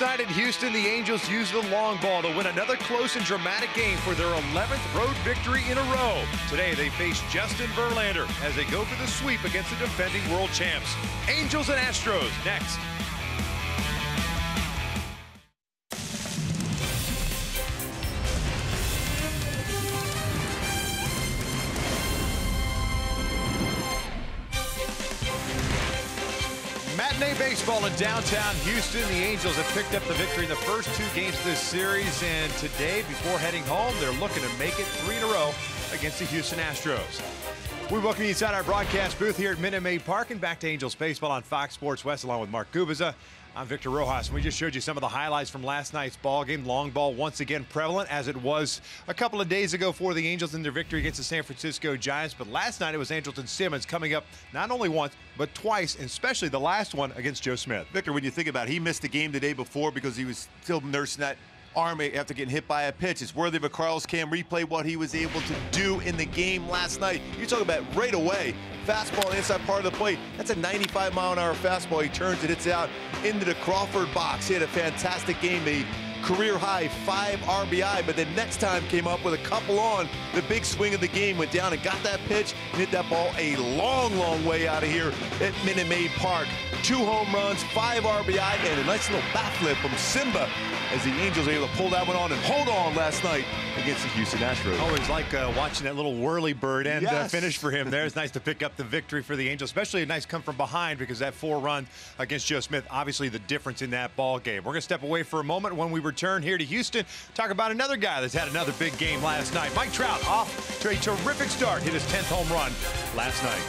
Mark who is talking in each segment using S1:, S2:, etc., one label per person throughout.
S1: Last night in Houston, the Angels used the long ball to win another close and dramatic game for their 11th road victory in a row. Today, they face Justin Verlander as they go for the sweep against the defending world champs. Angels and Astros next. Matinee baseball in downtown Houston. The Angels have picked up the victory in the first 2 games of this series, and today, before heading home, they're looking to make it 3 in a row against the Houston Astros. We welcome you inside our broadcast booth here at Minute Maid Park and back to Angels baseball on Fox Sports West, along with Mark Gubiza. I'm Victor Rojas, and we just showed you some of the highlights from last night's ball game. Long ball once again prevalent, as it was a couple of days ago for the Angels in their victory against the San Francisco Giants. But last night it was Andrelton Simmons coming up not only once, but twice, and especially the last one against Joe Smith.
S2: Victor, when you think about it, he missed the game the day before because he was still nursing that arm after getting hit by a pitch. It's worthy of a Carlos Cam replay what he was able to do in the game last night. You're talking about right away. Fastball inside part of the plate. That's a 95-mile-an-hour fastball. He turns it, it's out into the Crawford box. He had a fantastic game. A career-high 5 RBI, but then next time came up with a couple on. The big swing of the game, went down and got that pitch and hit that ball a long, long way out of here at Minute Maid Park. 2 home runs, 5 RBI, and a nice little bat flip from Simba as the Angels were able to pull that one on and hold on last night against the Houston Astros.
S1: Always like watching that little whirly bird and
S2: Yes.
S1: finish for him there. It's nice to pick up the victory for the Angels, especially a nice come from behind, because that 4 run against Joe Smith, obviously the difference in that ball game. We're going to step away for a moment. When we return here to Houston, talk about another guy that's had another big game last night. Mike Trout off to a terrific start, hit his 10th home run last night.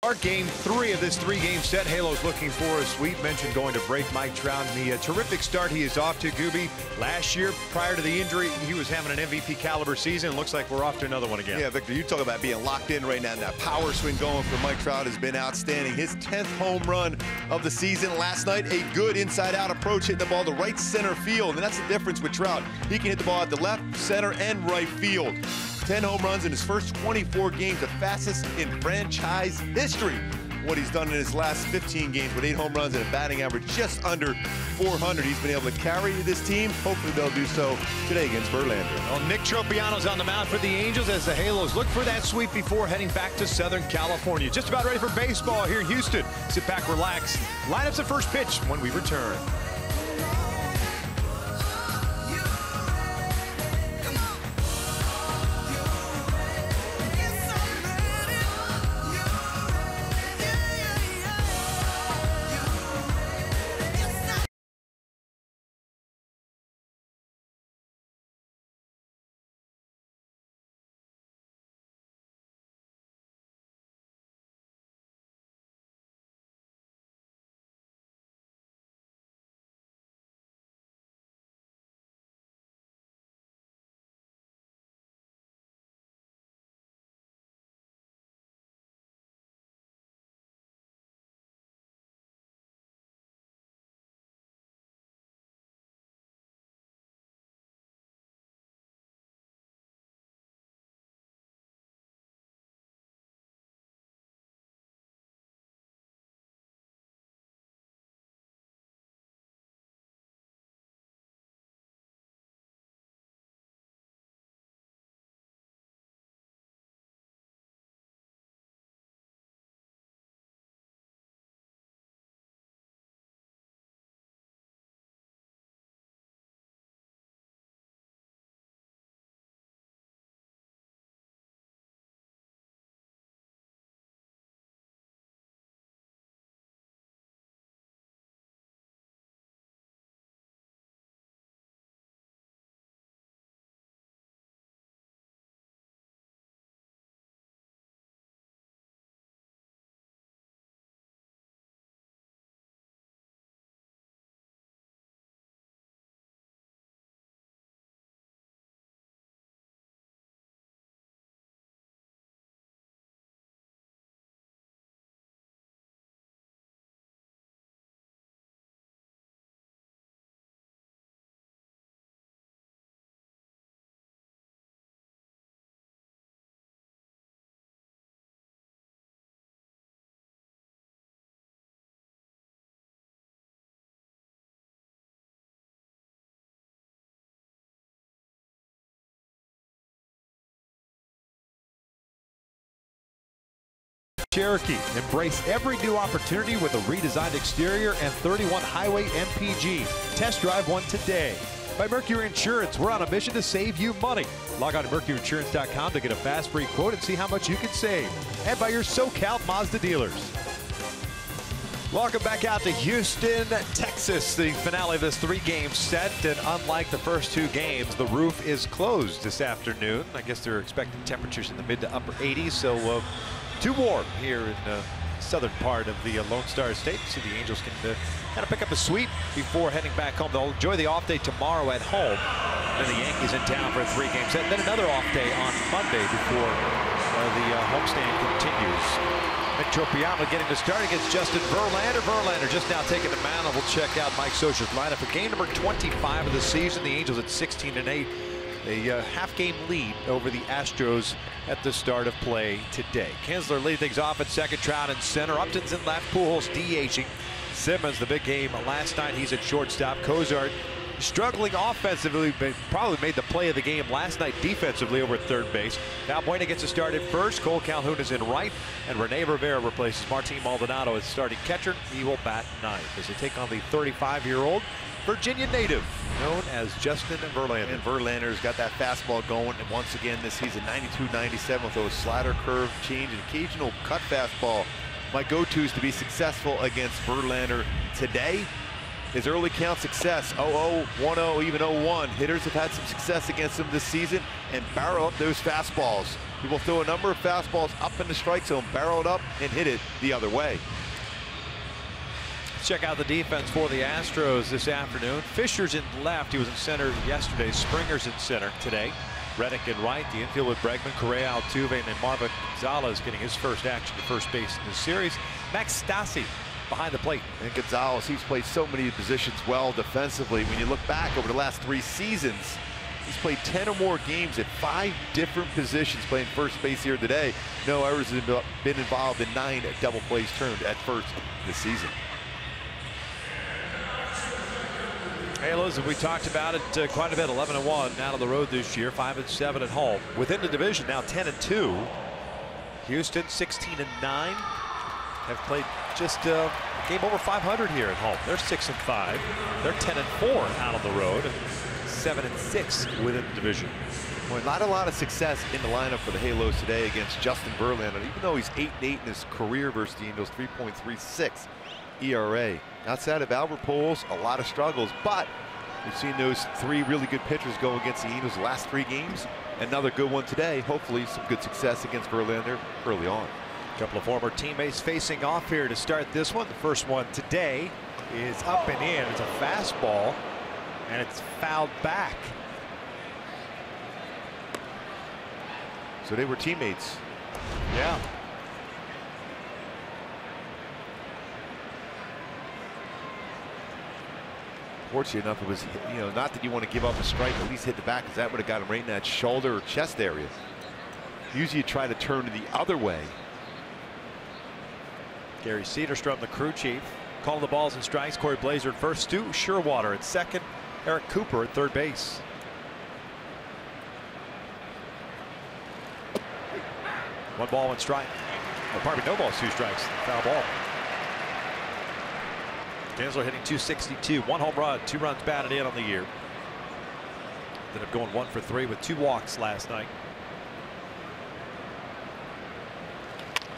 S1: Our game 3 of this 3-game set. Halo's looking for a sweep. Mentioned going to break Mike Trout and the terrific start he is off to. Gooby, last year, prior to the injury, he was having an MVP caliber season. Looks like we're off to another one again.
S2: Yeah, Victor, you talk about being locked in right now. And that power swing going for Mike Trout has been outstanding. His 10th home run of the season last night. A good inside-out approach, hitting the ball to right center field. And that's the difference with Trout. He can hit the ball at the left, center, and right field. 10 home runs in his first 24 games, the fastest in franchise history. What he's done in his last 15 games with 8 home runs and a batting average just under 400. He's been able to carry this team. Hopefully they'll do so today against Verlander.
S1: Well, Nick Tropiano's on the mound for the Angels as the Halos look for that sweep before heading back to Southern California. Just about ready for baseball here in Houston. Sit back, relax. Lineups at first pitch when we return. Cherokee. Embrace every new opportunity with a redesigned exterior and 31 Highway MPG. Test drive one today. By Mercury Insurance, we're on a mission to save you money. Log on to mercuryinsurance.com to get a fast free quote and see how much you can save. And by your SoCal Mazda dealers. Welcome back out to Houston, Texas, the finale of this 3-game set. And unlike the first 2 games, the roof is closed this afternoon. I guess they're expecting temperatures in the mid to upper 80s, so too warm here in the southern part of the Lone Star State. So the Angels can kind of pick up a sweep before heading back home. They'll enjoy the off day tomorrow at home. Then the Yankees in town for a 3-game set. Then another off day on Monday before the homestand continues. Nick Tropiano getting the start against Justin Verlander. Verlander just now taking the mound, and we'll check out Mike Scioscia's lineup for game number 25 of the season. The Angels at 16-8. A half-game lead over the Astros at the start of play today. Kinsler leading things off at second, Trout in center. Upton's in left, Pujols DHing. Simmons, the big game last night, he's at shortstop. Cozart struggling offensively, but probably made the play of the game last night defensively over at third base. Now Buena gets a start at first. Cole Calhoun is in right, and Rene Rivera replaces Martin Maldonado as starting catcher. He will bat ninth as they take on the 35-year-old Virginia native known as Justin Verlander.
S2: And Verlander's got that fastball going, and once again this season 92-97 with those slider curve change and occasional cut fastball. My go-to is to be successful against Verlander today. his early count success, 0-0, 1-0, even 0-1. Hitters have had some success against him this season and barrel up those fastballs. He will throw a number of fastballs up in the strike zone, barrel it up, and hit it the other way.
S1: Check out the defense for the Astros this afternoon. Fisher's in left. He was in center yesterday. Springer's in center today. Reddick in right. The infield with Bregman, Correa, Altuve, and then Marvin Gonzalez getting his first action to first base in this series. Max Stassi behind the plate.
S2: And Gonzalez, he's played so many positions well defensively. When you look back over the last 3 seasons, he's played 10 or more games at 5 different positions playing first base here today. No errors have been involved in 9 double plays turned at first this season.
S1: Halos, and we talked about it quite a bit. 11-1 out on the road this year, 5-7 at home. Within the division now 10-2. Houston 16-9. Have played just a game over 500 here at home. They're 6-5. They're 10-4 out on the road, and 7-6 within the division.
S2: Well, not a lot of success in the lineup for the Halos today against Justin Verlander. Even though he's 8-8 in his career versus the Angels, 3.36 ERA. Outside of Albert Pujols, a lot of struggles, but we've seen those 3 really good pitchers go against the Angels the last 3 games. Another good one today. Hopefully some good success against Verlander early on.
S1: A couple of former teammates facing off here to start this one. The first one today is up and in. It's a fastball, and it's fouled back.
S2: So they were teammates.
S1: Yeah.
S2: Fortunately enough, it was, not that you want to give up a strike, at least hit the back, because that would have got him right in that shoulder or chest area. Usually you try to turn the other way.
S1: Gary Cedarstrom, the crew chief, calling the balls and strikes. Corey Blazer at first, Stu Sherwater at second, Eric Cooper at third base. One ball, one strike. Pardon me, no balls, 2 strikes. Foul ball. Kinsler hitting .262, 1 home run, 2 runs batted in on the year. Ended up going 1 for 3 with 2 walks last night.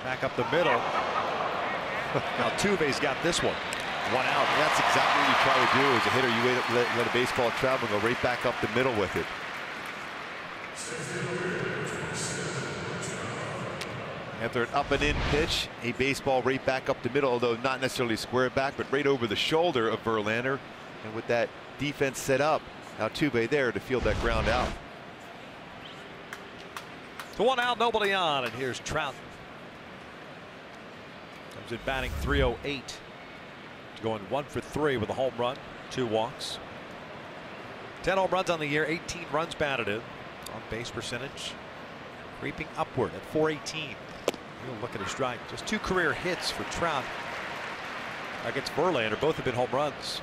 S1: Back up the middle. Now Altuve's got this one. 1 out.
S2: And that's exactly what you try to do as a hitter. You let a baseball travel and go right back up the middle with it. After an up and in pitch, a baseball right back up the middle, although not necessarily square back, but right over the shoulder of Verlander. And with that defense set up, Altuve there to field that ground out.
S1: So 1 out, nobody on, and here's Trout. Comes in batting .308. Going 1 for 3 with a home run, 2 walks. 10 home runs on the year, 18 runs batted in. On base percentage creeping upward at .418. We'll look at his strike. Just 2 career hits for Trout against Verlander. Both have been home runs.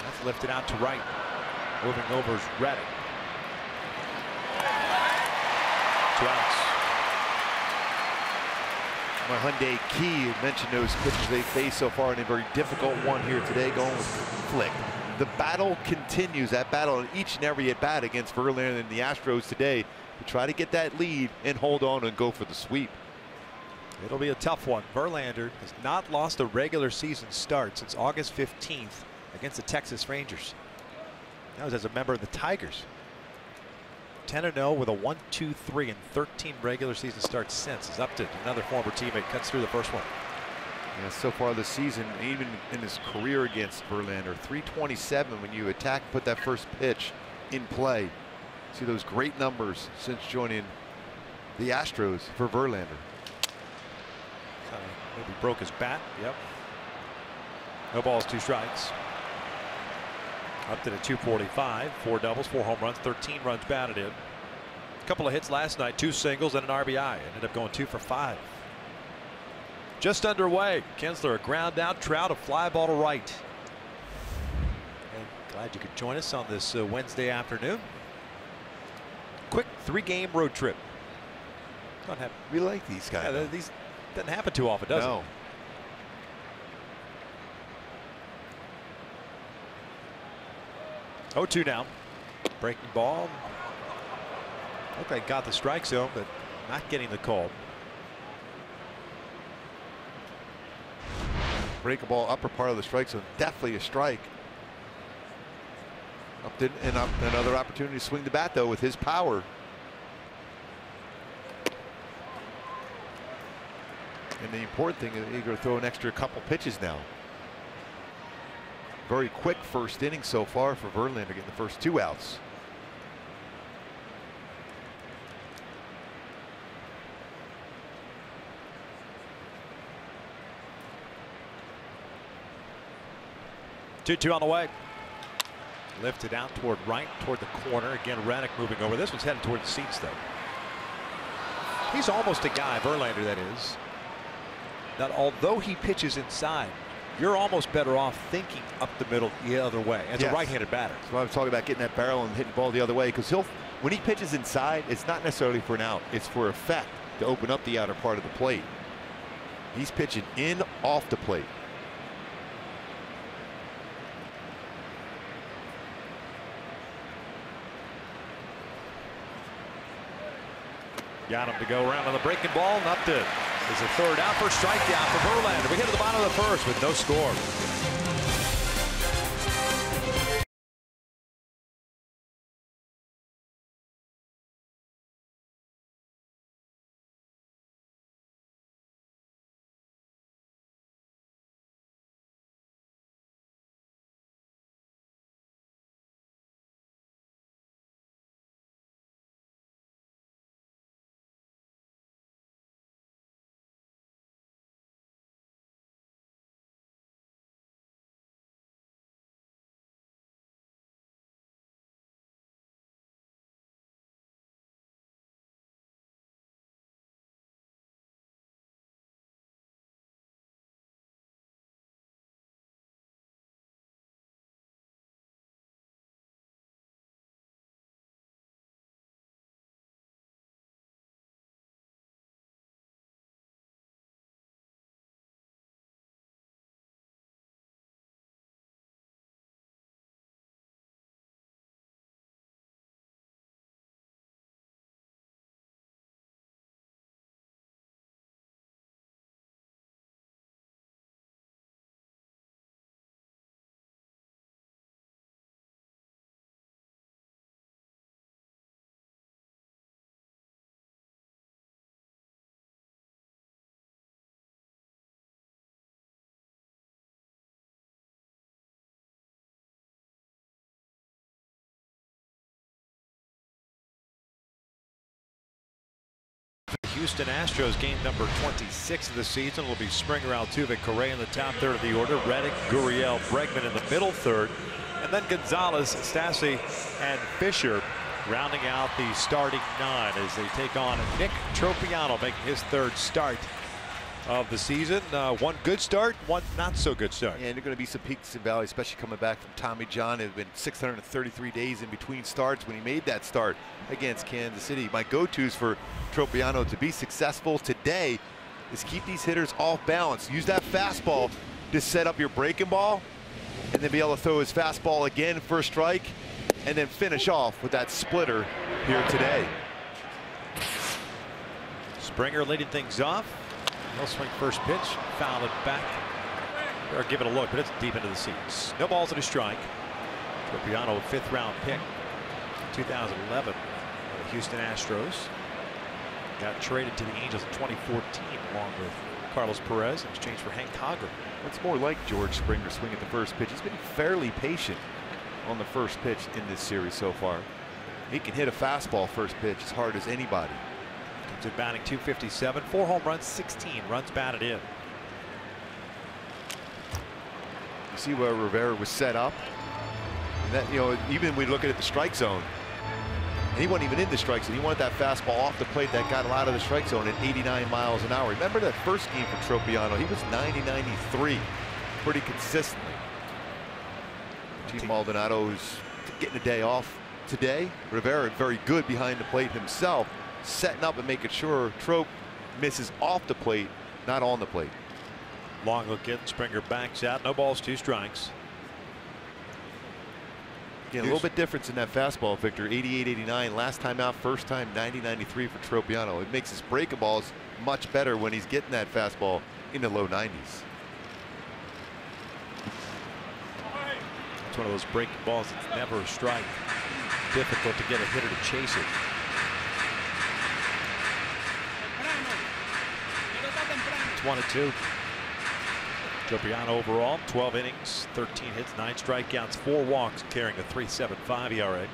S1: That's lifted out to right. Moving over is Reddick. 2 outs.
S2: My Hyundai Key mentioned those pitches they faced so far in a very difficult one here today, going with Flick. The battle continues, that battle in each and every at bat against Verlander and the Astros today to try to get that lead and hold on and go for the sweep.
S1: It'll be a tough one. Verlander has not lost a regular season start since August 15th against the Texas Rangers. That was as a member of the Tigers. 10-0 with a 1-2-3 and 13 regular season starts since. Is up to another former teammate. Cuts through the first one.
S2: Yeah, so far this season, even in his career against Verlander, 327 when you attack, put that first pitch in play. See those great numbers since joining the Astros for Verlander.
S1: Maybe broke his bat. Yep. No balls, 2 strikes. Up to the .245, 4 doubles, 4 home runs, 13 runs batted in. A couple of hits last night, 2 singles and an RBI. Ended up going 2 for 5. Just underway. Kinsler a ground out, Trout a fly ball to right. And glad you could join us on this Wednesday afternoon. Quick 3-game road trip. Don't happen.
S2: We like these guys.
S1: Yeah, these doesn't happen too often, does it? 0-2 now. Breaking ball. Okay, got the strike zone, but not getting the call.
S3: Break a ball upper part of the strike zone, definitely a strike. Another opportunity to swing the bat though with his power. And the important thing is he's going to throw an extra couple pitches now. Very quick first inning so far for Verlander, getting the first 2 outs.
S1: Two on the way. Lifted out toward right, toward the corner. Again, Reddick moving over. This one's heading toward the seats, though. He's almost a guy, Verlander, that is, that although he pitches inside, you're almost better off thinking up the middle the other way as a right-handed batter.
S3: That's why I was talking about getting that barrel and hitting the ball the other way, because when he pitches inside, it's not necessarily for an out. It's for effect to open up the outer part of the plate. He's pitching in off the plate.
S1: Got him to go around on the breaking ball. Not good. There's a third out for strikeout for Verlander. We hit to the bottom of the first with no score. Houston Astros game number 26 of the season will be Springer, Altuve, Correa in the top third of the order. Reddick, Gurriel, Bregman in the middle third. And then Gonzalez, Stassi, and Fisher rounding out the starting 9 as they take on Nick Tropiano, making his 3rd start of the season. One good start, one not so good start.
S3: Yeah, and there are going to be some peaks and valleys, especially coming back from Tommy John. It had been 633 days in between starts when he made that start against Kansas City. My go-tos for Tropiano to be successful today is keep these hitters off balance. Use that fastball to set up your breaking ball, and then be able to throw his fastball again for a strike, and then finish off with that splitter here today.
S1: Springer leading things off. He'll swing first pitch, foul it back, or give it a look, but it's deep into the seats. No balls and a strike. Tropiano, a 5th round pick, 2011, the Houston Astros. Got traded to the Angels in 2014 along with Carlos Perez in exchange for Hank Cogger.
S3: It's more like George Springer swinging the first pitch. He's been fairly patient on the first pitch in this series so far. He can hit a fastball first pitch as hard as anybody.
S1: Comes in batting .257, 4 home runs, 16 runs batted in.
S3: You see where Rivera was set up? And that, you know, even when we look at the strike zone, and he wasn't even in the strike zone. He wanted that fastball off the plate that got him out of the strike zone at 89 miles an hour. Remember that first game for Tropiano? He was 90-93 pretty consistently. Team Maldonado's getting a day off today. Rivera very good behind the plate himself, setting up and making sure Trop misses off the plate, not on the plate.
S1: Long look in, Springer backs out, no balls, 2 strikes.
S3: Again, a little bit difference in that fastball, Victor. 88-89. Last time out, first time 90-93 for Tropiano. It makes his breaking balls much better when he's getting that fastball in the low 90s.
S1: It's one of those breaking balls that's never a strike. Difficult to get a hitter to chase it. It's 1-2. Tropiano overall, 12 innings, 13 hits, 9 strikeouts, 4 walks, carrying a 3.75 ERA.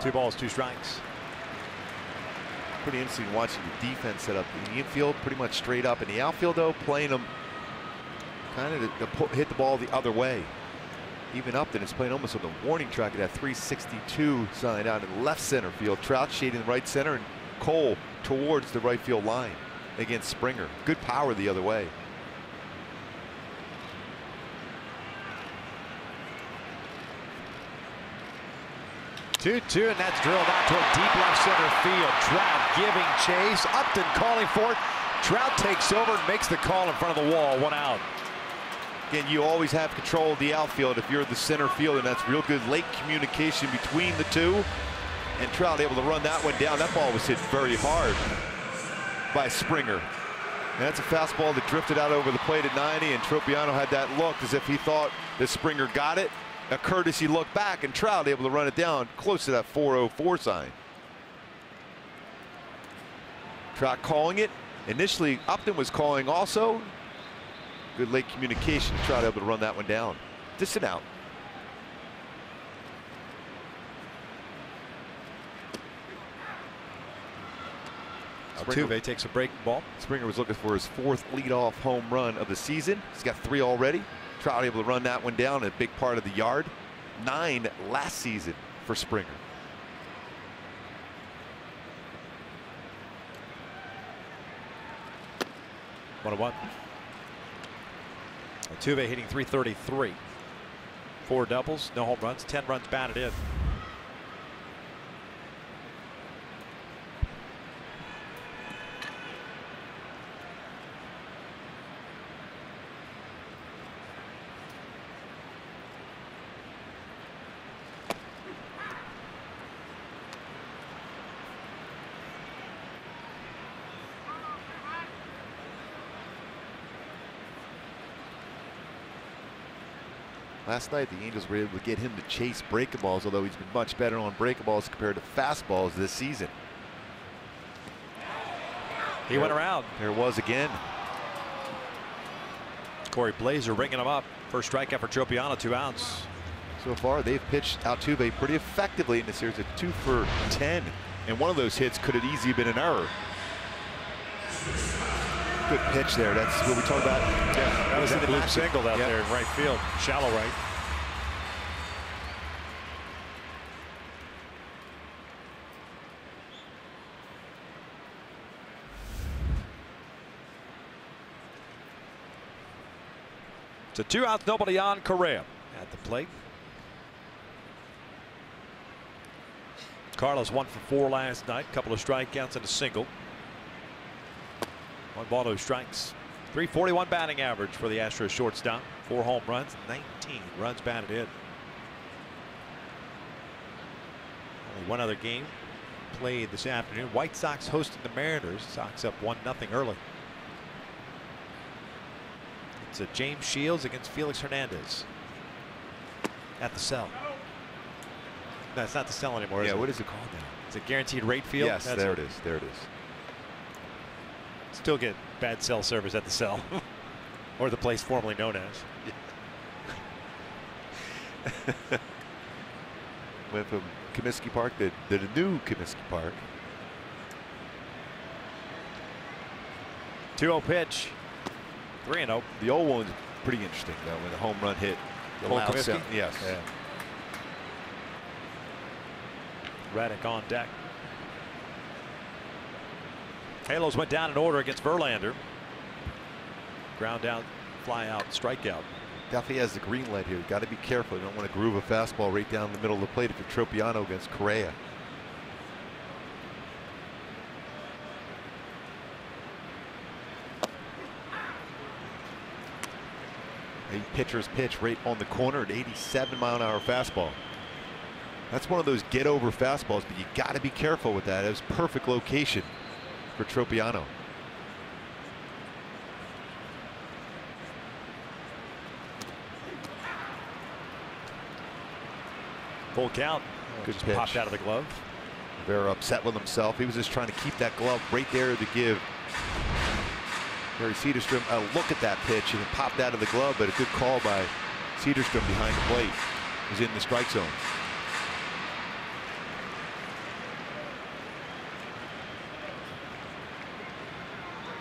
S1: Two balls, 2 strikes.
S3: Pretty interesting watching the defense set up in the infield, pretty much straight up. In the outfield, though, playing them kind of to hit the ball the other way. Even Upton is playing almost on the warning track of that 362 sign out in left center field. Trout shading the right center, and Cole towards the right field line against Springer. Good power the other way.
S1: 2-2, and that's drilled out toward deep left center field. Trout giving chase. Upton calling for it. Trout takes over and makes the call in front of the wall. 1 out.
S3: Again, you always have control of the outfield if you're the center field, and that's real good late communication between the two. And Trout able to run that one down. That ball was hit very hard by Springer. And that's a fastball that drifted out over the plate at 90, and Tropiano had that look as if he thought that Springer got it. A courtesy look back, and Trout able to run it down close to that 404 sign. Trout calling it. Initially, Upton was calling also. Good late communication. Trout able to run that one down. Just an out.
S1: Altuve takes a breaking ball.
S3: Springer was looking for his 4th leadoff home run of the season. He's got 3 already. Trout able to run that one down, a big part of the yard. 9 last season for Springer.
S1: One. Altuve hitting 333. 4 doubles, no home runs, 10 runs batted in.
S3: Last night, the Angels were able to get him to chase breaking balls, although he's been much better on breaking balls compared to fastballs this season.
S1: He went around.
S3: There it was again.
S1: Corey Blazer ringing him up. First strikeout for Tropiano, 2 outs.
S3: So far, they've pitched Altuve pretty effectively in this series at 2 for 10. And one of those hits could have easily been an error. Good pitch there. That's what we talked about.
S1: Yeah, that was in the blue single out there in right field. Shallow right. So 2 outs, nobody on. Correa at the plate. Carlos 1 for 4 last night. Couple of strikeouts and a single. 1 ball, 2 strikes. 341 batting average for the Astros shortstop. 4 home runs, 19 runs batted in. Only 1 other game played this afternoon. White Sox hosting the Mariners. Sox up 1-0 early. It's a James Shields against Felix Hernandez at the cell. No, it's not the cell anymore.
S3: Yeah, what is it called now?
S1: It's a guaranteed rate field.
S3: Yes, there it is. There it is.
S1: Still get bad cell service at the cell, or the place formerly known as.
S3: Went from Comiskey Park to the new Comiskey Park.
S1: 2-0 pitch. 3-0.
S3: The old one's pretty interesting though, when the home run hit. The loud sound. Yes.
S1: Yeah. Raddick on deck. Halos went down in order against Verlander. Ground out, fly out, strikeout.
S3: definitely has the green light here. You got to be careful. You don't want to groove a fastball right down the middle of the plate if you're Tropiano against Correa. A pitcher's pitch right on the corner, at 87-mile-an-hour fastball. That's one of those get-over fastballs, but you got to be careful with that. It was perfect location for Tropiano.
S1: Full count.
S3: Good
S1: Just
S3: pitch.
S1: popped out of the glove.
S3: Very upset with himself. He was just trying to keep that glove right there to give Gary Cederstrom a look at that pitch, and it popped out of the glove, but a good call by Cederstrom behind the plate. He was in the strike zone.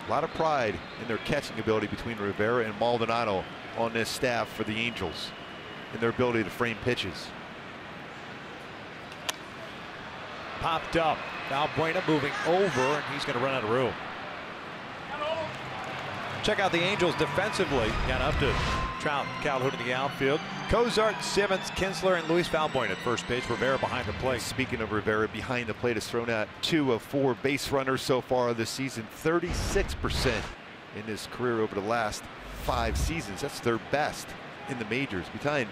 S3: A lot of pride in their catching ability between Rivera and Maldonado on this staff for the Angels, and their ability to frame pitches.
S1: Popped up. Valbuena moving over, and he's going to run out of room. Check out the Angels defensively. Got up to Trout, Calhoun in the outfield. Cozart, Simmons, Kinsler, and Luis Valbuena at first base. Rivera behind the plate.
S3: Speaking of Rivera, behind the plate has thrown out 2 of 4 base runners so far this season. 36% in his career over the last 5 seasons. That's their best in the majors, behind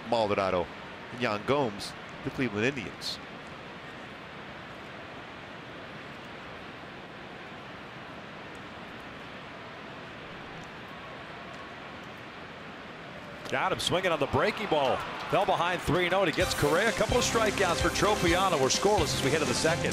S3: Maldonado and Yan Gomes, the Cleveland Indians.
S1: Got him swinging on the breaking ball. Fell behind 3-0. He gets Correa. A couple of strikeouts for Tropiano. We're scoreless as we head to the second.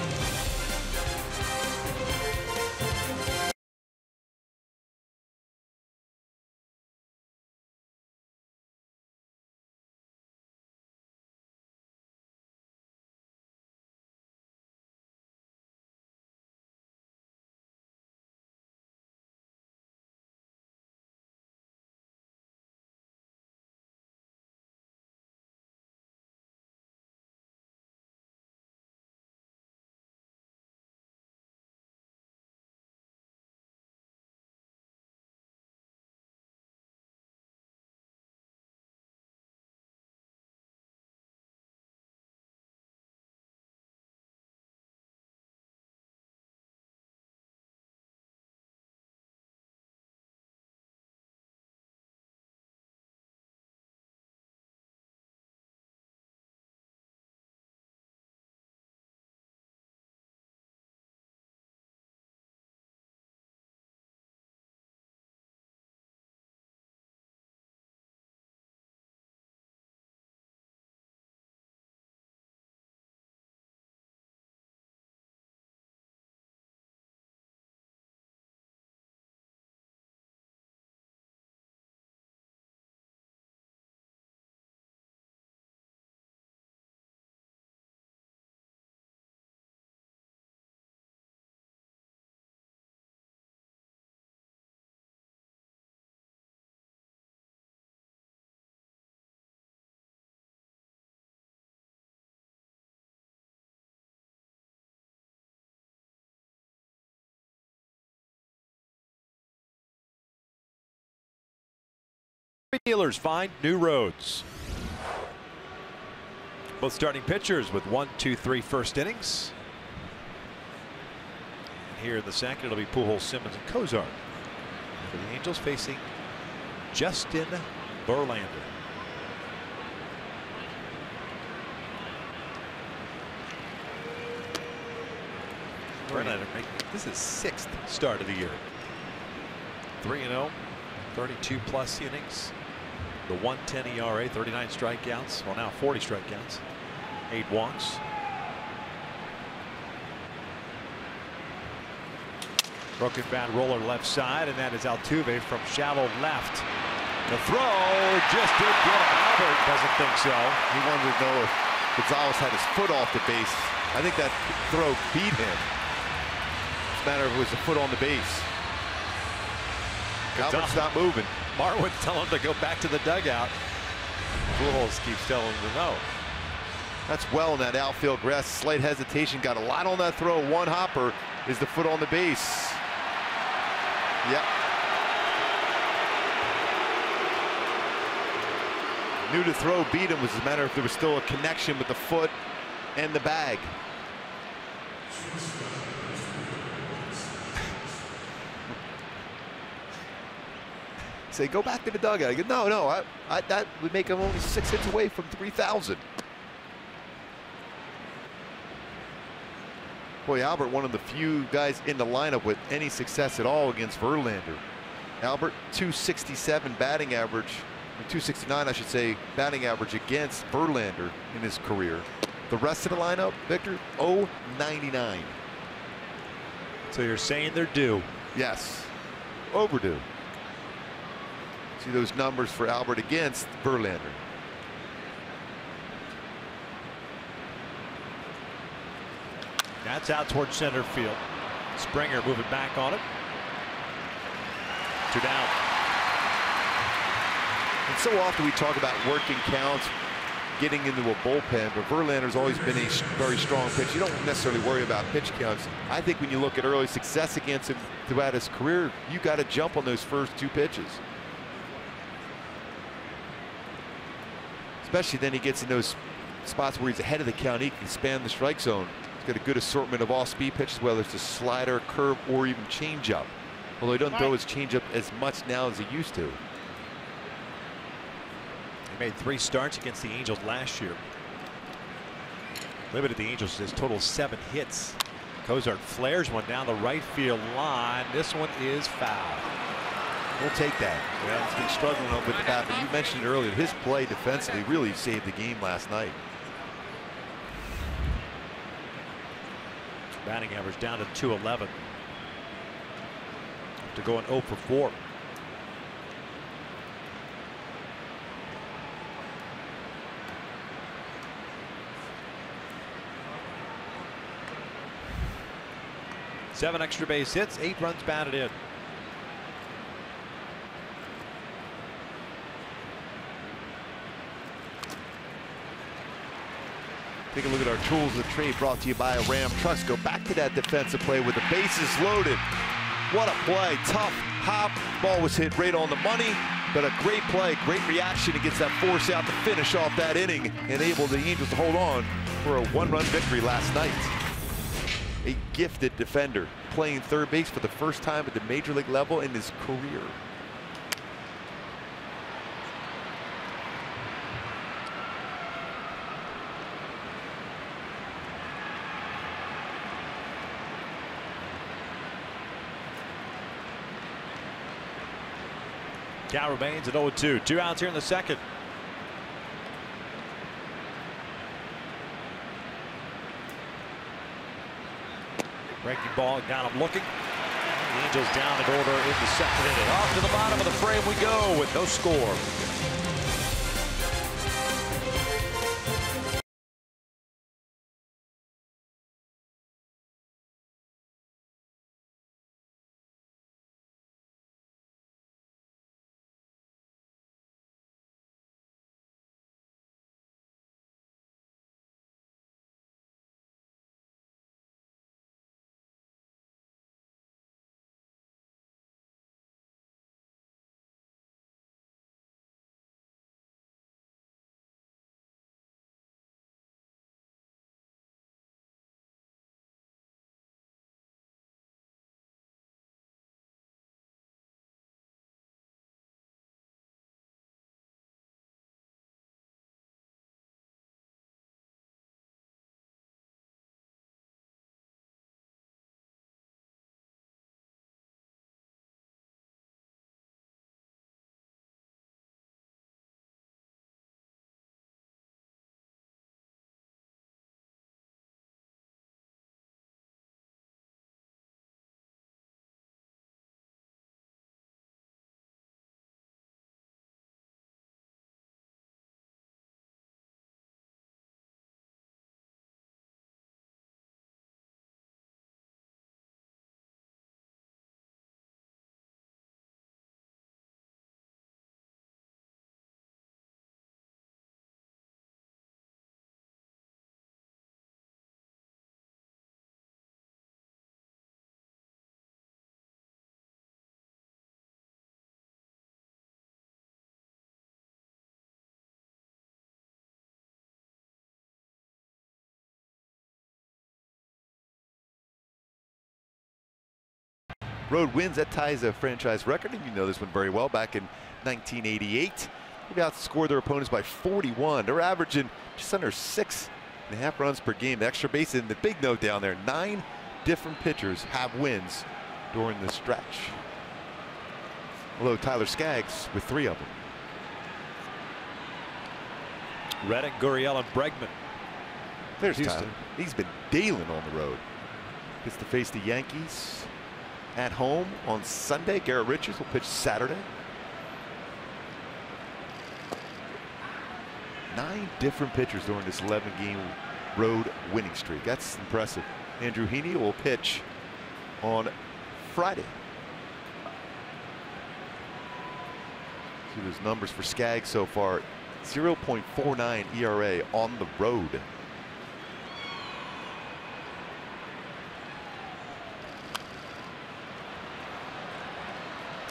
S1: Dealers find new roads. Both starting pitchers with 1, 2, 3 first innings. And here in the second, it'll be Pujols, Simmons, and Cozart. For the Angels facing Justin Verlander. Verlander making this is 6th start of the year. 3-0, 32 plus innings. The 1.10 ERA, 39 strikeouts. Well, now 40 strikeouts, 8 walks. Broken bat roller left side, and that is Altuve from shallow left. The throw just did get him. Albert doesn't think so.
S3: He wanted to know if Gonzalez had his foot off the base. I think that throw beat him. It's a matter of it was the foot on the base. Albert's not moving.
S1: Marwin's telling him to go back to the dugout. Pujols keeps telling him to no.
S3: That's well in that outfield grass. Slight hesitation. Got a lot on that throw. One hopper. Is the foot on the base? Yep. Knew to throw, beat him. Was a matter if there was still a connection with the foot and the bag. Say, go back to the dugout. I go, no, that would make him only 6 hits away from 3,000. Boy, Albert, one of the few guys in the lineup with any success at all against Verlander. Albert, 267 batting average, or 269, I should say, batting average against Verlander in his career. The rest of the lineup, Victor, 099.
S1: So you're saying they're due?
S3: Yes, overdue. See those numbers for Albert against Verlander.
S1: That's out towards center field. Springer moving back on it. 2 down.
S3: And so often we talk about working counts, getting into a bullpen, but Verlander's always been a very strong pitch. You don't necessarily worry about pitch counts. I think when you look at early success against him throughout his career, you got to jump on those first 2 pitches. Especially then he gets in those spots where he's ahead of the count. He can span the strike zone. He's got a good assortment of all-speed pitches, whether it's a slider, curve, or even changeup. Although he doesn't throw his changeup as much now as he used to.
S1: He made 3 starts against the Angels last year. Limited the Angels to his total 7 hits. Cozart flares one down the right field line. This one is foul.
S3: We'll take that. Yeah, he's been struggling up with the bat, but you mentioned it earlier, his play defensively really saved the game last night.
S1: Batting average down to 211. To go 0 for 4. Seven extra base hits, 8 runs batted in.
S3: Take a look at our tools of the trade brought to you by Ram Trucks. Go back to that defensive play with the bases loaded. What a play. Tough hop. Ball was hit right on the money, but a great play, great reaction against that force out to finish off that inning and able the Angels to hold on for a 1-run victory last night. A gifted defender playing third base for the first time at the major league level in his career.
S1: Count remains at 0-2. 2 outs here in the second. Breaking ball, got him looking. The Angels down in order in the second inning. Off to the bottom of the frame we go with no score.
S3: road wins. That ties a franchise record, and you know this one very well. Back in 1988, they've outscored their opponents by 41. They're averaging just under 6.5 runs per game. The extra base, and the big note down there, 9 different pitchers have wins during the stretch. Although Tyler Skaggs with 3 of them.
S1: Reddick, Gurriel, and Bregman.
S3: There's
S1: Houston.
S3: Tyler. He's been dealing on the road. Gets to face the Yankees at home on Sunday. Garrett Richards will pitch Saturday. 9 different pitchers during this 11-game road winning streak. That's impressive. Andrew Heaney will pitch on Friday. See those numbers for Skaggs so far. 0.49 ERA on the road.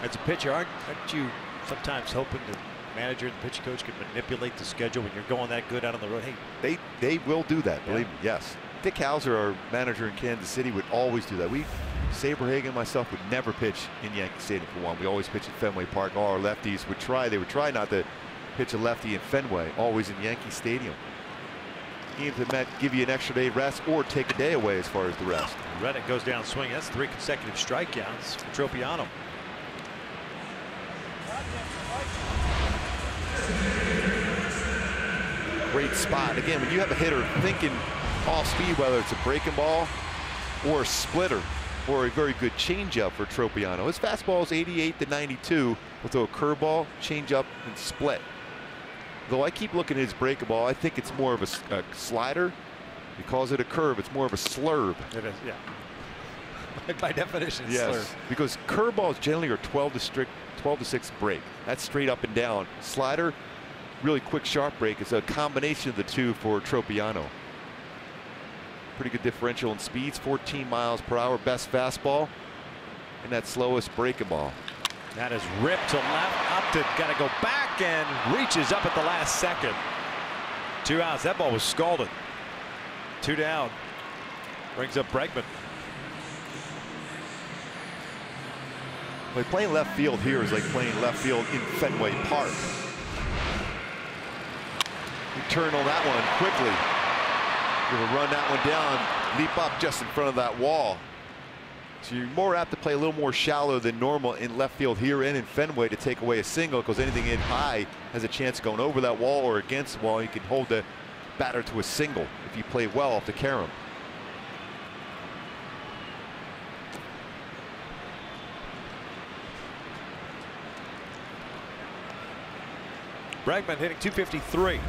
S1: As a pitcher, aren't you sometimes hoping the manager and the pitching coach can manipulate the schedule when you're going that good out on the road? Hey,
S3: They will do that, believe me, yes. Dick Hauser, our manager in Kansas City, would always do that. Saberhagen and myself would never pitch in Yankee Stadium for one. We always pitch at Fenway Park. All our lefties would try. They would try not to pitch a lefty in Fenway, always in Yankee Stadium. Even if it meant give you an extra day rest or take a day away as far as the rest.
S1: Reddick goes down swinging. That's 3 consecutive strikeouts for Tropiano.
S3: Great spot. Again, when you have a hitter thinking off speed, whether it's a breaking ball or a splitter or a very good changeup for Tropiano. His fastball is 88 to 92. He'll throw a curveball, changeup, and split. Though I keep looking at his breaking ball, I think it's more of a slider. He calls it a curve. It's more of a slurve.
S1: It is, yeah. By definition, it's
S3: yes,
S1: slurve.
S3: because curveballs generally are 12 to 6 break. That's straight up and down. Slider, really quick sharp break. It's a combination of the two for Tropiano. Pretty good differential in speeds, 14 miles per hour, best fastball, and that slowest breaking ball.
S1: That is ripped to left, up to, got to go back and reaches up at the last second. 2 outs. That ball was scalded. 2 down. Brings up Bregman.
S3: Like playing left field here is like playing left field in Fenway Park. You turn on that one quickly. You're going to run that one down, leap up just in front of that wall. So you're more apt to play a little more shallow than normal in left field here and in Fenway to take away a single, because anything in high has a chance of going over that wall or against the wall. You can hold the batter to a single if you play well off the carom.
S1: Bregman hitting .253.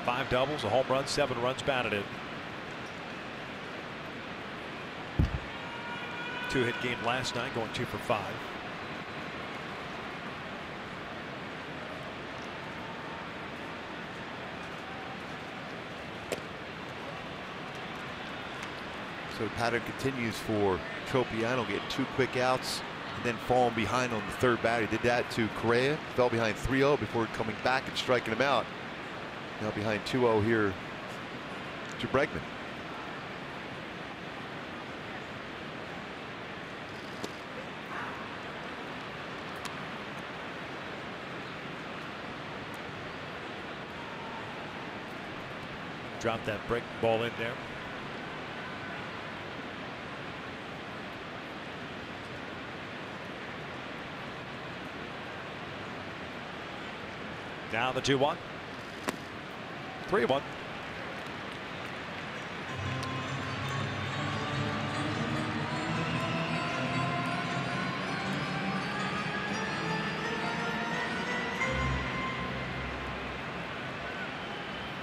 S1: 5 doubles, a home run, 7 runs batted in. 2-hit game last night, going 2 for 5.
S3: So the pattern continues for Tropiano, getting 2 quick outs and then falling behind on the third batter. He did that to Correa, fell behind 3-0 before coming back and striking him out. Now behind 2-0 here to Bregman.
S1: Drop that break ball in there. Down the 2-1. 3-1.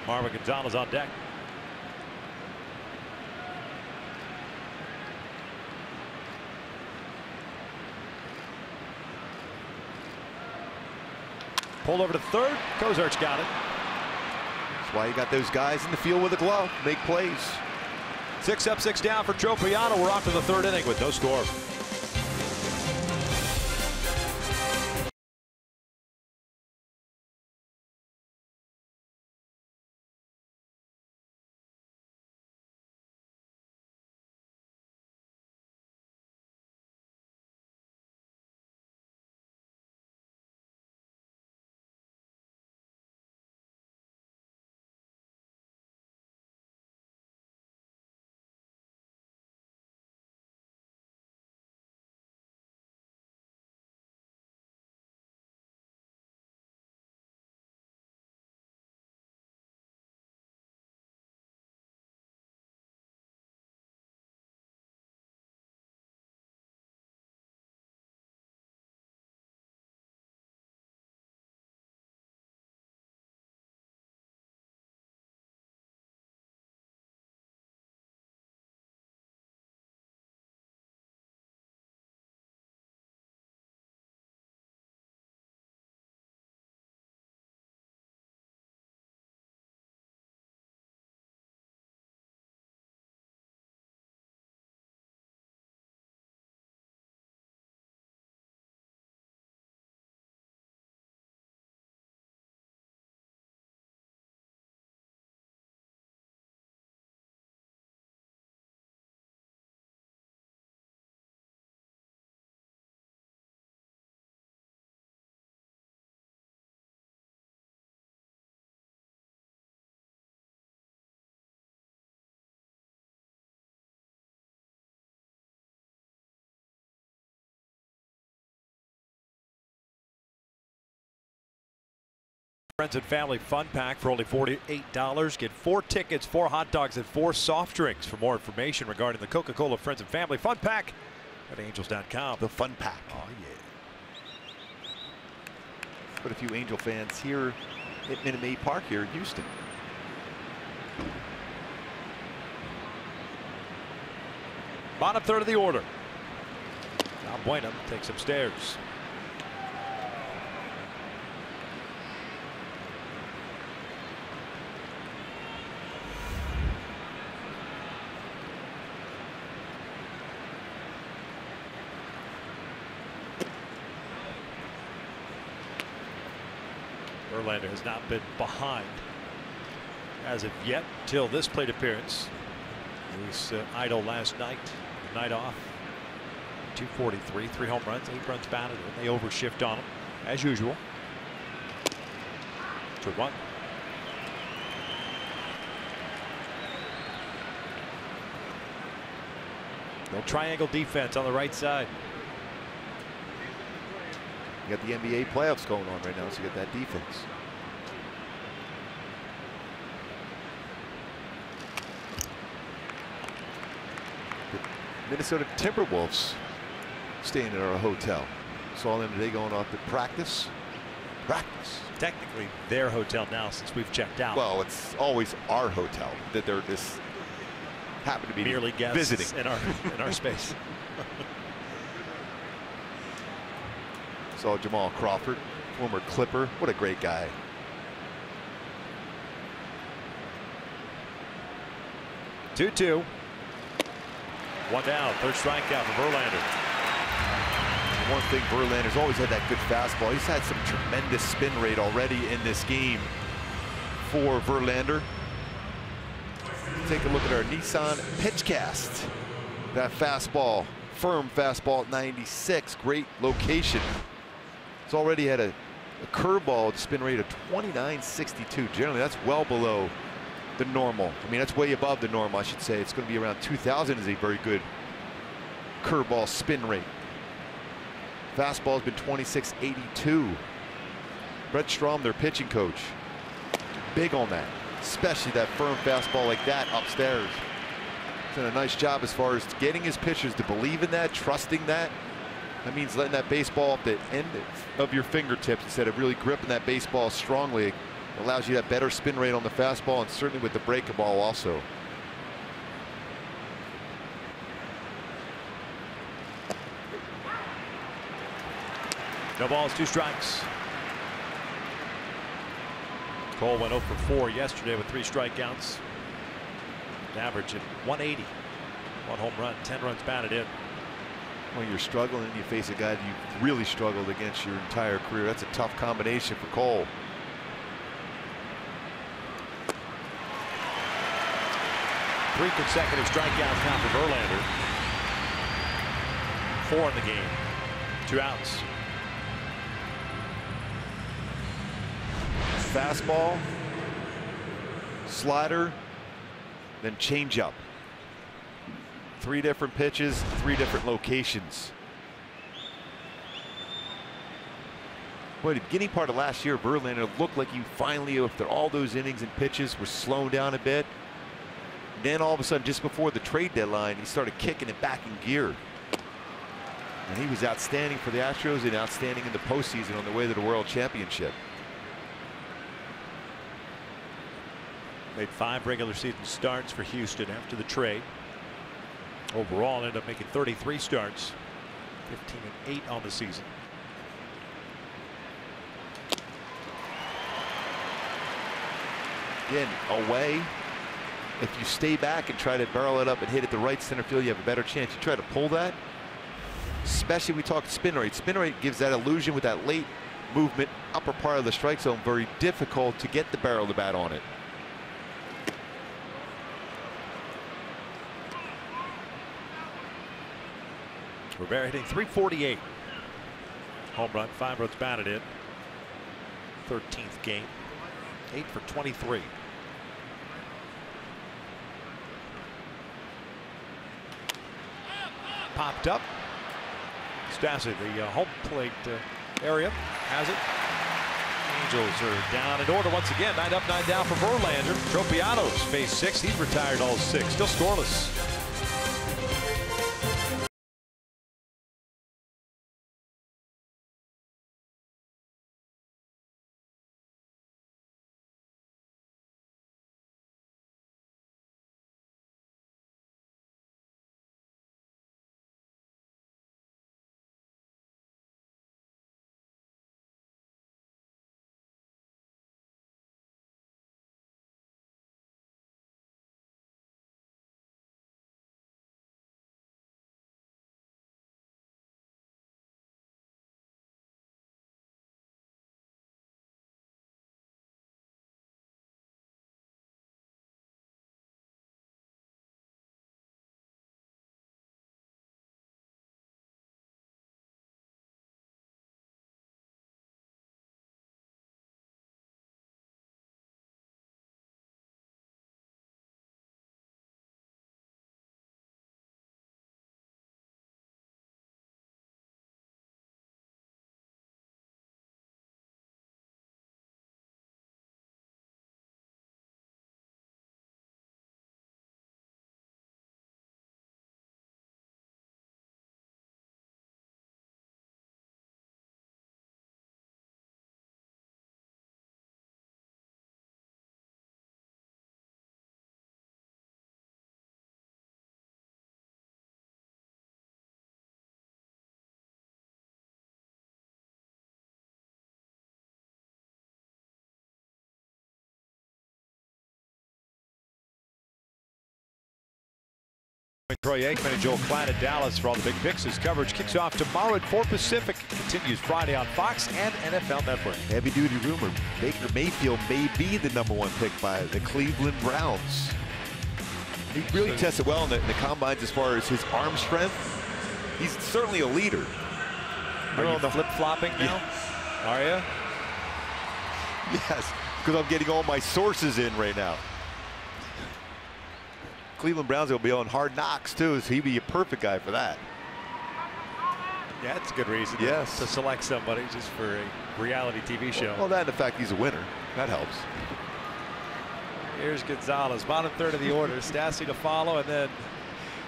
S1: Marvin Gonzalez on deck. Pulled over to third. Kozart's got it.
S3: That's why you got those guys in the field with a glove, make plays.
S1: 6 up, 6 down for Tropiano. We're off to the 3rd inning with no score.
S4: Friends and Family Fun Pack for only $48. Get 4 tickets, 4 hot dogs, and 4 soft drinks. For more information regarding the Coca-Cola Friends and Family Fun Pack at Angels.com.
S2: The Fun Pack.
S3: Oh, yeah. But a few Angel fans here at Minute Maid Park here in Houston.
S4: Bottom third of the order. Now Buena takes upstairs. Verlander has not been behind as of yet till this plate appearance. He was idle last night, night off. 243, 3 home runs, 8 runs batted, and they overshift on him as usual. 2-1. No triangle defense on the right side.
S3: You got the NBA playoffs going on right now, so you got that defense. The Minnesota Timberwolves staying at our hotel. Saw them today going off to practice.
S4: Technically their hotel now since we've checked out.
S3: Well, it's always our hotel that they're just happen to be
S4: merely guests
S3: visiting
S4: in our space.
S3: Saw Jamal Crawford, former Clipper. What a great guy.
S4: Two. 1 down, third strikeout for Verlander.
S3: One thing, Verlander's always had that good fastball. He's had some tremendous spin rate already in this game for Verlander. Take a look at our Nissan PitchCast. That fastball, firm fastball at 96, great location. It's already had a curveball spin rate of 29.62. Generally, that's well below the normal. I mean, that's way above the normal, I should say. It's going to be around 2,000 is a very good curveball spin rate. Fastball's been 26.82. Brett Strom, their pitching coach, big on that, especially that firm fastball like that upstairs. He's done a nice job as far as getting his pitchers to believe in that, trusting that. That means letting that baseball off the end of your fingertips instead of really gripping that baseball strongly. It allows you that better spin rate on the fastball and certainly with the breakable also.
S4: No balls, 2 strikes. Cole went 0 for 4 yesterday with 3 strikeouts. Average at 180. 1 home run, 10 runs batted in.
S3: When you're struggling and you face a guy that you've really struggled against your entire career, that's a tough combination for Cole.
S4: Three consecutive strikeouts now for Verlander. 4 in the game. 2 outs.
S3: Fastball, slider, then changeup. 3 different pitches, 3 different locations. Boy, the beginning part of last year, Verlander looked like he finally, after all those innings and pitches, was slowing down a bit. Then all of a sudden, just before the trade deadline, he started kicking it back in gear. And he was outstanding for the Astros and outstanding in the postseason on the way to the World Championship.
S4: Made 5 regular season starts for Houston after the trade. Overall, ended up making 33 starts, 15-8 on the season.
S3: Again, away, if you stay back and try to barrel it up and hit it the right center field, you have a better chance. You try to pull that, especially we talk spin rate. Spin rate gives that illusion with that late movement, upper part of the strike zone, very difficult to get the barrel of the bat on it.
S4: Rivera hitting .348. Home run, 5 runs batted in. 13th game. 8 for 23. Popped up. Stassi, the home plate area, has it. Angels are down in order once again. 9 up, 9 down for Verlander. Tropiano's phase 6. He's retired all 6. Still scoreless. Troy Aikman and Joel Klein at Dallas for all the big picks. His coverage kicks off tomorrow at 4 Pacific. Continues Friday on Fox and NFL Network.
S3: Heavy-duty rumor. Baker Mayfield may be the #1 pick by the Cleveland Browns. He really tested well in the combines as far as his arm strength. He's certainly a leader.
S4: Are you flip-flopping now?
S3: Yeah.
S4: Are you?
S3: Yes, because I'm getting all my sources in right now. Cleveland Browns will be on Hard Knocks too, so he'd be a perfect guy for that.
S4: Yeah, that's a good reason.
S3: Yes.
S4: To select somebody just for a reality TV show.
S3: Well, that and the fact he's a winner, that helps.
S4: Here's Gonzalez, bottom third of the order. Stassi to follow, and then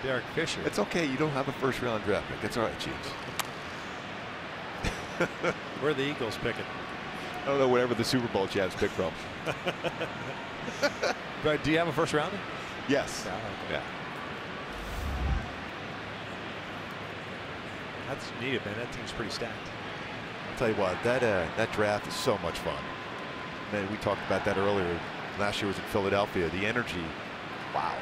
S4: Derek Fisher.
S3: It's okay, you don't have a first-round draft pick. It's all right, Chiefs.
S4: Where are the Eagles picking?
S3: I don't know, wherever the Super Bowl champs pick from.
S4: But do you have a first rounder?
S3: Yes. Yeah.
S4: That's needed, man. That team's pretty stacked.
S3: I'll tell you what, that draft is so much fun. Man, we talked about that earlier. Last year was in Philadelphia. The energy, wow.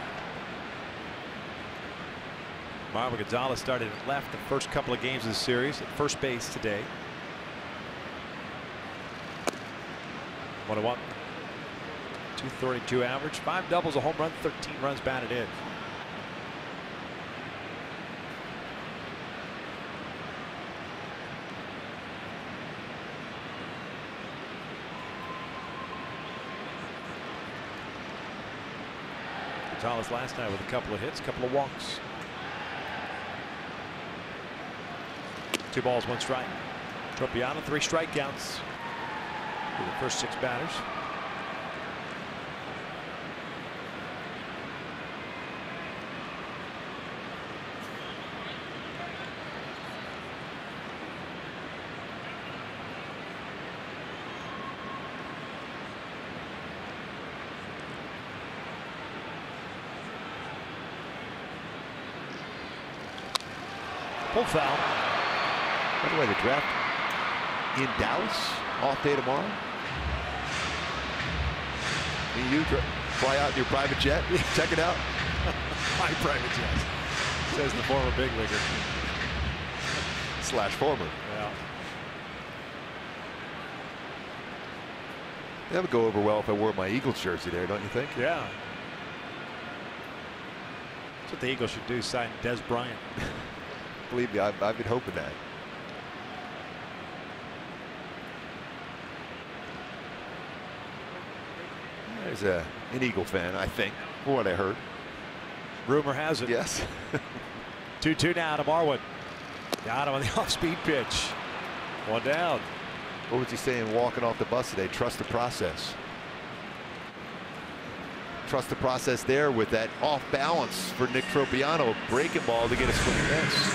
S4: Marvin Gonzalez started at left the first couple of games of the series at first base today. 1-1. 232 average, 5 doubles, a home run, 13 runs batted in. Gonzalez last night with a couple of hits, couple of walks. 2 balls, 1 strike. Tropiano, 3 strikeouts for the first 6 batters. Full foul.
S3: By the way, the draft in Dallas, off day tomorrow. And you fly out in your private jet, check it out.
S4: My private jet, says the former big leaguer.
S3: / former.
S4: Yeah.
S3: That would go over well if I wore my Eagles jersey there, don't you think?
S4: Yeah. That's what the Eagles should do, sign Des Bryant.
S3: Believe me, I've been hoping that. There's an Eagle fan, I think, for what I heard.
S4: Rumor has it.
S3: Yes.
S4: 2-2 now to Marwood. Got him on the off-speed pitch. 1 down.
S3: What was he saying walking off the bus today? Trust the process. Trust the process there with that off balance for Nick Tropiano. Breaking ball to get a swing and miss.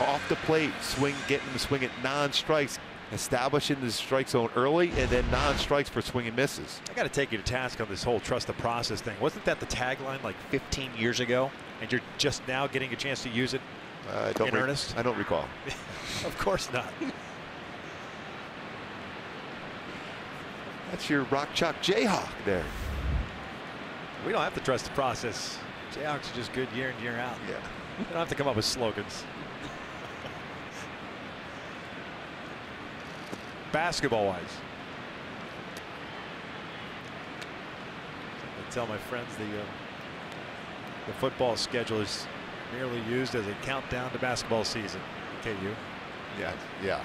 S3: Off the plate, swing, getting the swing at non-strikes, establishing the strike zone early, and then non-strikes for swing and misses.
S4: I got to take you to task on this whole trust the process thing. Wasn't that the tagline like 15 years ago? And you're just now getting a chance to use it in earnest?
S3: I don't recall.
S4: Of course not.
S3: That's your rock chalk Jayhawk there.
S4: We don't have to trust the process. Jayhawks are just good year in, year out.
S3: Yeah.
S4: You don't have to come up with slogans. Basketball-wise, I tell my friends the football schedule is merely used as a countdown to basketball season. KU.
S3: Yeah.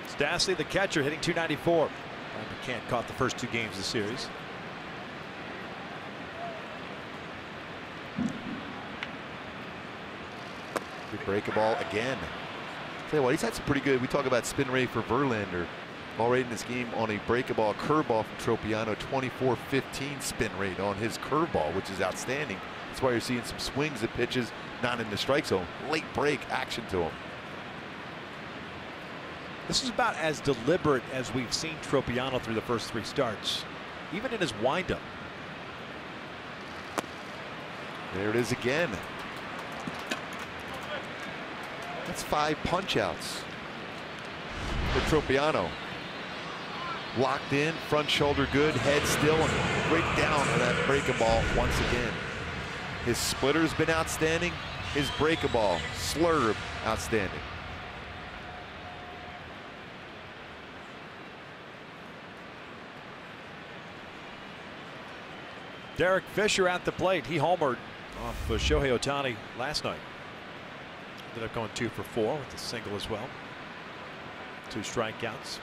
S4: Stastny, the catcher, hitting .294. McCann caught the first 2 games of the series.
S3: Good break ball again. Tell you what, he's had some pretty good. We talk about spin rate for Verlander. Already in this game on a breakable curveball from Tropiano, 24-15 spin rate on his curveball, which is outstanding. That's why you're seeing some swings at pitches not in the strike zone. Late break action to him.
S4: This is about as deliberate as we've seen Tropiano through the first 3 starts, even in his windup.
S3: There it is again. That's 5 punch outs for Tropiano. Locked in, front shoulder good, head still, and right down on that breaking ball once again. His splitter's been outstanding. His breaking ball, slurve, outstanding.
S4: Derek Fisher at the plate. He homered off Shohei Ohtani last night. Ended up going 2 for 4 with a single as well. 2 strikeouts.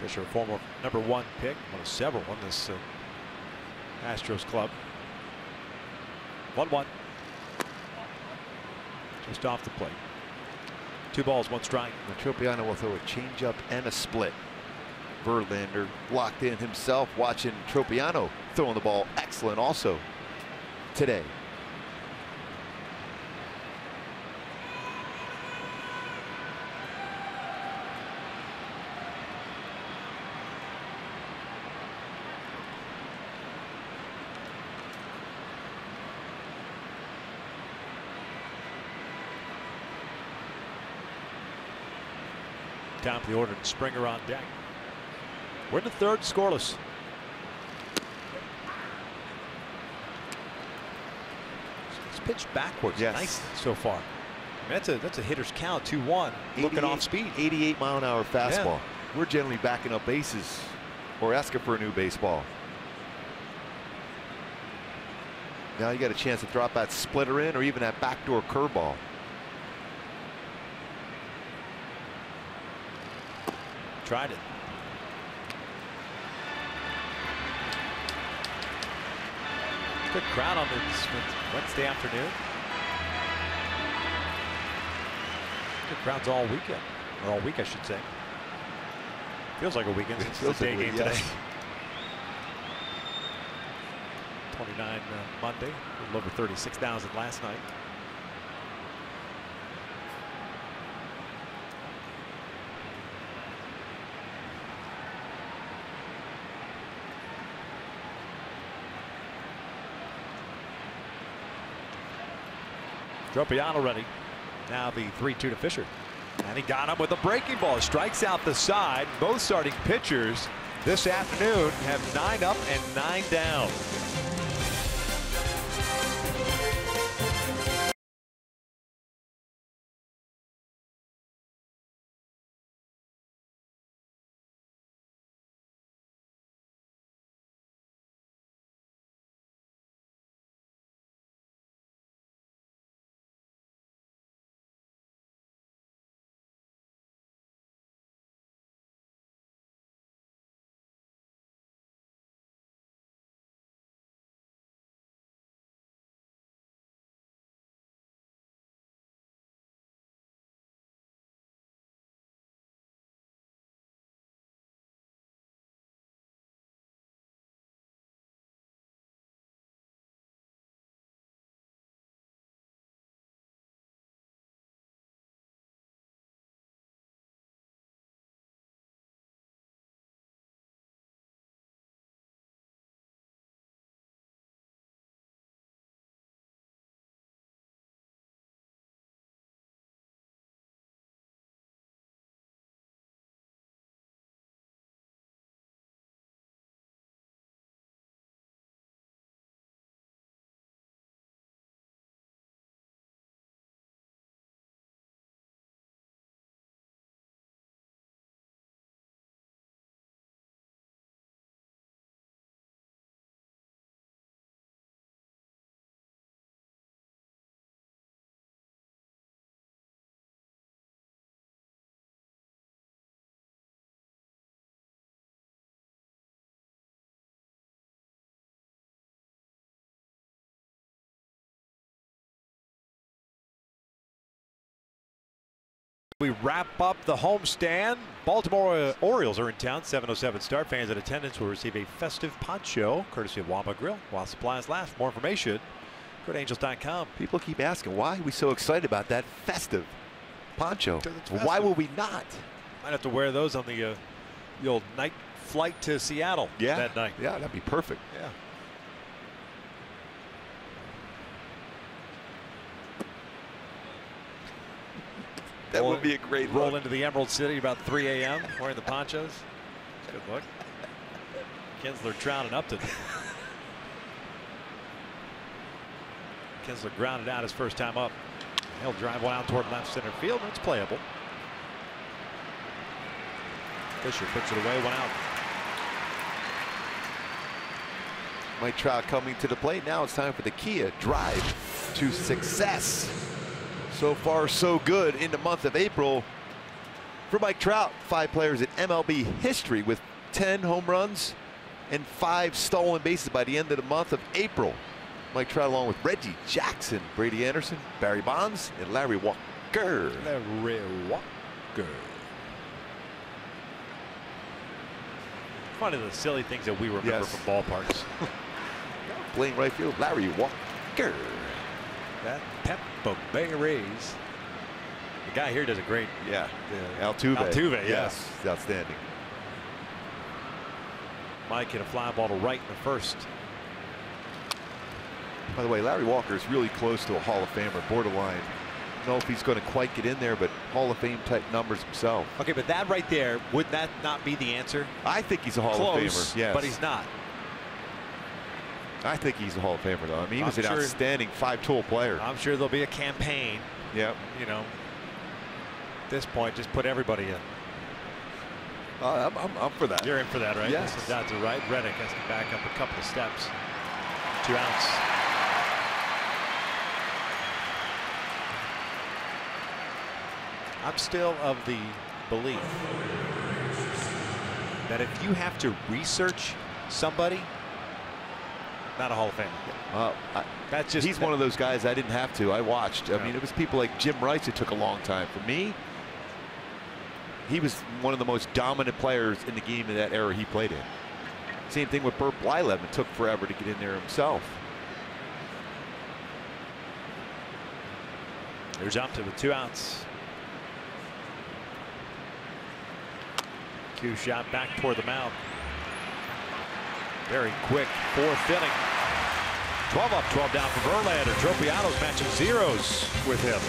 S4: Fisher, former #1 pick, one of several on this Astros club. 1-1. Just off the plate. 2 balls, 1 strike.
S3: Tropiano will throw a changeup and a split. Verlander locked in himself, watching Tropiano throwing the ball excellent also today.
S4: Top of the order, Springer on deck. We're in the 3rd, scoreless. It's pitched backwards.
S3: Yes.
S4: Nice so far. I mean, that's a hitter's count. 2-1. Looking off speed.
S3: 88-mile-an-hour fastball.
S4: Yeah.
S3: We're generally backing up bases or asking for a new baseball. Now you got a chance to drop that splitter in or even that backdoor curveball.
S4: Tried it. Good crowd on this Wednesday afternoon. Good crowds all weekend, or all week, I should say. Feels like a weekend since it's a day game today. 29 Monday, a little over 36,000 last night. Tropiano ready. Now the 3-2 to Fisher. And he got him with a breaking ball. Strikes out the side. Both starting pitchers this afternoon have 9 up and 9 down. We wrap up the homestand. Baltimore Orioles are in town. 7:07 start. Fans in attendance will receive a festive poncho courtesy of Wamba Grill while supplies last. For more information, go to angels.com.
S3: People keep asking why are we so excited about that festive poncho.
S4: Festive.
S3: Why would we not?
S4: Might have to wear those on the old night flight to Seattle that night.
S3: Yeah, that'd be perfect.
S4: Yeah.
S3: That would be a great
S4: roll
S3: look.
S4: into the Emerald City about 3 a.m. wearing the ponchos. Good look. Kinsler, Trout, and Upton. Kinsler grounded out his first time up. He'll drive one out toward left center field, and it's playable. Fisher puts it away, one out.
S3: Mike Trout coming to the plate. Now it's time for the Kia drive to success. So far, so good in the month of April for Mike Trout. 5 players in MLB history with 10 home runs and 5 stolen bases by the end of the month of April. Mike Trout along with Reggie Jackson, Brady Anderson, Barry Bonds, and Larry Walker.
S4: Larry Walker. Funny the silly things that we remember from ballparks.
S3: Playing right field, Larry Walker.
S4: That Tampa Bay Rays. The guy here does a great.
S3: Yeah. Altuve.
S4: Altuve,
S3: yes. Outstanding.
S4: Mike hit a fly ball to right in the first.
S3: By the way, Larry Walker is really close to a Hall of Famer, borderline. I don't know if he's going to quite get in there, but Hall of Fame type numbers himself.
S4: Okay, but that right there, would that not be the answer?
S3: I think he's a Hall of Famer. Yes.
S4: But he's not.
S3: I think he's a Hall of Famer, though. I mean, he was an outstanding 5-tool player.
S4: I'm sure there'll be a campaign.
S3: Yep.
S4: You know, at this point, just put everybody in.
S3: I'm for that.
S4: You're in for that, right?
S3: Yes.
S4: This is out to right. Reddick has to back up a couple of steps. 2 outs. I'm still of the belief that if you have to research somebody, not a Hall of Famer.
S3: That's just. He's one of those guys I didn't have to. I watched. I mean, it was people like Jim Rice. It took a long time. For me, he was one of the most dominant players in the game in that era he played in. Same thing with Burt Blyleven. It took forever to get in there himself.
S4: There's Upton with 2 outs. 2 shot back toward the mound. Very quick 4th inning. 12 up, 12 down for Verlander. Tropiano's matching zeros with him.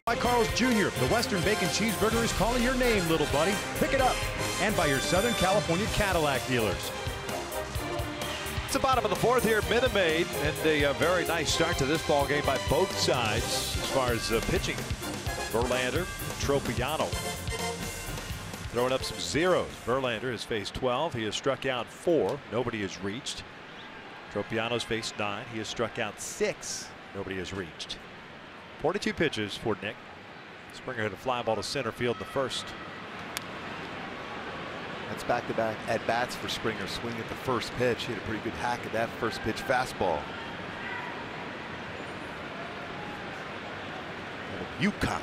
S5: By Carl's Jr., the Western Bacon Cheeseburger is calling your name, little buddy. Pick it up. And by your Southern California Cadillac dealers.
S4: It's the bottom of the fourth here at Minute Maid, and a very nice start to this ball game by both sides as far as pitching. Verlander, Tropiano throwing up some zeros. Verlander has faced 12. He has struck out 4. Nobody has reached. Tropiano's faced 9. He has struck out 6. Nobody has reached. 42 pitches for Nick. Springer hit a fly ball to center field in the first.
S3: That's back-to-back at-bats for Springer. Swing at the first pitch. Hit a pretty good hack at that first pitch fastball. UConn.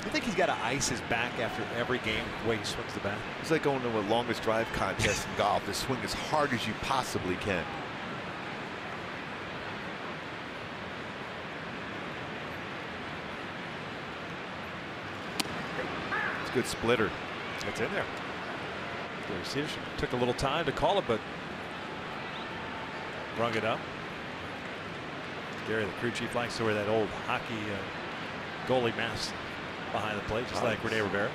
S4: You think he's got to ice his back after every game the way he swings the bat?
S3: It's like going to a longest drive contest in golf. To swing as hard as you possibly can. It's a good splitter.
S4: It's in there. The receiver took a little time to call it, but rung it up. Gary, the crew chief, likes to wear that old hockey goalie mask behind the plate, just like Rene Rivera.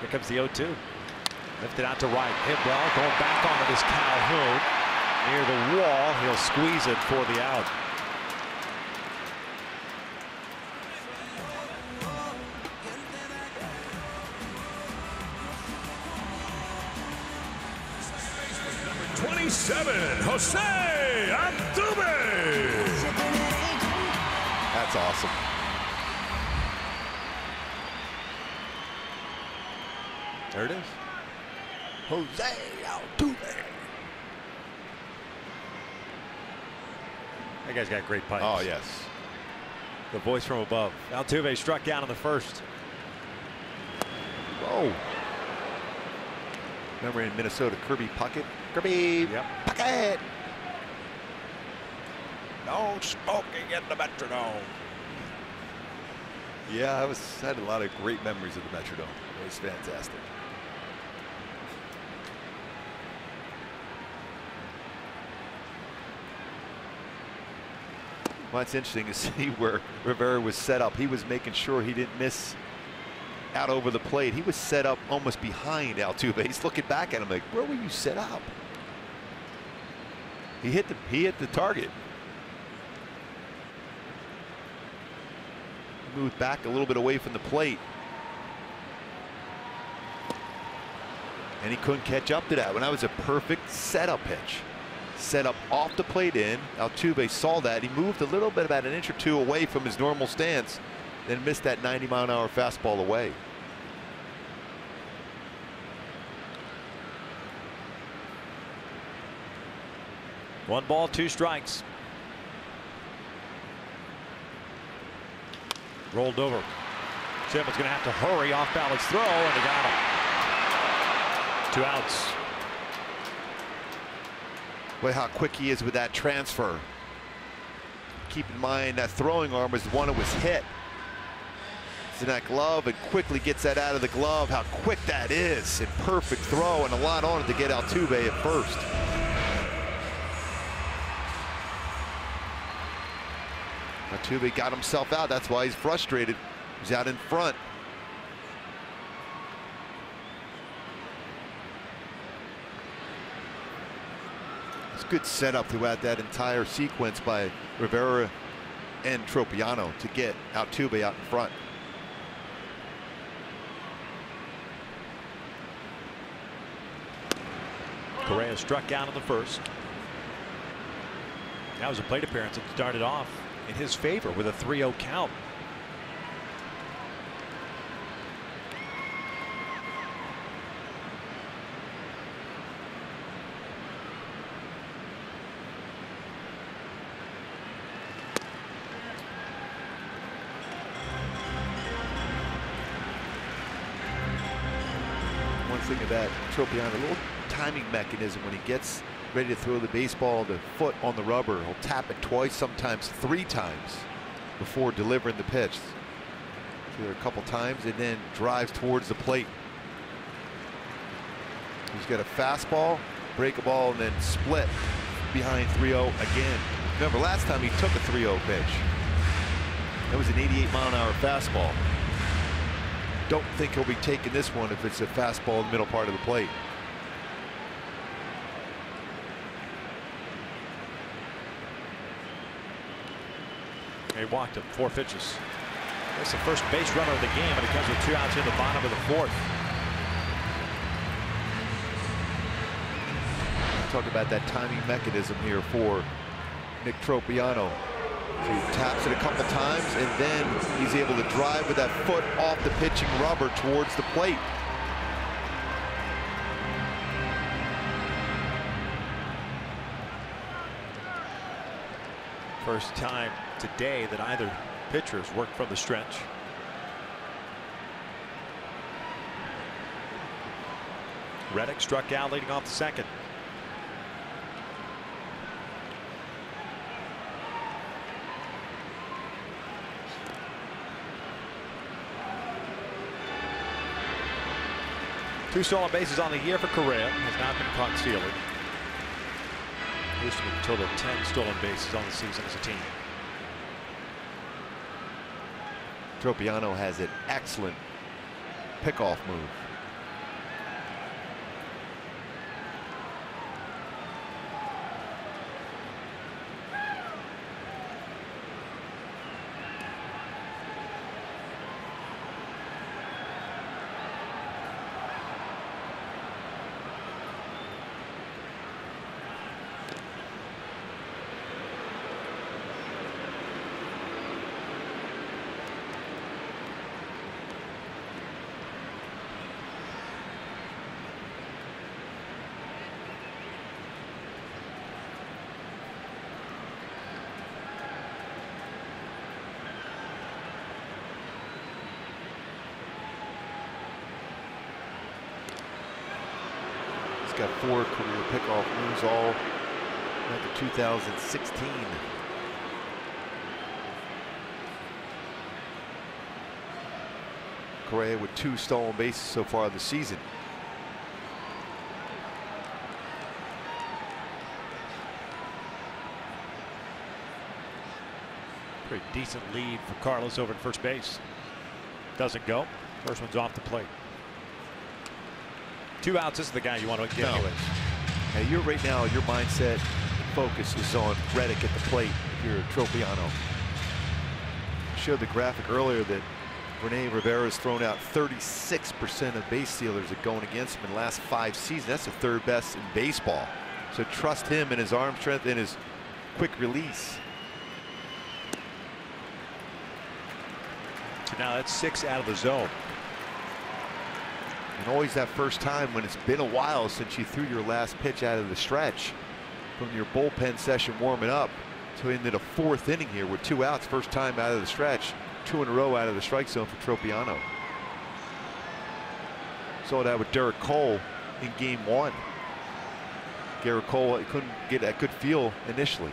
S4: Here comes the 0-2. Lifted out to right. Hit well. Going back onto this Calhoun. Near the wall. He'll squeeze it for the out.
S6: Jose Altuve.
S3: That's awesome.
S4: There it is.
S3: Jose Altuve.
S4: That guy's got great pipes.
S3: Oh, yes.
S4: The voice from above. Altuve struck down in the first.
S3: Whoa. Remember in Minnesota, Kirby Puckett? Kirby Puckett.
S4: No smoking in the Metrodome.
S3: Yeah, I had a lot of great memories of the Metrodome. It was fantastic. Well, it's interesting to see where Rivera was set up. He was making sure he didn't miss out over the plate. He was set up almost behind Altuve. He's looking back at him like, where were you set up? He hit the target. He moved back a little bit away from the plate. And he couldn't catch up to that. When that was a perfect setup pitch. Set up off the plate in. Altuve saw that. He moved a little bit, about an inch or two away from his normal stance, then missed that 90-mile-an-hour fastball away.
S4: 1 ball, 2 strikes. Rolled over. Simmons going to have to hurry off balance throw, and they got him. 2 outs.
S3: Boy, how quick he is with that transfer. Keep in mind that throwing arm was the one that was hit. It's in that glove and quickly gets that out of the glove. How quick that is. And perfect throw and a lot on it to get Altuve at first. Altuve got himself out. That's why he's frustrated. He's out in front. It's good setup throughout that entire sequence by Rivera and Tropiano to get Altuve out in front.
S4: Correa struck out in the first. That was a plate appearance that started off in his favor with a 3-0 count.
S3: One thing about Tropiano, a little timing mechanism when he gets ready to throw the baseball, the foot on the rubber. He'll tap it twice, sometimes 3 times before delivering the pitch. So a couple times and then drives towards the plate. He's got a fastball, break a ball, and then split behind 3-0 again. Remember, last time he took a 3-0 pitch. That was an 88-mile-an-hour fastball. Don't think he'll be taking this one if it's a fastball in the middle part of the plate.
S4: He walked him 4 pitches. That's the first base runner of the game, and it comes with 2 outs in the bottom of the 4th.
S3: Talk about that timing mechanism here for Nick Tropiano. So he taps it a couple times, and then he's able to drive with that foot off the pitching rubber towards the plate.
S4: First time today that either pitchers worked from the stretch. Reddick struck out leading off the second. Two stolen bases on the year for Correa. Has not been caught stealing. Houston with a total of 10 stolen bases on the season as a team.
S3: Tropiano has an excellent pickoff move. He's got 4 career pickoff moves, all after 2016. Correa with 2 stolen bases so far this season.
S4: Pretty decent lead for Carlos over at first base. Doesn't go. First one's off the plate. 2 outs. This is the guy you want to get anyways.
S3: Now you're right now, your mindset and focus is on Reddick at the plate if you're Tropiano. I showed the graphic earlier that Rene Rivera's thrown out 36% of base stealers that going against him in the last 5 seasons. That's the 3rd best in baseball. So trust him in his arm strength and his quick release.
S4: So now that's 6 out of the zone.
S3: And always that first time when it's been a while since you threw your last pitch out of the stretch. from your bullpen session warming up to into the 4th inning here with 2 outs, first time out of the stretch, 2 in a row out of the strike zone for Tropiano. Saw that with Derek Cole in game 1. Garrett Cole couldn't get that good feel initially.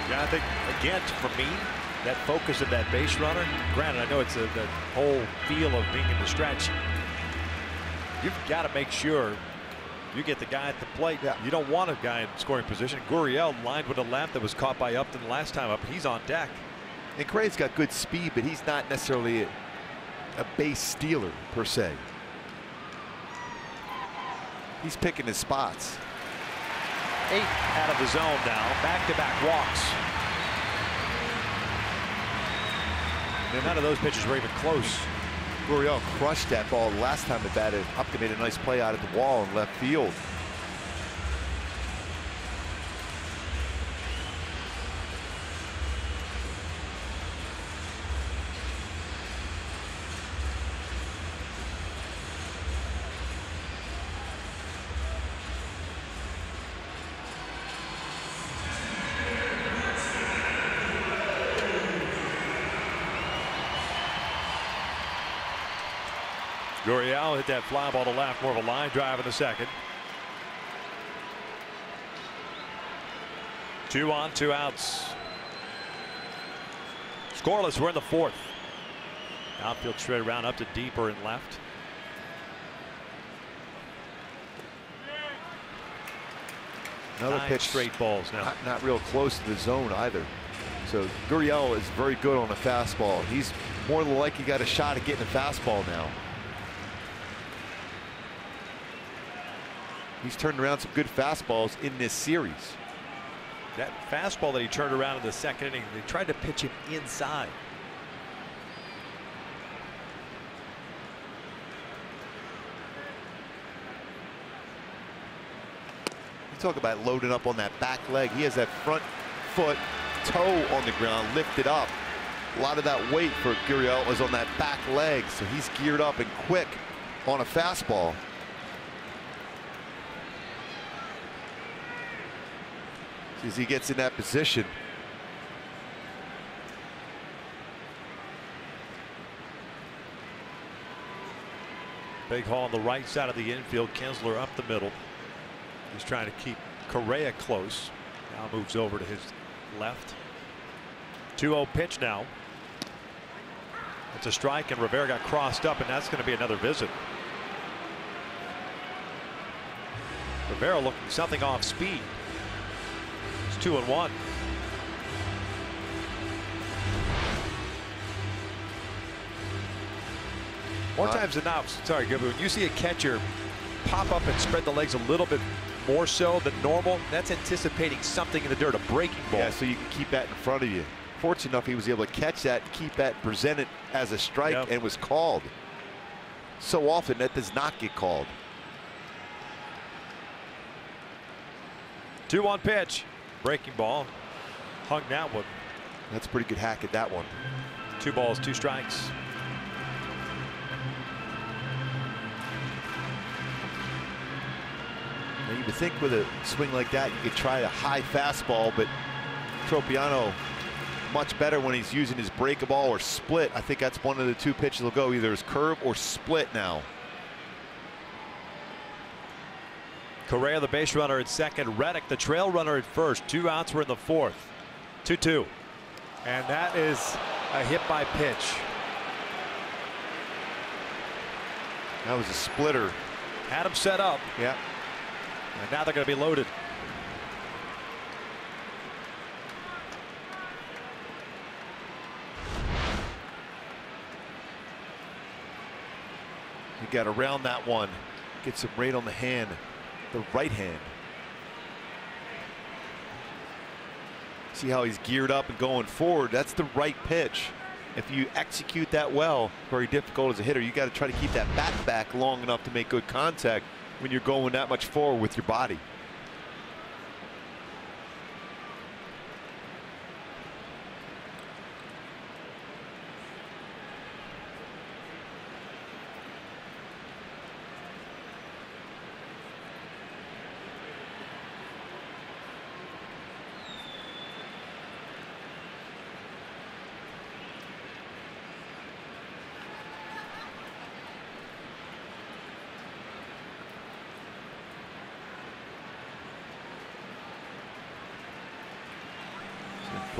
S4: Yeah, I think, again, for me, that focus of that base runner, granted, I know it's the whole feel of being in the stretch. You've got to make sure you get the guy at the plate.
S3: Yeah.
S4: You don't want a guy in scoring position. Gurriel lined with a left that was caught by Upton last time up. He's on deck.
S3: And Correa's got good speed, but he's not necessarily a base stealer per se. He's picking his spots.
S4: 8 out of the zone now. Back-to-back walks. And none of those pitches were even close.
S3: Gurriel crushed that ball last time at bat. Upton made a nice play out at the wall in left field.
S4: Gurriel hit that fly ball to left, more of a line drive in the second. 2 on, 2 outs. Scoreless, we're in the 4th. Outfield straight around up to deeper and left.
S3: Another
S4: 9
S3: pitch
S4: straight balls now.
S3: Not real close to the zone either. So Gurriel is very good on a fastball. He's more than likely got a shot at getting a fastball now. He's turned around some good fastballs in this series.
S4: That fastball that he turned around in the second inning, they tried to pitch him inside.
S3: You talk about loading up on that back leg. He has that front foot, toe on the ground, lifted up. A lot of that weight for Gurriel was on that back leg, so he's geared up and quick on a fastball. As he gets in that position.
S4: Big hole on the right side of the infield. Kinsler up the middle. He's trying to keep Correa close. Now moves over to his left. 2-0 pitch now. It's a strike, and Rivera got crossed up, and that's going to be another visit. Rivera looking something off speed. 2-1. More times than not, sorry, Gibby, when you see a catcher pop up and spread the legs a little bit more so than normal, that's anticipating something in the dirt, a breaking ball.
S3: Yeah, so you can keep that in front of you. Fortunate enough, he was able to catch that, keep that, present it as a strike, and was called. So often that does not get called.
S4: 2-1 pitch. Breaking ball. Hung that one.
S3: That's a pretty good hack at that one.
S4: 2 balls, 2 strikes.
S3: Now you would think with a swing like that, you could try a high fastball, but Tropiano much better when he's using his break ball or split. I think that's one of the 2 pitches will go, either his curve or split now.
S4: Correa, the base runner at second. Reddick, the trail runner at first. 2 outs. We're in the 4th. 2-2. And that is a hit by pitch.
S3: That was a splitter.
S4: Had him set up.
S3: Yeah.
S4: And now they're going to be loaded.
S3: You got to round that one. Get some right on the hand. The right hand. See how he's geared up and going forward. That's the right pitch. If you execute that well, very difficult as a hitter. You got to try to keep that bat back long enough to make good contact when you're going that much forward with your body.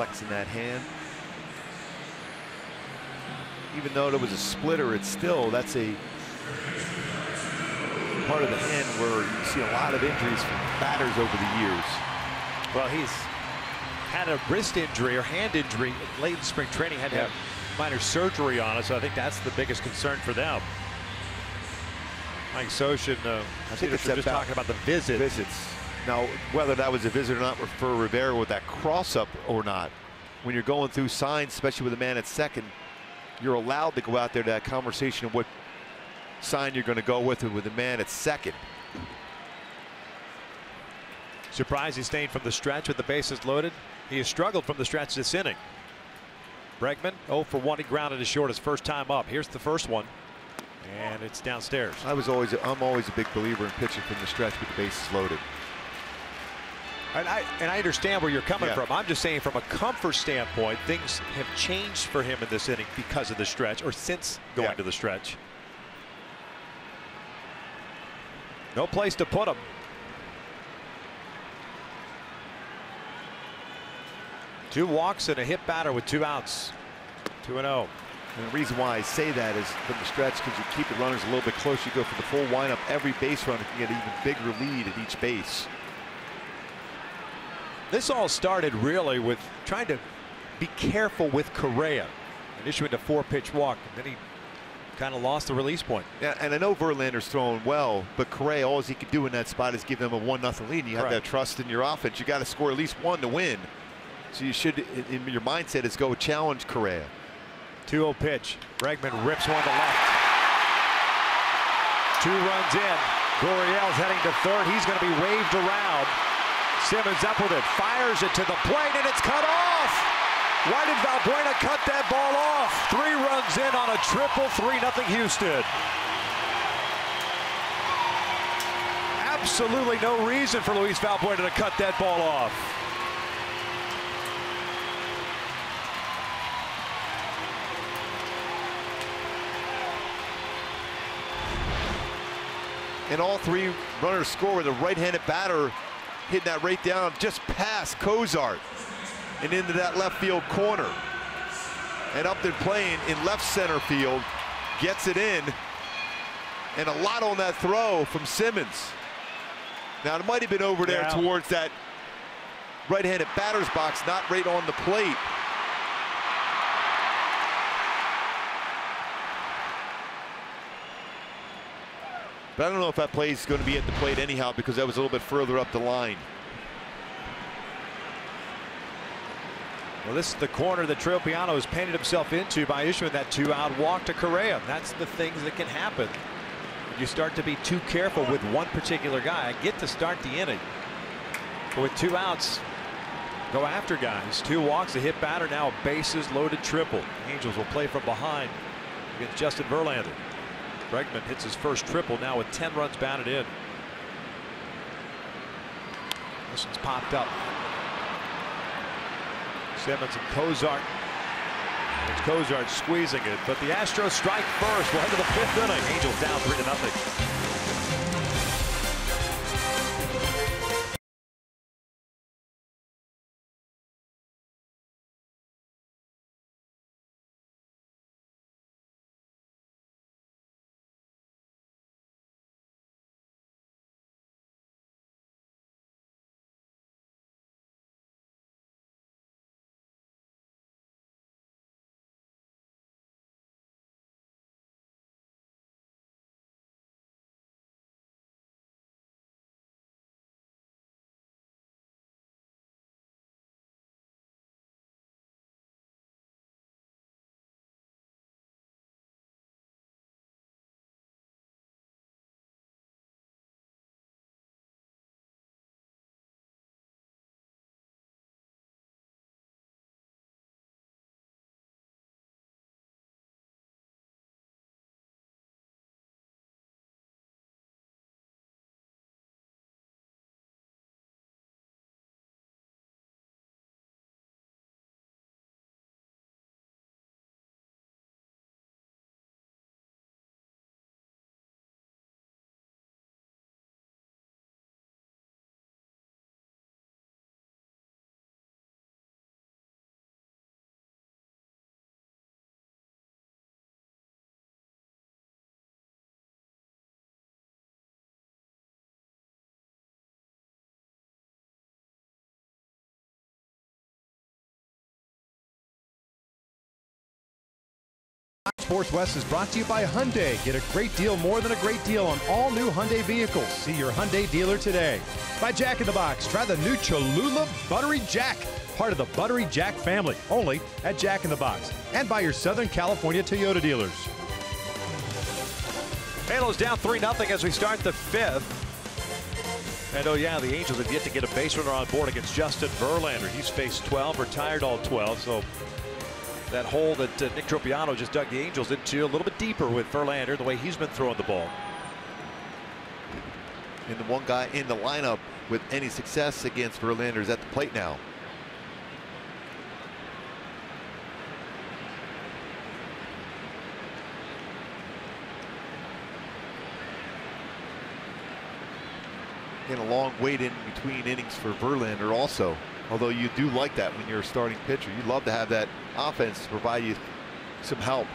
S3: flexing that hand. Even though there was a splitter, it's still, that's a part of the hand where you see a lot of injuries from batters over the years.
S4: Well, he's had a wrist injury or hand injury late in spring training, had to have minor surgery on it, so I think that's the biggest concern for them. Mike Soshin, I think it's just talking about the visits.
S3: Now, whether that was a visit or not for Rivera with that cross-up or not, when you're going through signs, especially with a man at second, you're allowed to go out there to that conversation of what sign you're going to go with a man at second.
S4: Surprised he stayed from the stretch with the bases loaded. He has struggled from the stretch this inning. Bregman 0 for 1. He grounded his short his first time up. Here's the first one, and it's downstairs.
S3: I'm always a big believer in pitching from the stretch with the bases loaded.
S4: And I understand where you're coming from. I'm just saying from a comfort standpoint, things have changed for him in this inning because of the stretch, or since going to the stretch. No place to put him. Two walks and a hit batter with 2 outs. 2-0.
S3: And the reason why I say that is from the stretch, because you keep the runners a little bit closer. You go for the full windup. Every base runner can get an even bigger lead at each base.
S4: This all started really with trying to be careful with Correa and issuing a 4-pitch walk. And then he kind of lost the release point.
S3: Yeah, and I know Verlander's throwing well, but Correa, all he could do in that spot is give them a 1-0 lead. And you have that trust in your offense. You got to score at least 1 to win. So you should, in your mindset, is go challenge Correa.
S4: 2-0 pitch. Bregman rips one to left. 2 runs in. Gurriel's heading to third. He's going to be waved around. Simmons up with it, fires it to the plate, and it's cut off. Why did Valbuena cut that ball off? 3 runs in on a triple, 3-0 Houston. Absolutely no reason for Luis Valbuena to cut that ball off.
S3: And all 3 runners score with a right-handed batter hitting that right down just past Cozart and into that left field corner. And Upton playing in left center field, gets it in, and a lot on that throw from Simmons. Now it might have been over there towards that right-handed batter's box, not right on the plate. But I don't know if that play is going to be at the plate anyhow, because that was a little bit further up the line.
S4: Well, this is the corner that Tropiano has painted himself into by issuing that 2-out walk to Correa. That's the things that can happen when you start to be too careful with one particular guy. I get to start the inning, but with 2 outs, go after guys. 2 walks, a hit batter, now a bases loaded triple. Angels will play from behind against Justin Verlander. Bregman hits his first triple now with 10 runs batted in. This one's popped up. Simmons and Cozart. It's Cozart squeezing it, but the Astros strike first. We'll head to the 5th inning. Angels down 3-0.
S5: Sports West is brought to you by Hyundai. Get a great deal, more than a great deal, on all new Hyundai vehicles. See your Hyundai dealer today. By Jack in the Box. Try the new Cholula Buttery Jack, part of the Buttery Jack family, only at Jack in the Box. And by your Southern California Toyota dealers.
S4: Halos down 3-0 as we start the fifth. And oh yeah, the Angels have yet to get a base runner on board against Justin Verlander. He's faced 12, retired all 12. So that hole that Nick Tropiano just dug the Angels into a little bit deeper with Verlander, the way he's been throwing the ball.
S3: And the one guy in the lineup with any success against Verlander is at the plate now. And a long wait in between innings for Verlander also. Although you do like that when you're a starting pitcher. You'd love to have that offense to provide you some help.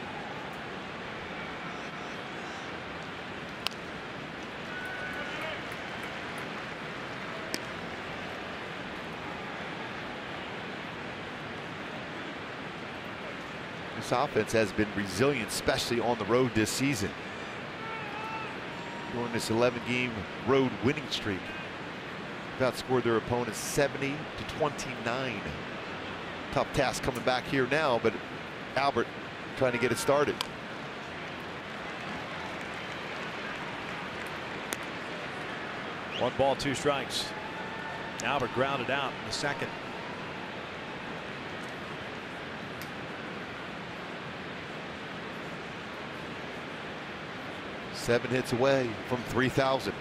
S3: This offense has been resilient, especially on the road this season. During this 11-game road winning streak, they've outscored their opponents 70-29. Tough task coming back here now, but Albert trying to get it started.
S4: One ball, two strikes. Albert grounded out in the second.
S3: Seven hits away from 3,000.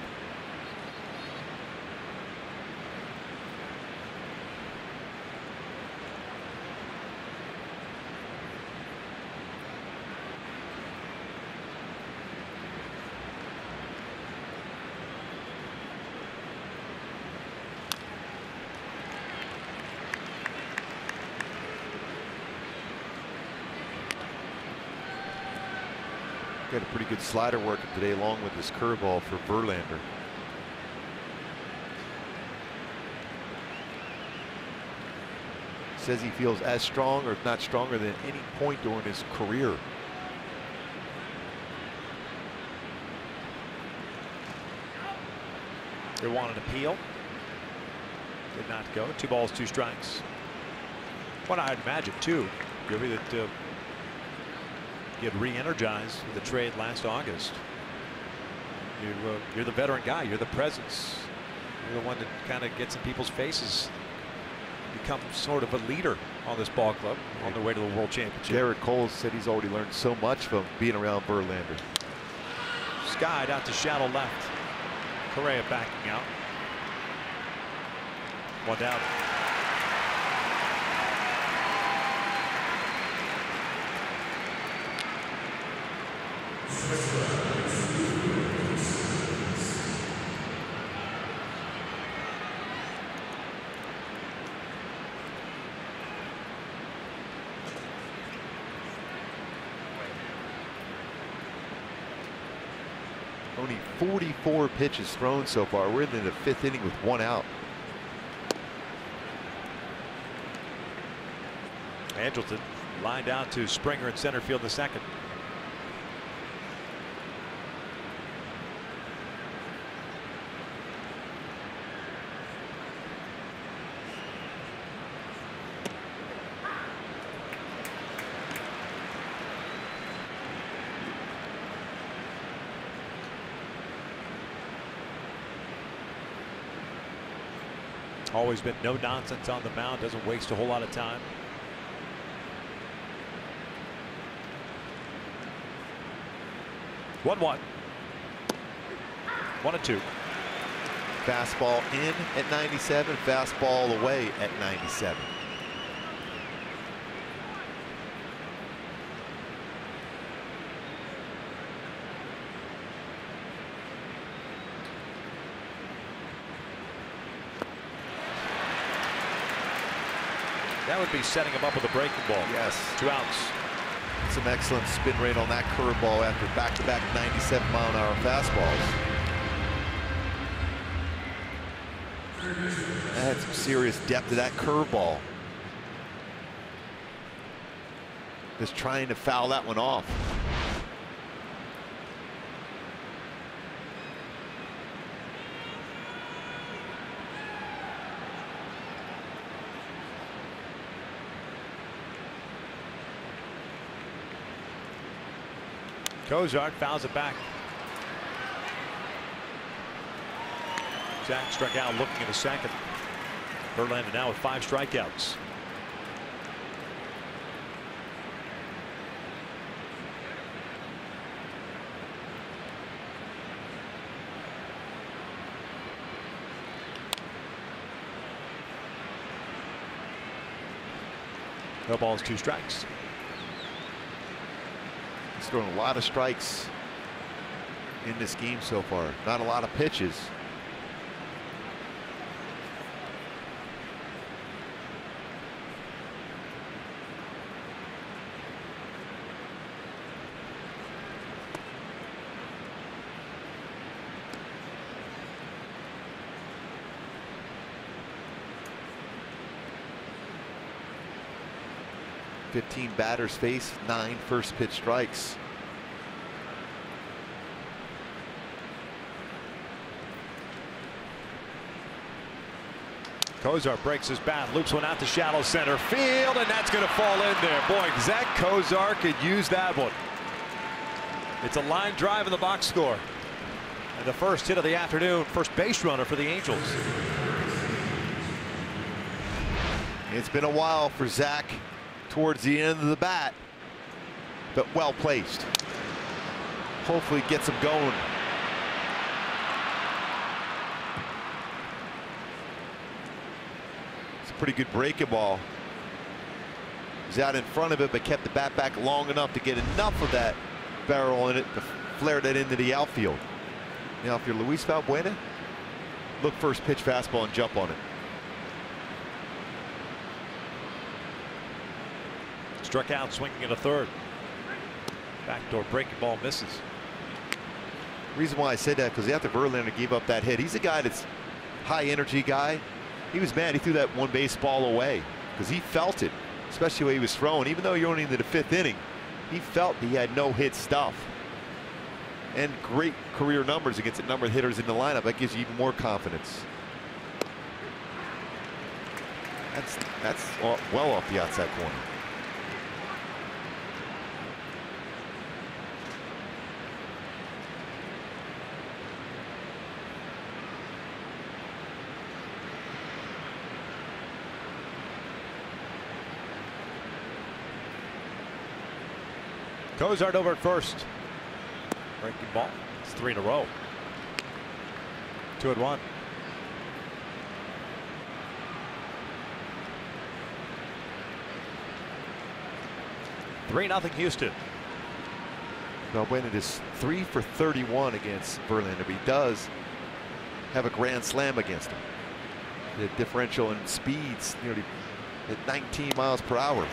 S3: Got a pretty good slider working today along with this curveball for Verlander. Says he feels as strong, or if not stronger, than any point during his career.
S4: They wanted an appeal. Did not go. 2 balls, 2 strikes. What I'd imagine too, Gibby, that get re-energized with the trade last August. You're the veteran guy. You're the presence. You're the one that kind of gets in people's faces. Become sort of a leader on this ball club on their way to the World Championship.
S3: Garrett Cole said he's already learned so much from being around Verlander.
S4: Skied out to shallow left. Correa backing out. One down.
S3: Only 44 pitches thrown so far. We're in the 5th inning with 1 out.
S4: Angelton lined out to Springer in center field in the second. Always been no nonsense on the mound, doesn't waste a whole lot of time. One. 1-2.
S3: Fastball in at 97, fastball away at 97.
S4: That would be setting him up with a breaking ball.
S3: Yes.
S4: 2 outs.
S3: Some excellent spin rate on that curveball after back-to-back 97-mile-an-hour fastballs. That had some serious depth to that curveball. Just trying to foul that one off.
S4: Cozart fouls it back. Jack struck out looking at a second. Verlander now with 5 strikeouts. No balls, 2 strikes.
S3: He's thrown a lot of strikes in this game so far. Not a lot of pitches. Fifteen batters face 9 first pitch strikes.
S4: Cozart breaks his bat, loops one out to shallow center field, and that's going to fall in there. Boy, Zach Cozart could use that one. It's a line drive in the box score. And the first hit of the afternoon, first base runner for the Angels.
S3: It's been a while for Zach towards the end of the bat, but well placed. Hopefully gets him going. It's a pretty good breaking ball. He's out in front of it, but kept the bat back long enough to get enough of that barrel in it to flare that into the outfield. Now, if you're Luis Valbuena, look first pitch fastball and jump on it.
S4: Struck out swinging in a third. Backdoor breaking ball misses.
S3: Reason why I said that, because after Verlander gave up that hit, he's a guy that's high energy guy. He was mad he threw that one base ball away because he felt it, especially when he was throwing. Even though you're only into the 5th inning, he felt he had no hit stuff. And great career numbers against the number of hitters in the lineup. That gives you even more confidence. That's well off the outside corner.
S4: Cozart over at first. Breaking ball. It's 3 in a row. 2-1. Nothing Houston.
S3: Valbuena is 3 for 31 against Verlander, but he does have a grand slam against him. The differential in speeds nearly at 19 miles per hour.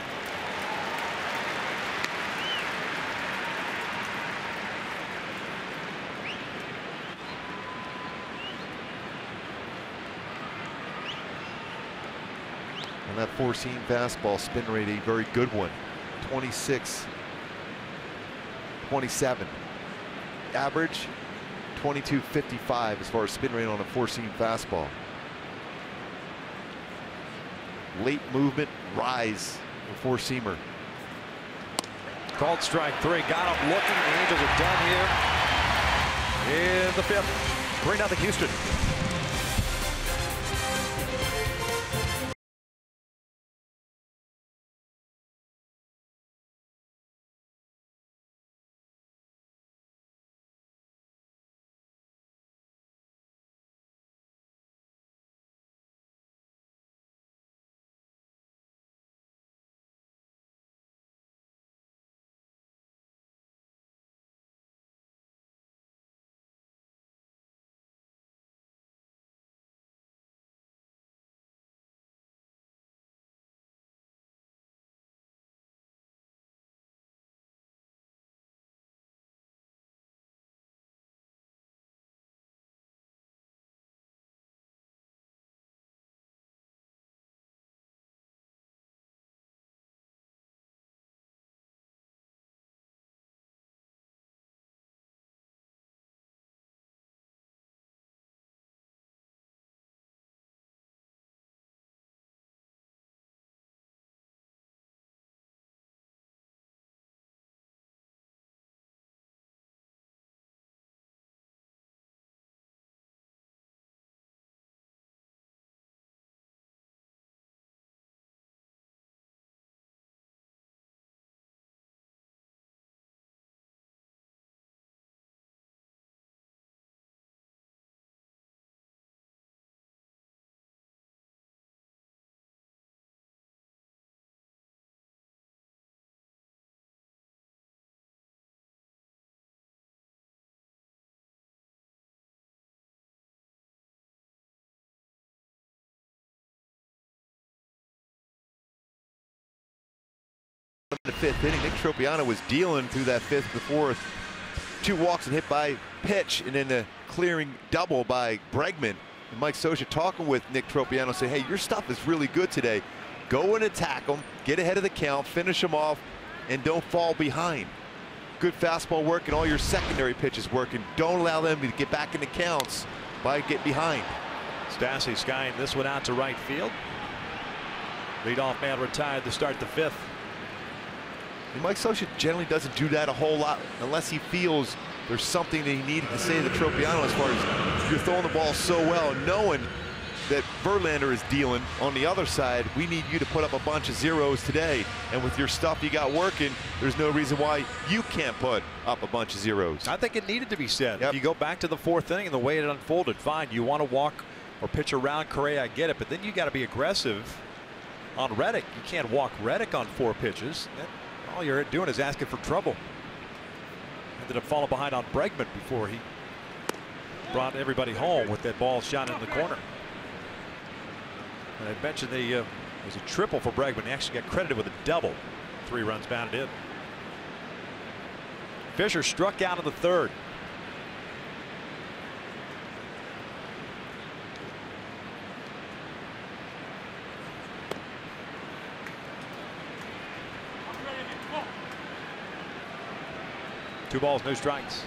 S3: And that 4-seam fastball spin rate, a very good one. 26, 27. Average 22.55 as far as spin rate on a 4-seam fastball. Late movement, rise, a 4-seamer.
S4: Called strike 3. Got him looking. The Angels are done here in the 5th. 3-0 Houston.
S3: The fifth inning, Nick Tropiano was dealing through that fifth to fourth. 2 walks and hit by pitch, and then a clearing double by Bregman. And Mike Scioscia talking with Nick Tropiano, say, hey, your stuff is really good today. Go and attack them, get ahead of the count, finish them off, and don't fall behind. Good fastball work and all your secondary pitches working. Don't allow them to get back into counts by get behind.
S4: Stassi skying this one out to right field. Leadoff man retired to start the fifth.
S3: And Mike Scioscia generally doesn't do that a whole lot unless he feels there's something that he needed to say to Tropiano, as far as you're throwing the ball so well, knowing that Verlander is dealing on the other side. We need you to put up a bunch of zeros today, and with your stuff you got working, there's no reason why you can't put up a bunch of zeros.
S4: I think it needed to be said.
S3: Yep.
S4: If you go back to the fourth inning and the way it unfolded, fine, you want to walk or pitch around Correa, I get it, but then you got to be aggressive on Reddick. You can't walk Reddick on 4 pitches. All you're doing is asking for trouble. Ended up falling behind on Bregman before he brought everybody home with that ball shot in the corner. And I mentioned it was a triple for Bregman. He actually got credited with a double. 3 runs batted in. Fisher struck out in the third. Two balls, no strikes.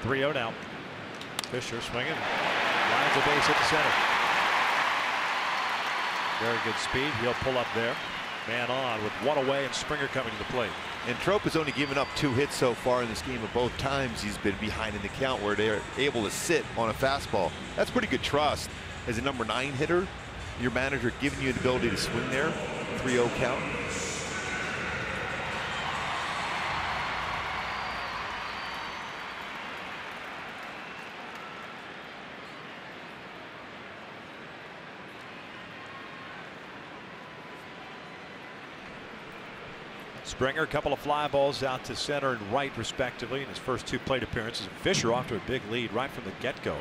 S4: .3-0 now. Fisher swinging, lines a base at the center. Very good speed. He'll pull up there. Man on with 1 away and Springer coming to the plate.
S3: And Trop has only given up 2 hits so far in this game, and both times he's been behind in the count where they're able to sit on a fastball. That's pretty good trust. As a number 9 hitter, your manager giving you the ability to swing there. 3-0 count.
S4: Springer, a couple of fly balls out to center and right respectively in his first 2 plate appearances. Fisher off to a big lead right from the get-go.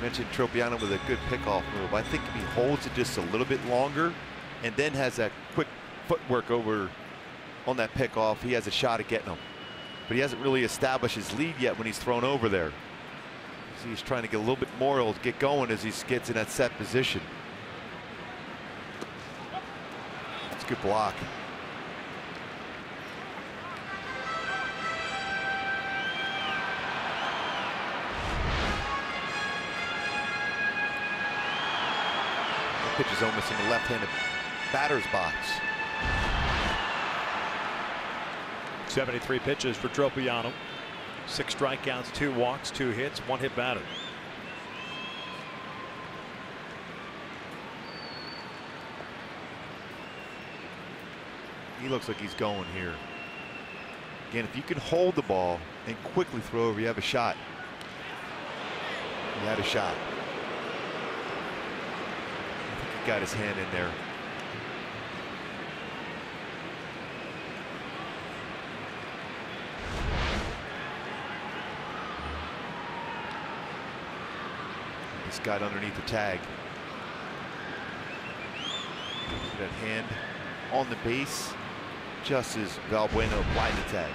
S3: Mentioned Tropiano with a good pickoff move. I think if he holds it just a little bit longer and then has that quick footwork over on that pickoff, he has a shot at getting him. But he hasn't really established his lead yet when he's thrown over there. So he's trying to get a little bit more, he'll get going as he gets in that set position. It's a good block. The pitch is almost in the left-handed batter's box.
S4: 73 pitches for Tropiano. 6 strikeouts, 2 walks, 2 hits, 1 hit batted.
S3: He looks like he's going here. Again, if you can hold the ball and quickly throw over, you have a shot. He had a shot. I think he got his hand in there. This got underneath the tag. That hand on the base, just as Valbuena applied the tag.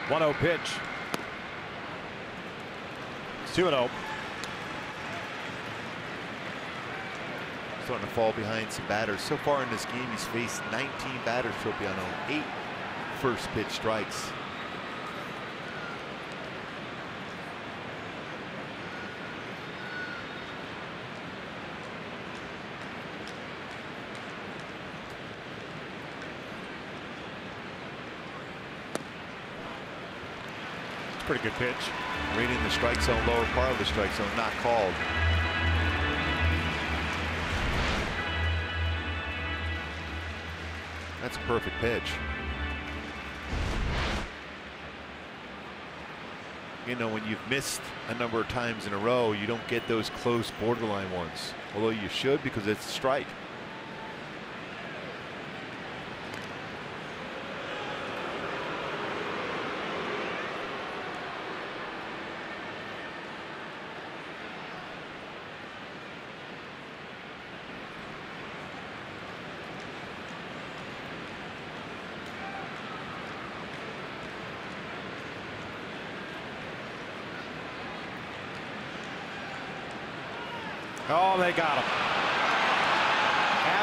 S4: 1-0 pitch. It's 2-0.
S3: Starting to fall behind some batters. So far in this game, he's faced 19 batters, Tropiano, 8 first pitch strikes.
S4: Pretty good pitch.
S3: Right in the strike zone, lower part of the strike zone, not called. That's a perfect pitch. You know, when you've missed a number of times in a row, you don't get those close borderline ones. Although you should, because it's a strike.
S4: Oh, they got him.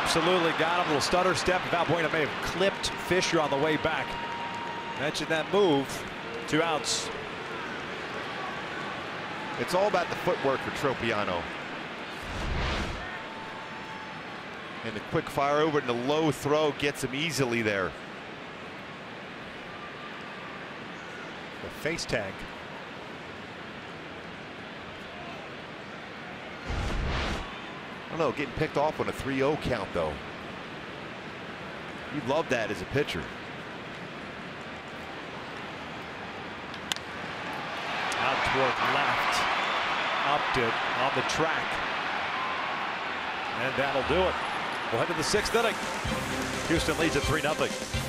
S4: Absolutely got him. Little stutter step. Valbuena may have clipped Fisher on the way back. Mentioned that move. 2 outs.
S3: It's all about the footwork for Tropiano. And the quick fire over and the low throw gets him easily there.
S4: The face tag.
S3: I don't know, getting picked off on a 3-0 count, though. You'd love that as a pitcher.
S4: Out toward left. Upped it on the track. And that'll do it. We'll head to the 6th inning. Houston leads at 3-0.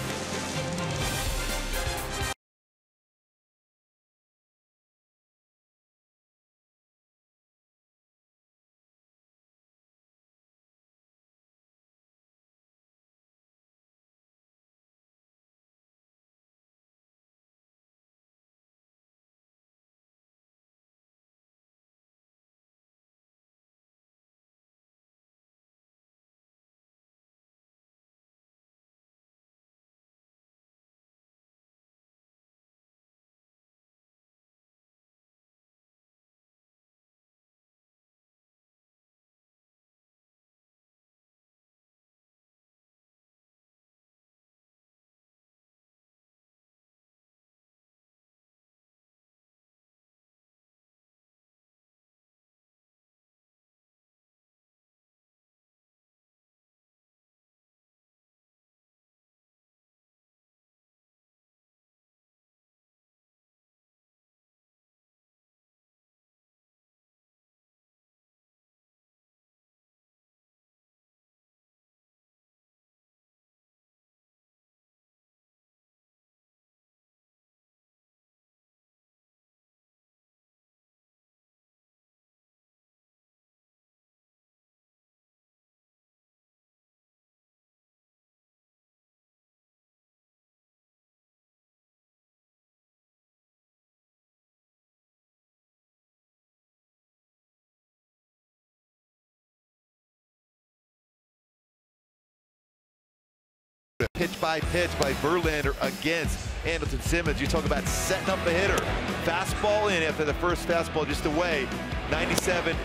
S3: Pitch by Verlander against Andrelton Simmons. You talk about setting up the hitter. Fastball in after the first fastball just away. 97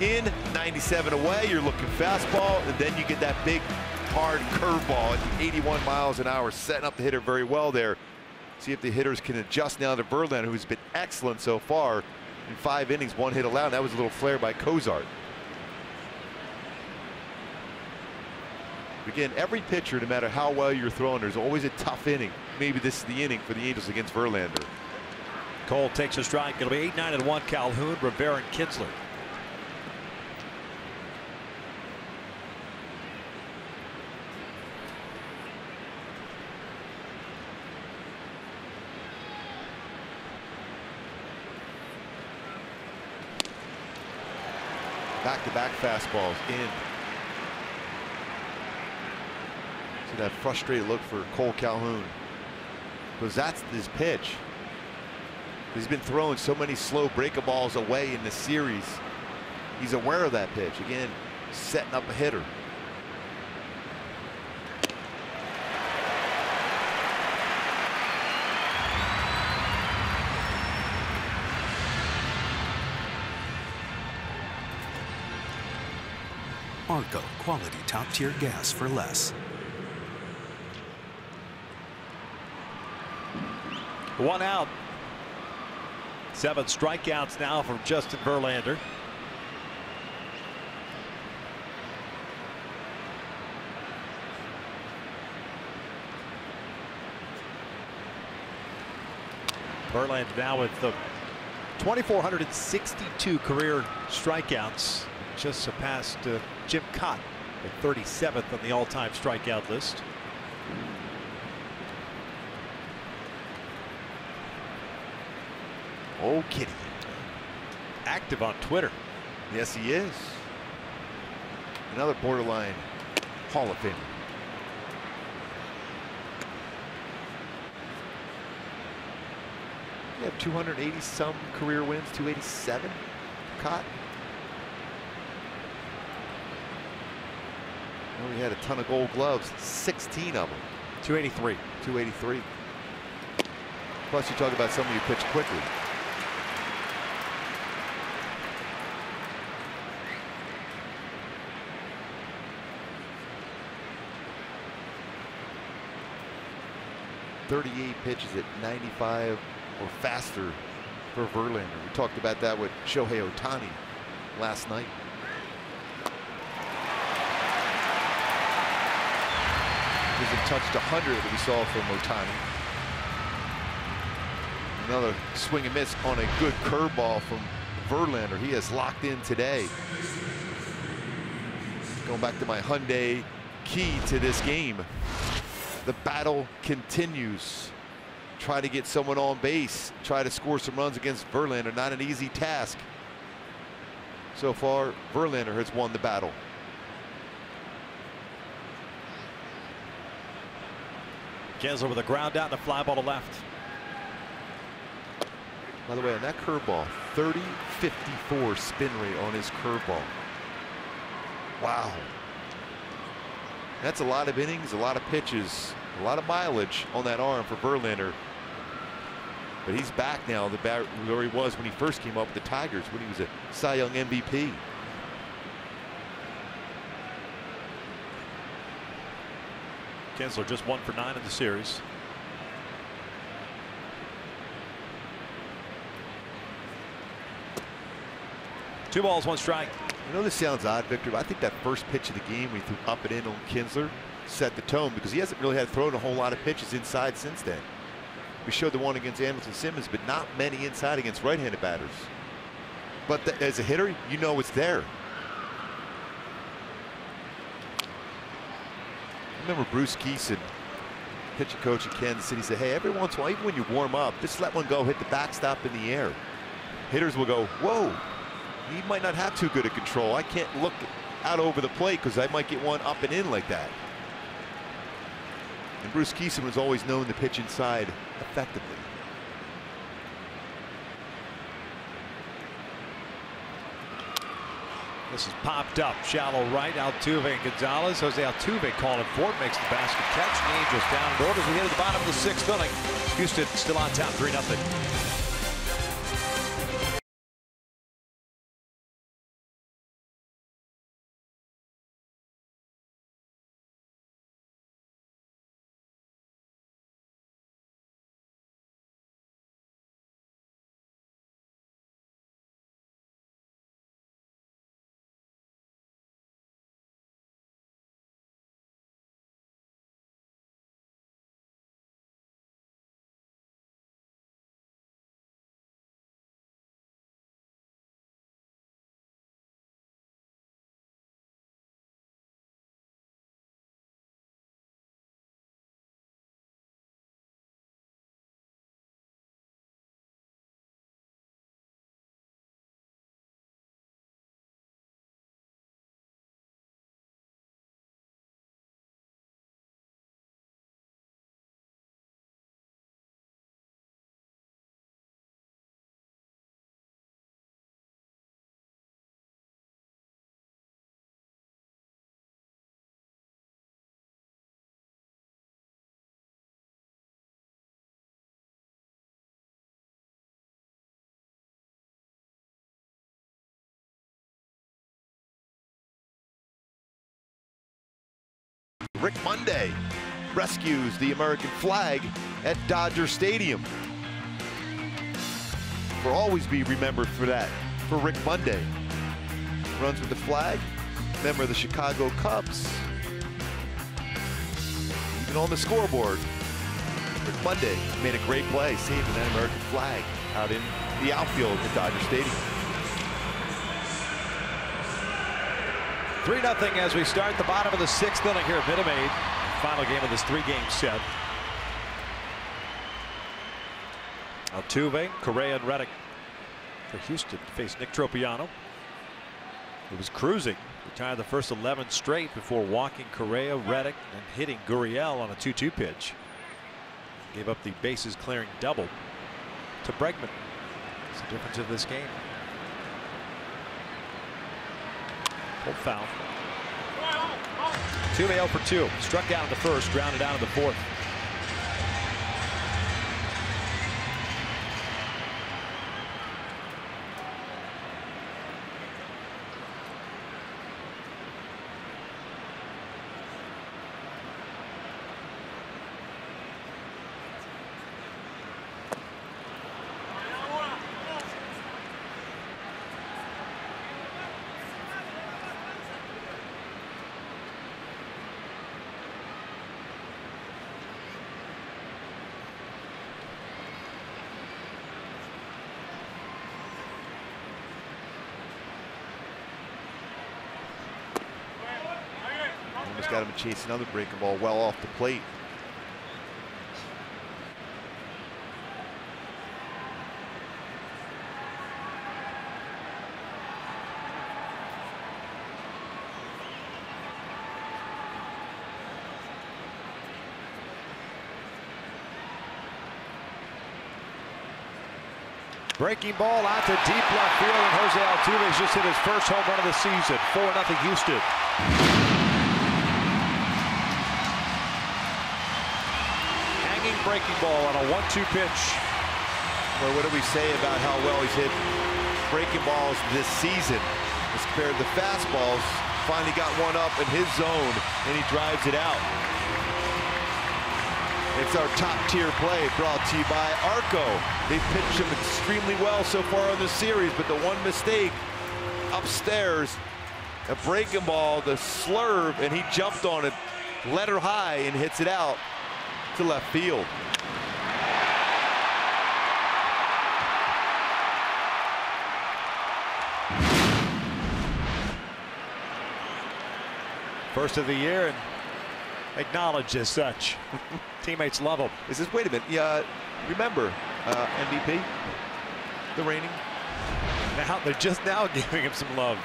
S3: in, 97 away. You're looking fastball, and then you get that big, hard curveball at 81 miles an hour, setting up the hitter very well there. See if the hitters can adjust now to Verlander, who's been excellent so far in 5 innings, 1 hit allowed. That was a little flare by Cozart. Again, every pitcher, no matter how well you're throwing, there's always a tough inning. Maybe this is the inning for the Angels against Verlander.
S4: Cole takes a strike. It'll be 8-9-1. Calhoun, Rivera, and Kinsler.
S3: Back-to-back fastballs in. See that frustrated look for Cole Calhoun, because that's his pitch. He's been throwing so many slow breaker balls away in the series. He's aware of that pitch. Again, setting up a hitter.
S6: Arco, quality top-tier gas for less.
S4: One out. 7 strikeouts now from Justin Verlander. Verlander now with the 2,462 career strikeouts, just surpassed Jim Cott at 37th on the all-time strikeout list.
S3: Oh, kitty.
S4: Active on Twitter.
S3: Yes, he is. Another borderline Hall of Famer. You have 280 some career wins, 287. Cott. Well, he had a ton of Gold Gloves, 16 of them.
S4: 283.
S3: 283. Plus, you talk about somebody who pitched quickly. .38 pitches at 95 or faster for Verlander. We talked about that with Shohei Ohtani last night. Hasn't touched 100 that we saw from Ohtani. Another swing and miss on a good curveball from Verlander. He has locked in today. Going back to my Hyundai key to this game. The battle continues. Try to get someone on base. Try to score some runs against Verlander. Not an easy task. So far, Verlander has won the battle.
S4: Kinsler with a ground out and a fly ball to left.
S3: By the way, on that curveball, 30-54 spin rate on his curveball. Wow. That's a lot of innings, a lot of pitches, a lot of mileage on that arm for Verlander. But he's back now, where he was when he first came up with the Tigers, when he was a Cy Young MVP.
S4: Kinsler just 1 for 9 in the series. Two balls, one strike.
S3: I know this sounds odd, Victor, but I think that first pitch of the game when he threw up and in on Kinsler set the tone, because he hasn't really had thrown a whole lot of pitches inside since then. We showed the one against Anderson Simmons, but not many inside against right-handed batters. But as a hitter, you know it's there. I remember Bruce Keeson, pitching coach at Kansas City, said, hey, every once in a while, even when you warm up, just let one go hit the backstop in the air. Hitters will go, whoa, he might not have too good a control. I can't look out over the plate because I might get one up and in like that. And Bruce Keeson was always known to pitch inside effectively.
S4: This is popped up, shallow right. Altuve and Gonzalez. Jose Altuve calling for it, makes the basket catch. The Angels down board as we hit the bottom of the 6th inning. Houston still on top, 3-0.
S3: Rick Monday rescues the American flag at Dodger Stadium. Will always be remembered for that, for Rick Monday. Runs with the flag, member of the Chicago Cubs. Even on the scoreboard, Rick Monday made a great play, saving that American flag out in the outfield at Dodger Stadium.
S4: 3-0 as we start the bottom of the 6th inning here at Minute Maid. Final game of this 3-game set. Altuve, Correa, and Reddick for Houston to face Nick Tropiano, who was cruising, retired the first 11 straight before walking Correa, Reddick, and hitting Gurriel on a 2-2 pitch. Gave up the bases clearing double to Bregman. It's the difference of this game. Pulled foul. Altuve 0 for 2. Struck out in the first, grounded out in the fourth.
S3: Almost got him to chase another breaking ball well off the plate.
S4: Breaking ball out to deep left field, and Jose Altuve's just hit his first home run of the season. 4-0 Houston. Hanging breaking ball on a 1-2 pitch.
S3: Well, what do we say about how well he's hit breaking balls this season as compared to the fastballs? Finally got one up in his zone, and he drives it out. It's our top-tier play brought to you by Arco. They've pitched him extremely well so far in this series, but the one mistake upstairs, a breaking ball, the slurve, and he jumped on it, let her high, and hits it out to left field.
S4: First of the year, and acknowledged as such. Teammates love him.
S3: Is this, wait a minute, yeah, remember MVP, the reigning?
S4: Now they're just now giving him some love.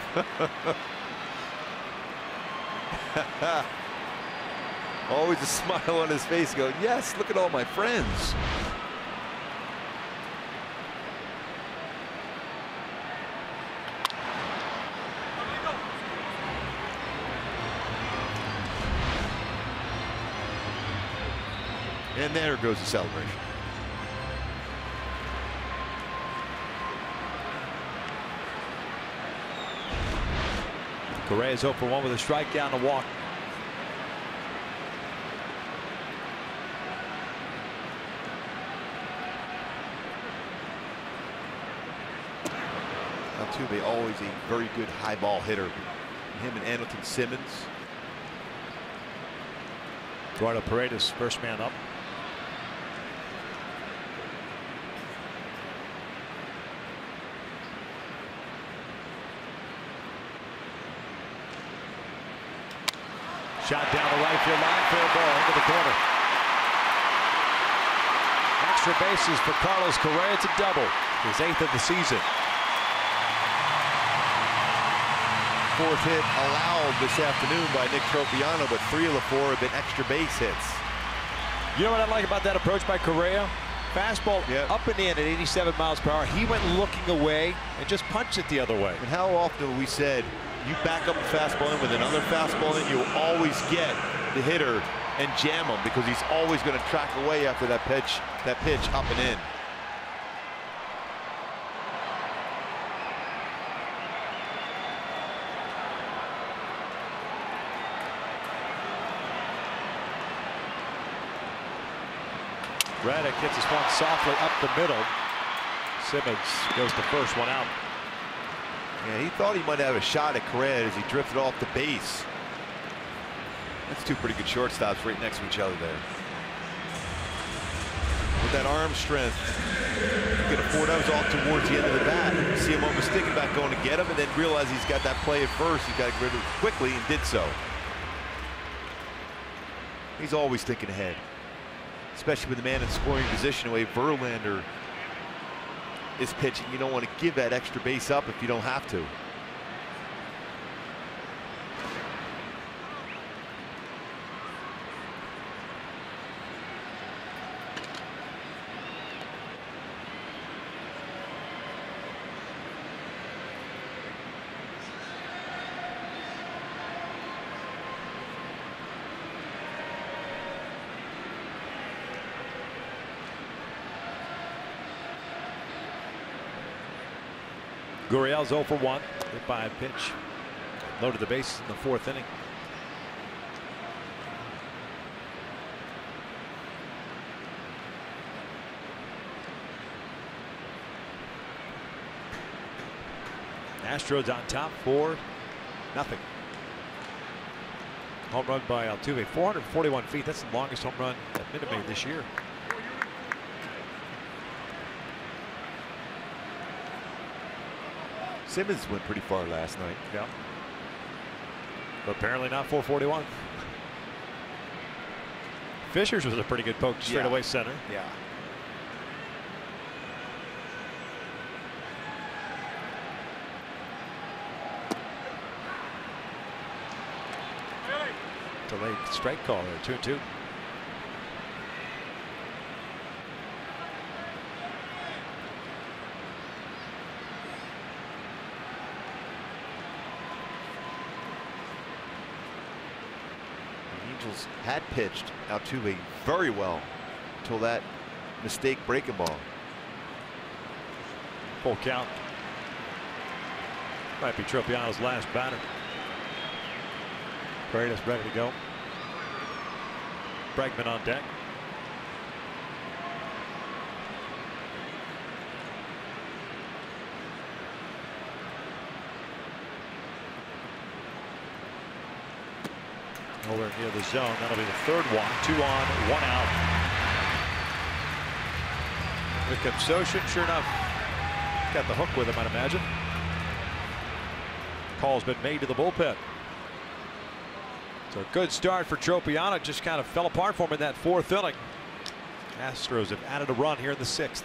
S3: Always a smile on his face going, yes, look at all my friends. And there goes the celebration.
S4: Correa's 0 for 1 with a strikeout and a walk.
S3: Altuve always a very good high ball hitter. Him and Andrelton Simmons.
S4: Eduardo Paredes, first man up. Shot down the right field line, fair ball into the corner. Extra bases for Carlos Correa. It's a double, his 8th of the season.
S3: 4th hit allowed this afternoon by Nick Tropiano, but 3 of the 4 have been extra base hits.
S4: You know what I like about that approach by Correa? Fastball up and in at 87 miles per hour. He went looking away and just punched it the other way.
S3: And how often have we said, you back up a fastball in with another fastball in, you'll always get the hitter and jam him because he's always going to track away after that pitch up and in.
S4: Reddick hits this one softly up the middle. Simmons goes the first one out.
S3: Yeah, he thought he might have a shot at Correa as he drifted off the base. That's two pretty good shortstops right next to each other there. With that arm strength, you can afford those all towards the end of the bat. You see him almost thinking about going to get him, and then realize he's got that play at first. He's got to get rid of it quickly, and did so. He's always thinking ahead, especially with the man in scoring position, the way Verlander is pitching. You don't want to give that extra base up if you don't have to.
S4: Gurriel's 0 for 1, hit by a pitch. Loaded the bases in the 4th inning. Astros on top 4-0. Home run by Altuve, 441 feet. That's the longest home run at Minute Maid this year.
S3: Simmons went pretty far last night.
S4: Yeah. But apparently not 441. Fisher's was a pretty good poke straight away center.
S3: Yeah.
S4: Delayed strike call there, 2-2.
S3: Angels had pitched Altuve very well until that mistake breaking ball.
S4: Full count. Might be Tropiano's last batter. Paredes ready to go. Bregman on deck. Nowhere near the zone. That'll be the 3rd walk. 2 on, 1 out. Here comes Soshin. Sure enough, got the hook with him, I'd imagine. Call's been made to the bullpen. So a good start for Tropiano. Just kind of fell apart for him in that 4th inning. Astros have added a run here in the 6th.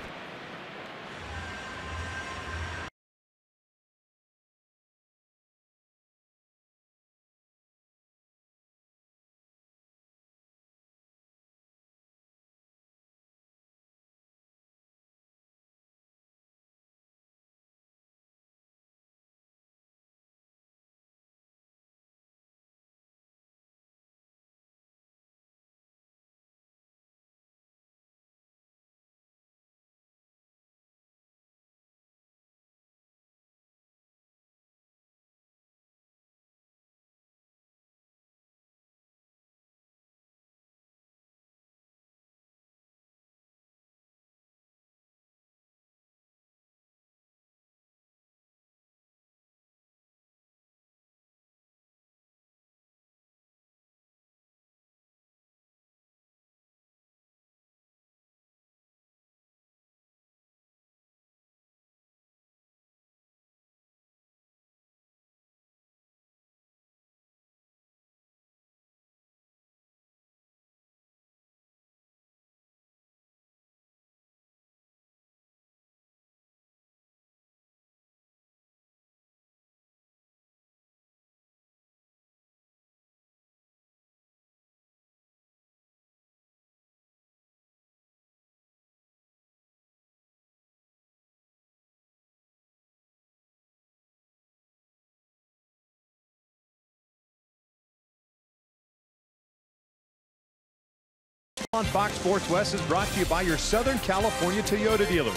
S5: On Fox Sports West is brought to you by your Southern California Toyota dealers.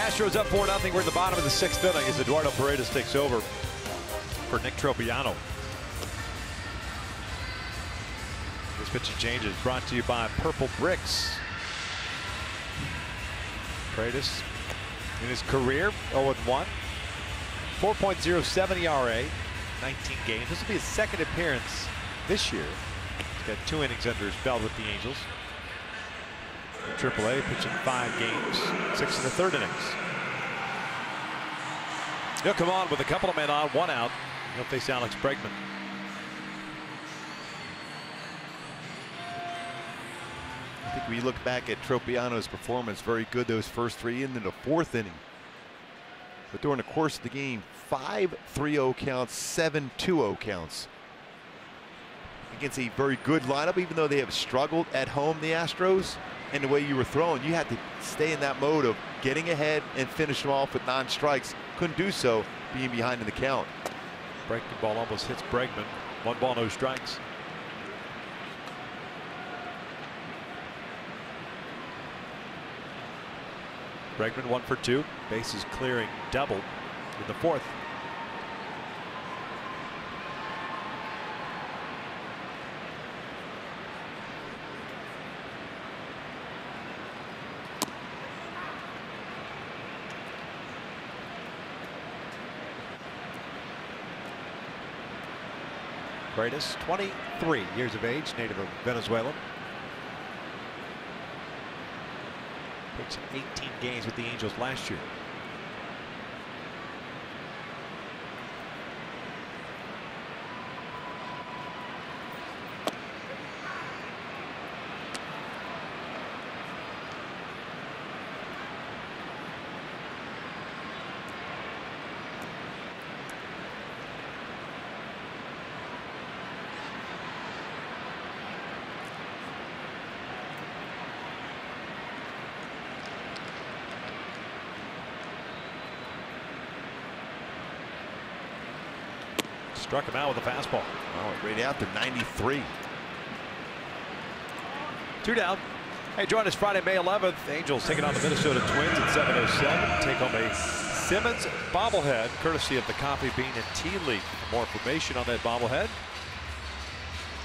S4: Astros up 4-0. We're in the bottom of the 6th inning as Eduardo Paredes takes over for Nick Tropiano. This pitch and change is brought to you by Purple Bricks. Freitas in his career 0-1, 4.07 ERA, 19 games. This will be his second appearance this year. He's got 2 innings under his belt with the Angels. In AAA, pitching 5 games, 6 1/3 innings. He'll come on with a couple of men on, 1 out. He'll face Alex Bregman.
S2: I think we look back at Tropiano's performance, very good those first 3 into the 4th inning. But during the course of the game, 5 3-0 counts, 7 2-0 counts. Against a very good lineup, even though they have struggled at home, the Astros, and the way you were throwing, you had to stay in that mode of getting ahead and finish them off with non-strikes. Couldn't do so, being behind in the count.
S4: Breaking ball almost hits Bregman. 1 ball, no strikes. Bregman 1 for 2. Bases clearing doubled in the 4th. Freitas, 23 years of age, native of Venezuela. Pitched 18 games with the Angels last year. Struck him out with a fastball.
S2: Oh, right out to 93.
S4: 2 down. Hey, join us Friday, May 11th. Angels taking on the Minnesota Twins at 7:07. Take home a Simmons bobblehead, courtesy of the Coffee Bean and Tea League. For more information on that bobblehead,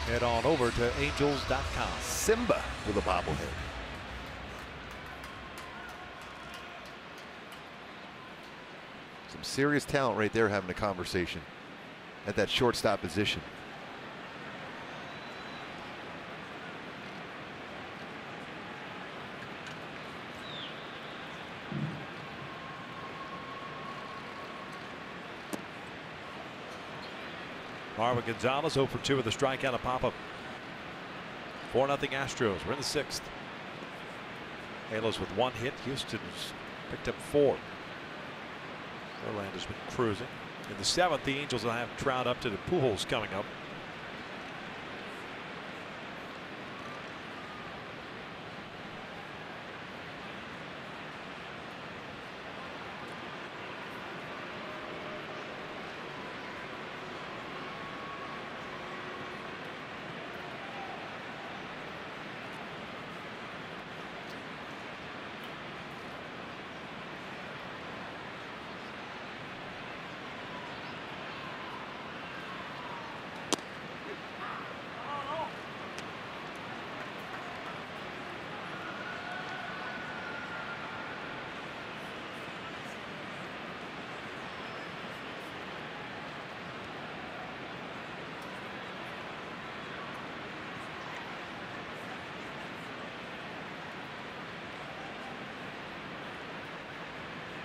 S4: head on over to angels.com.
S2: Simba with a bobblehead. Some serious talent right there having a conversation at that shortstop position.
S4: Marwin Gonzalez 0 for 2 with a strikeout, a pop-up. 4-0 Astros. We're in the 6th. Halos with 1 hit. Houston's picked up 4. Verlander's been cruising. In the 7th, the Angels will have Trout up to the Pujols coming up.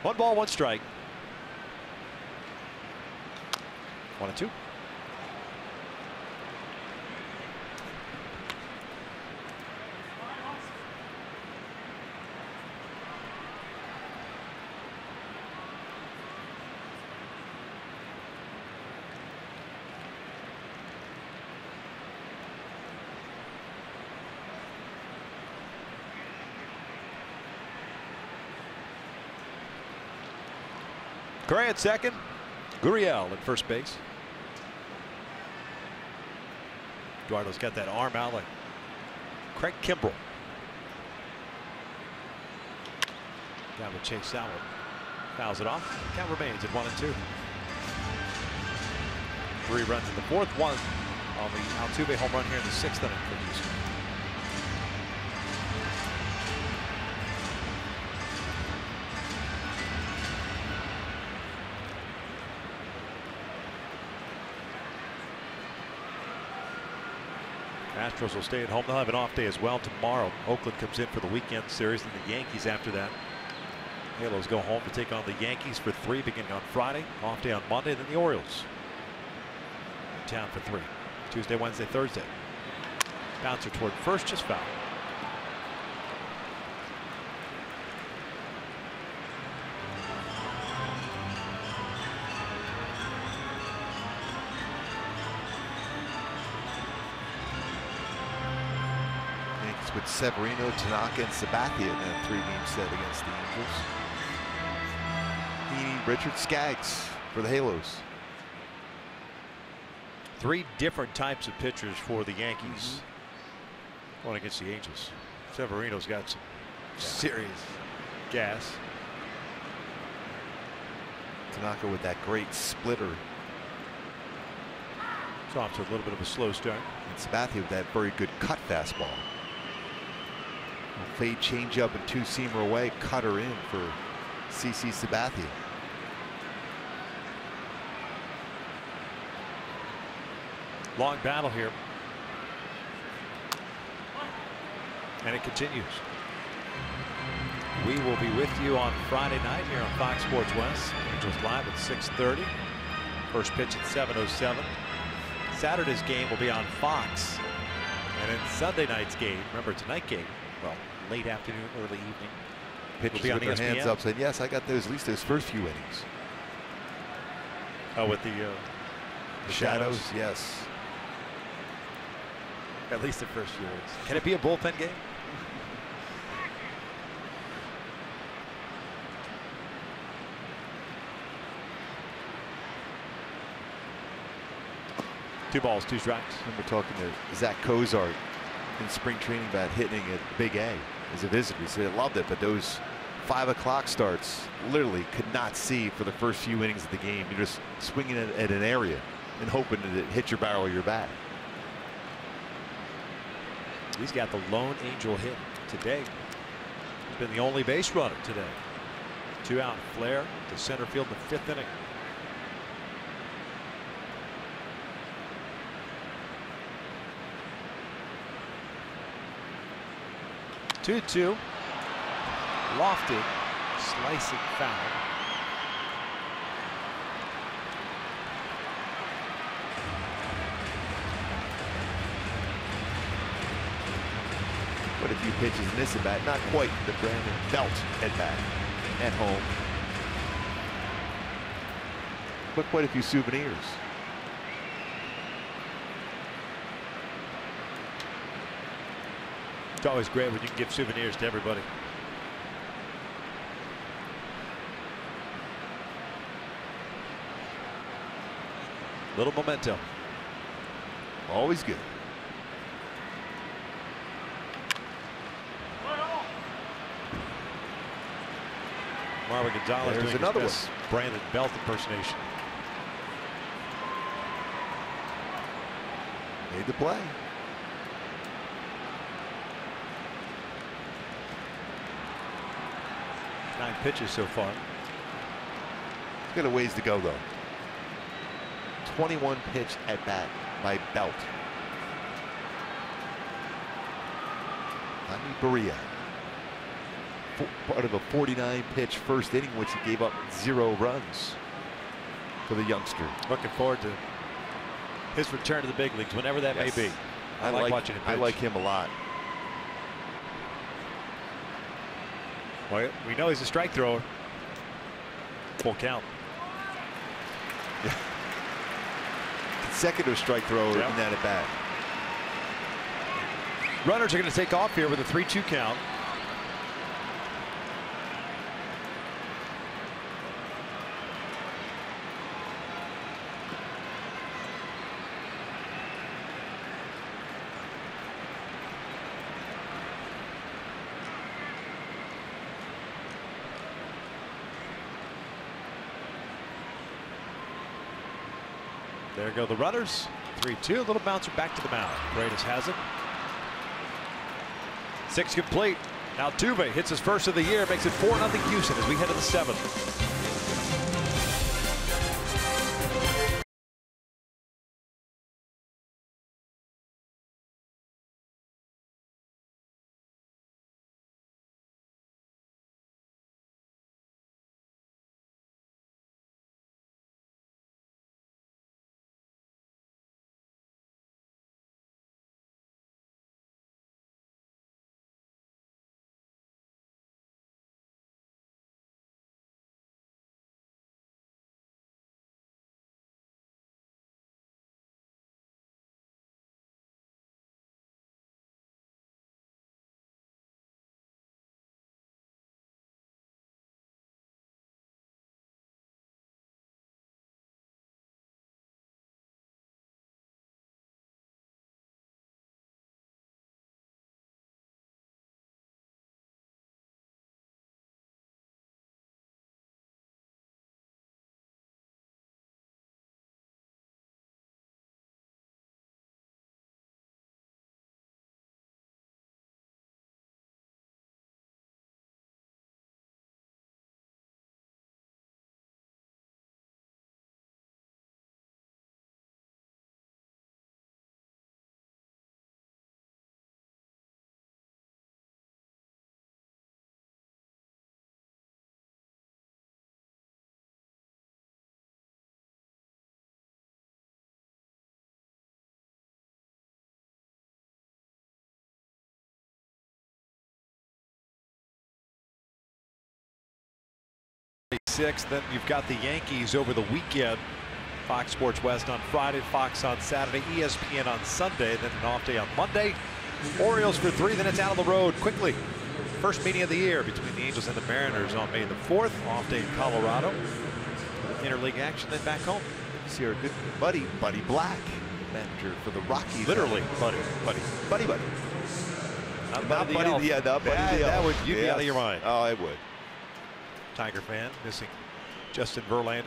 S4: One ball, 1 strike. 1-2. Gray at second. Gurriel at first base. Eduardo's got that arm out like Craig Kimbrell. Down with Chase Sauer. Fouls it off. Count remains at 1-2. 3 runs in the 4th, 1 on the Altuve home run here in the 6th inning for Houston. Astros will stay at home. They'll have an off day as well tomorrow. Oakland comes in for the weekend series, and the Yankees after that. Halos go home to take on the Yankees for 3 beginning on Friday. Off day on Monday, then the Orioles in town for 3. Tuesday, Wednesday, Thursday. Bouncer toward first, just foul.
S3: Yankees with Severino, Tanaka, and Sabathia in that 3-game set against the Angels. Heaney, Richard, Skaggs for the Halos.
S4: 3 different types of pitchers for the Yankees going against the Angels. Severino's got some serious gas.
S3: Tanaka with that great splitter.
S4: It's off to a little bit of a slow start.
S3: And Sabathia with that very good cut fastball. Fade changeup and 2-seamer away, cutter in for CC Sabathia.
S4: Long battle here. And it continues. We will be with you on Friday night here on Fox Sports West. Angels live at 6:30. First pitch at 7:07. Saturday's game will be on Fox. And then Sunday night's game, remember it's a night game, well, late afternoon, early evening.
S3: Pitchers
S4: Will be
S3: with
S4: on
S3: their hands
S4: ESPN.
S3: up saying, yes, I got those, at least those first few innings.
S4: Oh, with the
S3: Shadows, yes.
S4: At least the first few innings. Can it be a bullpen game? Two balls, 2 strikes.
S3: I remember talking to Zach Cozart in spring training about hitting at Big A as a visitor. He said he loved it, but those 5 o'clock starts literally could not see for the first few innings of the game. You're just swinging it at an area and hoping that it hits your barrel of your bat.
S4: He's got the lone Angel hit today. He's been the only base runner today. 2 out, Flair to center field in the 5th inning. Two-two, lofted, slicing foul.
S3: But a few pitches in this at bat, not quite the Brandon Belt at bat at home. But quite a few souvenirs.
S4: It's always great when you can give souvenirs to everybody. Little memento.
S3: Always good.
S4: Marvin Gonzalez
S3: There's
S4: doing
S3: another
S4: his best Brandon Belt impersonation.
S3: Made the play.
S4: Nine pitches so far.
S3: He's got a ways to go, though. 21 pitch at bat by Belt. Jaime Barria. Part of a 49 pitch first inning, which he gave up 0 runs for the youngster.
S4: Looking forward to his return to the big leagues, whenever that may be. I like watching him pitch.
S3: I like him a lot.
S4: Well, we know he's a strike thrower. Full count.
S3: Yeah. Consecutive strike thrower in that at bat.
S4: Runners are going to take off here with a 3-2 count. There go the runners. 3-2. A little bouncer back to the mound. Freitas has it. 6 complete. Altuve hits his first of the year, makes it 4-0 Houston as we head to the 7th. Then you've got the Yankees over the weekend. Fox Sports West on Friday, Fox on Saturday, ESPN on Sunday, then an off day on Monday. Orioles for 3, then it's out on the road quickly. First meeting of the year between the Angels and the Mariners on May the 4th. Off day in Colorado. Interleague action, then back home.
S3: See our good buddy, Buddy Black, manager for the Rockies.
S4: Literally, buddy. Not Buddy the Elf.
S3: Yeah, not Buddy the
S4: That
S3: Elf.
S4: would, you'd be out of your mind.
S3: Oh, I would.
S4: Tiger fan, missing Justin Verlander.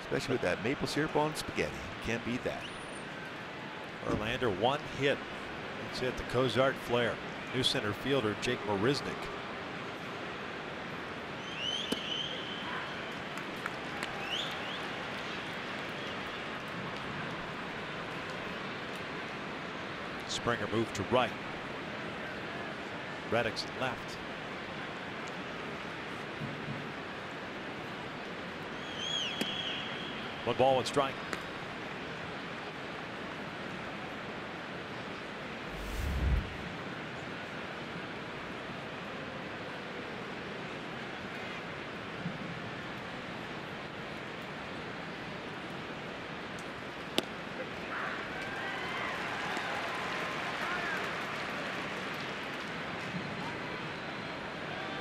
S3: Especially with that maple syrup on spaghetti. Can't beat that.
S4: Verlander, 1 hit. That's it, the Cozart flare. New center fielder, Jake Marisnick. Springer moved to right. Reddick's left. One ball, 1 strike.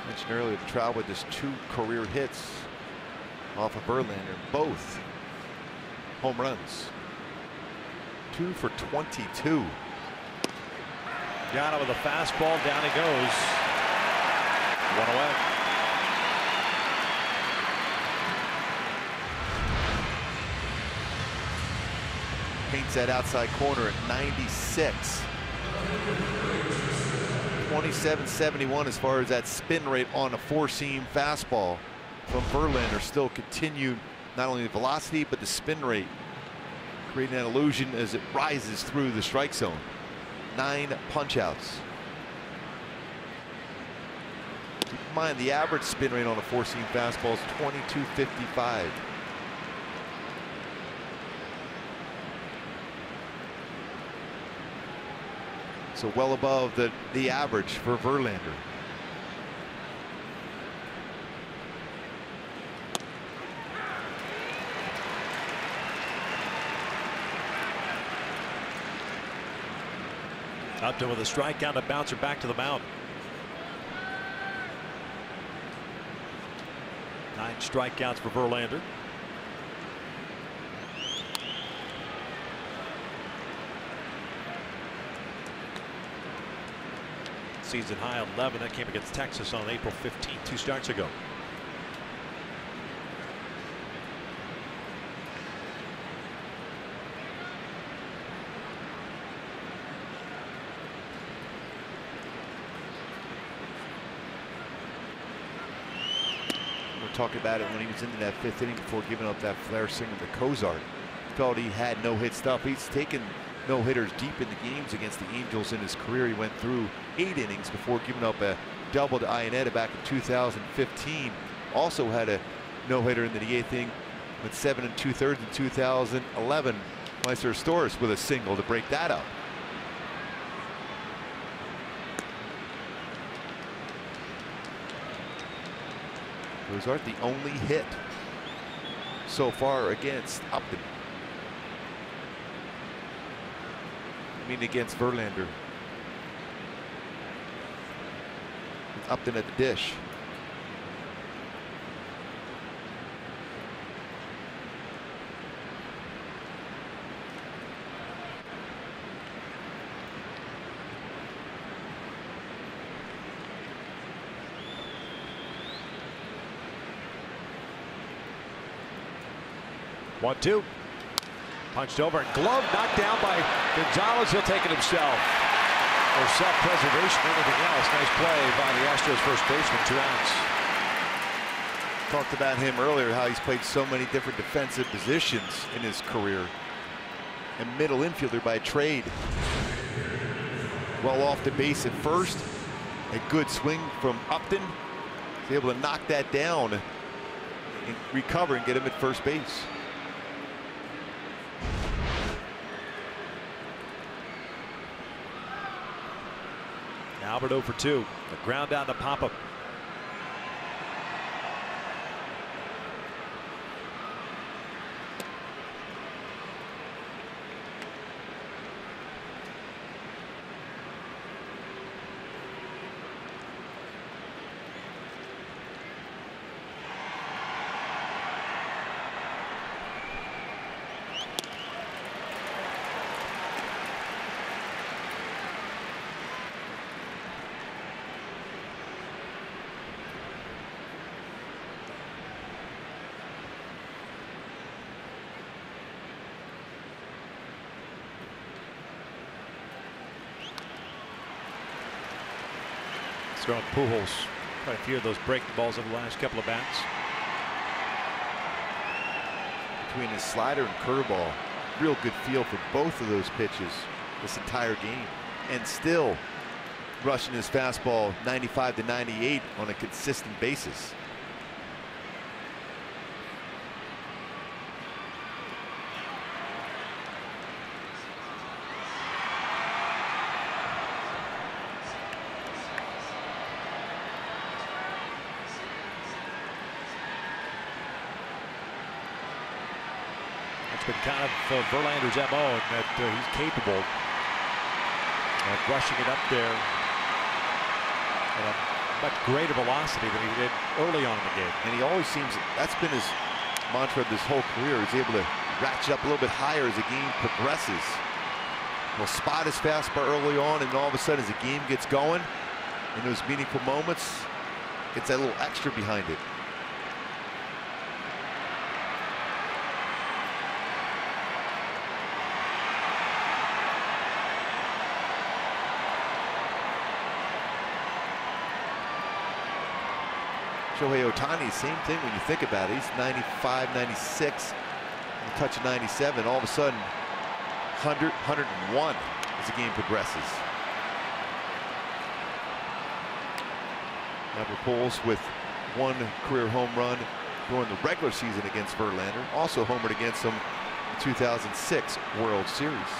S3: Mentioned earlier, the Trout with just 2 career hits off of Verlander, both home runs. 2 for 22.
S4: Got him with a fastball. Down he goes. 1 away.
S3: Paints that outside corner at 96. 27.71 as far as that spin rate on a 4-seam fastball from Verlander. Still continued not only the velocity but the spin rate, creating an illusion as it rises through the strike zone. 9 punch outs. Keep in mind the average spin rate on a 4-seam fastball is 22.55. So well above the average for Verlander.
S4: Upton with a strikeout, a bouncer back to the mound. 9 strikeouts for Verlander. Season high 11. That came against Texas on April 15th, 2 starts ago.
S3: talking about it when he was into that 5th inning before giving up that flare single to Cozart. Felt he had no-hit stuff. He's taken no-hitters deep in the games against the Angels in his career. He went through 8 innings before giving up a double to Ionetta back in 2015. Also had a no-hitter into the 8th inning with 7 2/3 in 2011. Meister Storis with a single to break that up. Those aren't the only hit so far against Upton. I mean against Verlander. With Upton at the dish.
S4: One, two. Punched over and glove knocked down by Gonzalez. He'll take it himself. For self-preservation, anything else. Nice play by the Astros first baseman, 2 outs.
S3: Talked about him earlier, how he's played so many different defensive positions in his career. And middle infielder by trade. Well off the base at first. A good swing from Upton. He's able to knock that down and recover and get him at first base.
S4: Albert 0 for 2. The ground down to Papa. Throwing Pujols quite a few of those breaking balls over the last couple of bats.
S3: Between his slider and curveball, real good feel for both of those pitches this entire game, and still rushing his fastball 95 to 98 on a consistent basis.
S4: Been kind of Verlander's MO, and that he's capable of rushing it up there at a much greater velocity than he did early on in the game.
S3: And he always seems, that's been his mantra this whole career. He's able to ratchet up a little bit higher as the game progresses. He'll spot his fastball early on, and all of a sudden as the game gets going, in those meaningful moments, gets that little extra behind it. Shohei Ohtani, same thing when you think about it. He's 95, 96, and a touch of 97. All of a sudden, 100, 101 as the game progresses. Albert Pujols with 1 career home run during the regular season against Verlander. Also homered against him in the 2006 World Series.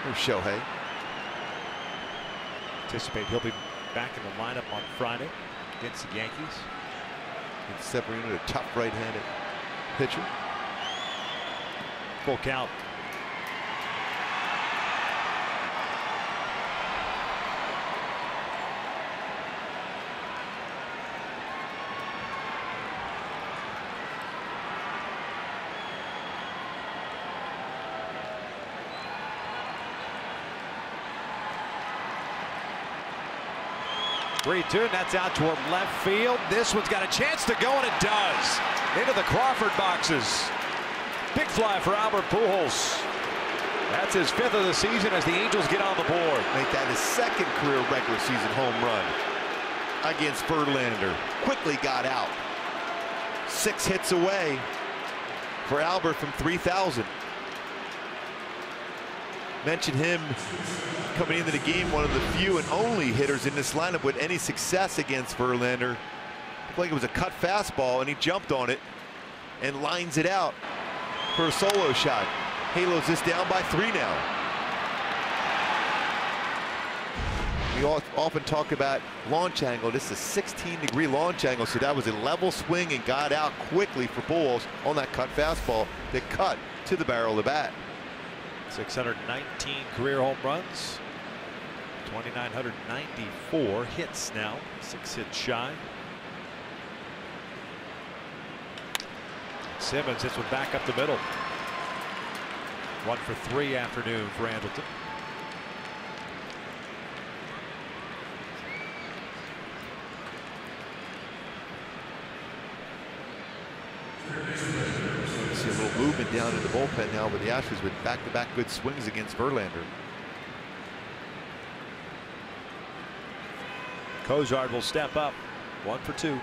S3: There's Shohei.
S4: Anticipate he'll be back in the lineup on Friday against the Yankees.
S3: And Severino, a tough right-handed pitcher.
S4: Full count. Three-two, and that's out toward left field. This one's got a chance to go, and it does. Into the Crawford boxes. Big fly for Albert Pujols. That's his 5th of the season as the Angels get on the board.
S3: Make that his 2nd career regular season home run against Verlander. Quickly got out. 6 hits away for Albert from 3,000. Mentioned him coming into the game, one of the few and only hitters in this lineup with any success against Verlander. Looked like it was a cut fastball, and he jumped on it and lines it out for a solo shot. Halos this down by 3 now. We often talk about launch angle. This is a 16-degree launch angle, so that was a level swing and got out quickly for Pujols on that cut fastball that cut to the barrel of the bat.
S4: 619 career home runs, 2,994 hits now, 6 hits shy. Simmons hits one back up the middle. 1 for 3 afternoon for Andleton.
S3: See a little movement down in the bullpen now with the Astros with back-to-back good swings against Verlander.
S4: Cozart will step up. 1 for 2.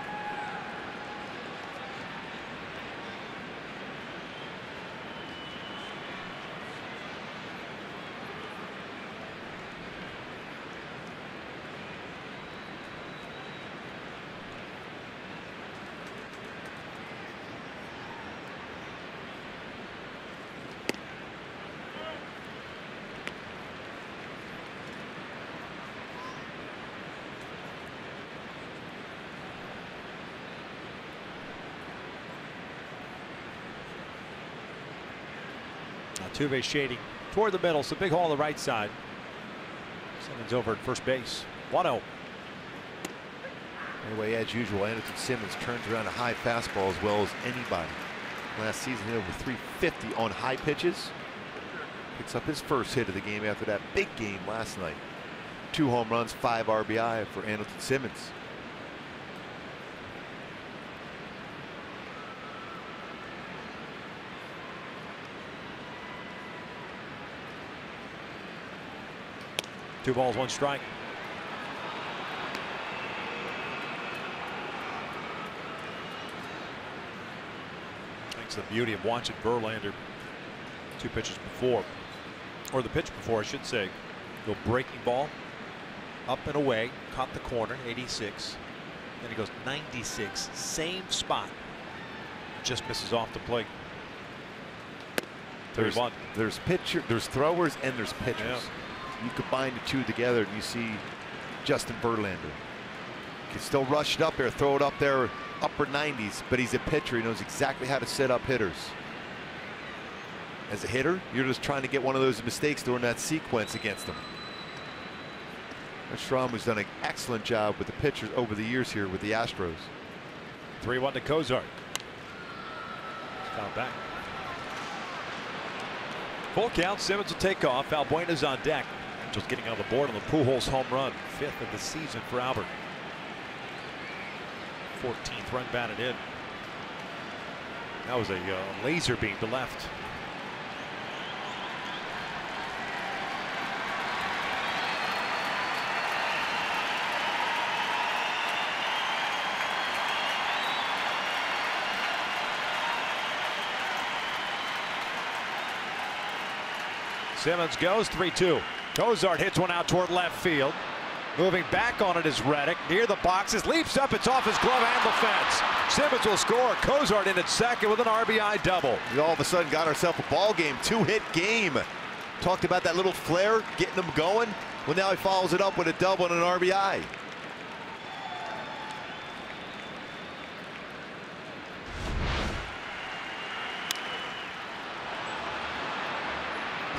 S4: Altuve shading toward the middle, so big hole on the right side. Simmons over at first base. 1-0.
S3: Anyway, as usual, Anderson Simmons turns around a high fastball as well as anybody. Last season, hit over 350 on high pitches. Picks up his first hit of the game after that big game last night. 2 home runs, 5 RBI for Anderson Simmons.
S4: Two balls, 1 strike. That's the beauty of watching Verlander 2 pitches before, or the pitch before I should say. Go breaking ball up and away, caught the corner, 86. Then he goes 96, same spot, just misses off the plate.
S3: There's pitcher, there's throwers, and there's pitchers.
S4: Yeah.
S3: You combine the 2 together and you see Justin Verlander. He can still rush it up there, throw it up there, upper 90s, but he's a pitcher. He knows exactly how to set up hitters. As a hitter, you're just trying to get one of those mistakes during that sequence against him. Strom has done an excellent job with the pitchers over the years here with the Astros.
S4: 3-1 to Cozart. Foul back. Full count. Simmons will take off. Valbuena's on deck. Angels getting on the board on the Pujols home run. 5th of the season for Albert. 14th run batted in. That was a laser beam to left. Simmons goes 3-2. Cozart hits one out toward left field. Moving back on it is Reddick near the boxes. Leaps up. It's off his glove and the fence. Simmons will score. Cozart in at second with an RBI double.
S3: We all of a sudden got ourselves a ball game, 2-hit game. Talked about that little flare, getting him going. Well, now he follows it up with a double and an RBI.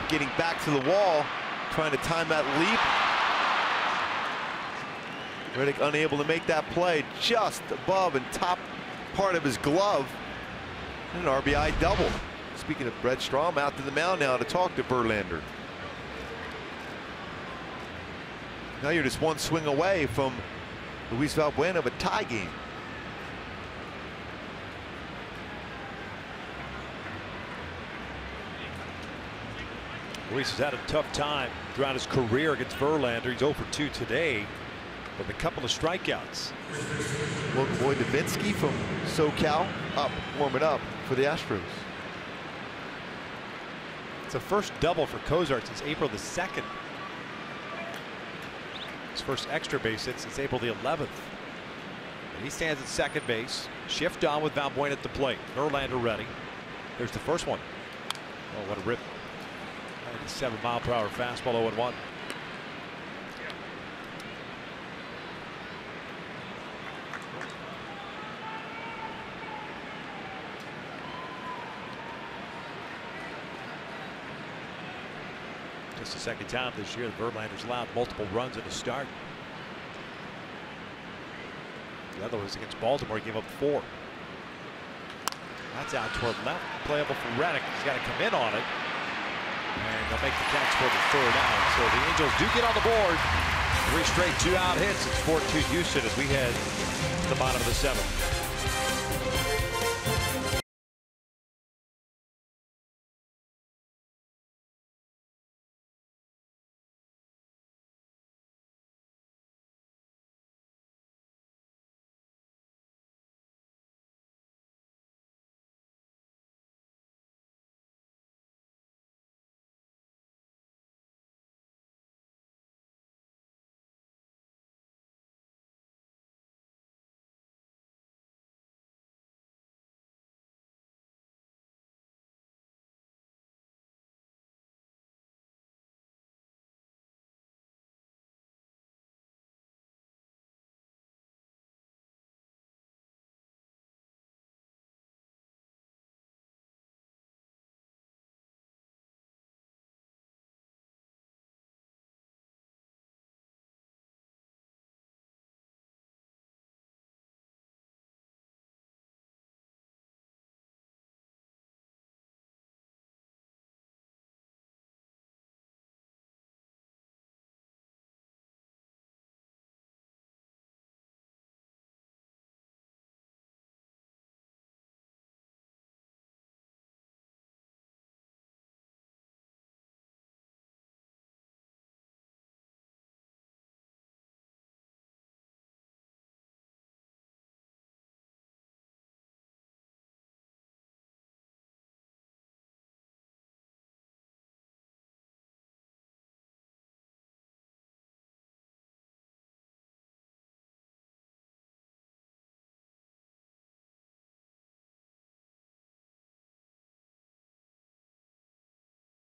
S3: Getting back to the wall, trying to time that leap. Reddick unable to make that play, just above and top part of his glove. And an RBI double. Speaking of Brett Strom, out to the mound now to talk to Verlander. Now you're just 1 swing away from Luis Valbuena of a tie game. Luis
S4: has had a tough time throughout his career against Verlander. He's 0 for 2 today, with a couple of strikeouts.
S3: Local boy Davinsky from SoCal up, warming up for the Astros.
S4: It's the first double for Cozart since April the 2nd. His first extra base hit since April the 11th. And he stands at second base. Shift on with Valbuena at the plate. Verlander ready. There's the first one. Oh, what a rip. 97-mile-per-hour fastball, 0-1. Just the second time this year the Verlander's allowed multiple runs in a start. The other was against Baltimore. He gave up 4. That's out toward left. Playable for Reddick. He's got to come in on it. And they'll make the catch for the 3rd out. So the Angels do get on the board. 3 straight 2-out hits. It's 4-2 Houston as we head to the bottom of the 7th.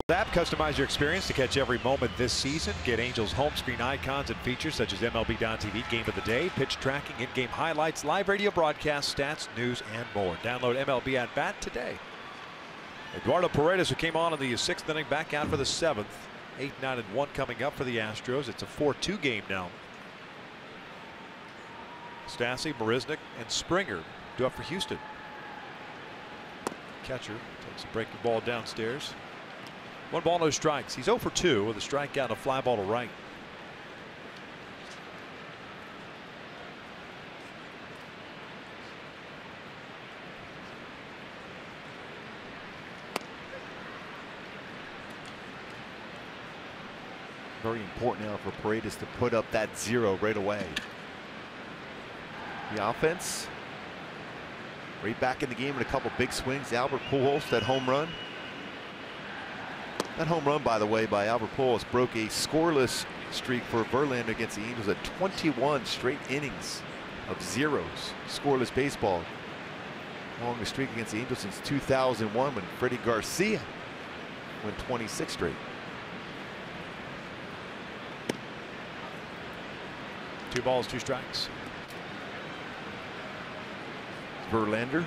S4: App, customize your experience to catch every moment this season. Get Angels home screen icons and features such as MLB.tv Game of the Day, pitch tracking, in-game highlights, live radio broadcasts, stats, news, and more. Download MLB at Bat today. Eduardo Paredes, who came on in the 6th inning, back out for the 7th. 8-9-1 coming up for the Astros. It's a 4-2 game now. Stassi, Marisnik, and Springer due up for Houston. Catcher takes a breaking ball downstairs. 1 ball, no strikes. He's 0 for 2 with a strikeout and a fly ball to right.
S2: Very important now for Paredes to put up that 0 right away. The offense right back in the game with a couple big swings. Albert Pujols, that home run. That home run, by the way, by Albert Pujols broke a scoreless streak for Verlander against the Angels at 21 straight innings of zeros. Scoreless baseball. Longest streak against the Angels since 2001 when Freddie Garcia went 26 straight.
S4: Two balls, 2 strikes.
S2: Verlander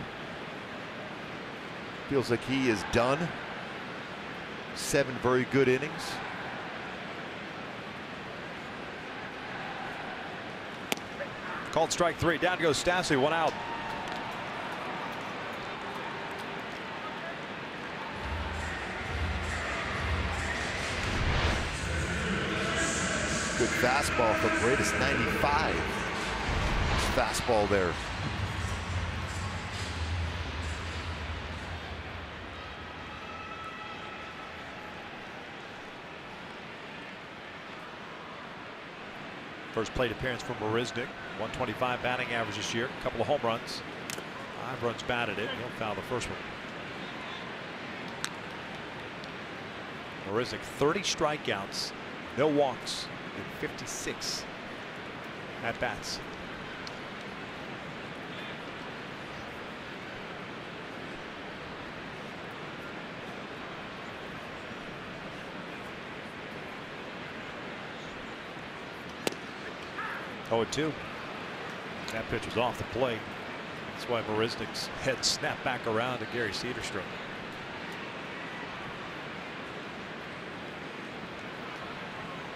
S2: feels like he is done. 7 very good innings.
S4: Called strike 3. Down goes Stassi. 1 out.
S2: Good fastball for Paredes. 95. Fastball there.
S4: First plate appearance for Marisnik. 125 batting average this year. A couple of home runs. 5 runs batted in. He'll foul the first one. Marisnik 30 strikeouts, no walks, and 56 at bats. Oh, 2. That pitch was off the plate. That's why Marisnik's head snapped back around to Gary Cederstrom.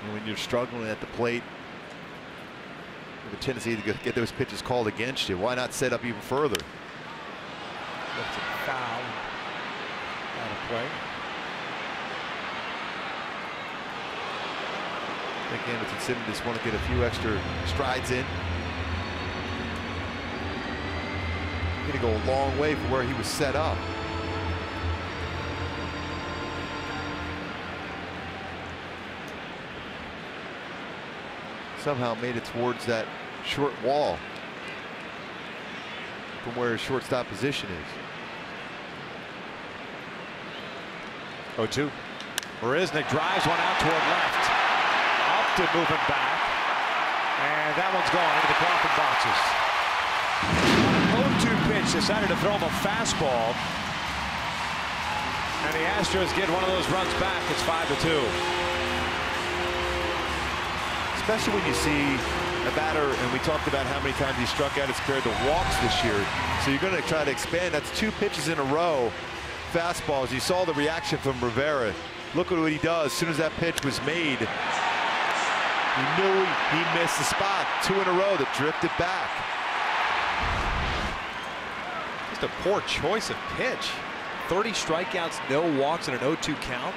S3: And when you're struggling at the plate, you have a tendency to get those pitches called against you. Why not set up even further?
S4: That's a foul out of play.
S3: I think Anderson Simmons just want to get a few extra strides in. Going to go a long way from where he was set up. Somehow made it towards that short wall from where his shortstop position is.
S4: 0-2. Marisnik drives one out toward left. Upton moving back. And that one's gone into the Crawford boxes. On an 0-2 pitch, decided to throw him a fastball. And the Astros get one of those runs back. It's 5-2.
S3: Especially when you see a batter, and we talked about how many times he struck out as compared to walks this year. So you're going to try to expand. That's 2 pitches in a row. Fastballs. You saw the reaction from Rivera. Look at what he does. As soon as that pitch was made, he knew he missed the spot. 2 in a row that drifted back.
S4: Just a poor choice of pitch. 30 strikeouts, no walks, and an 0-2 count.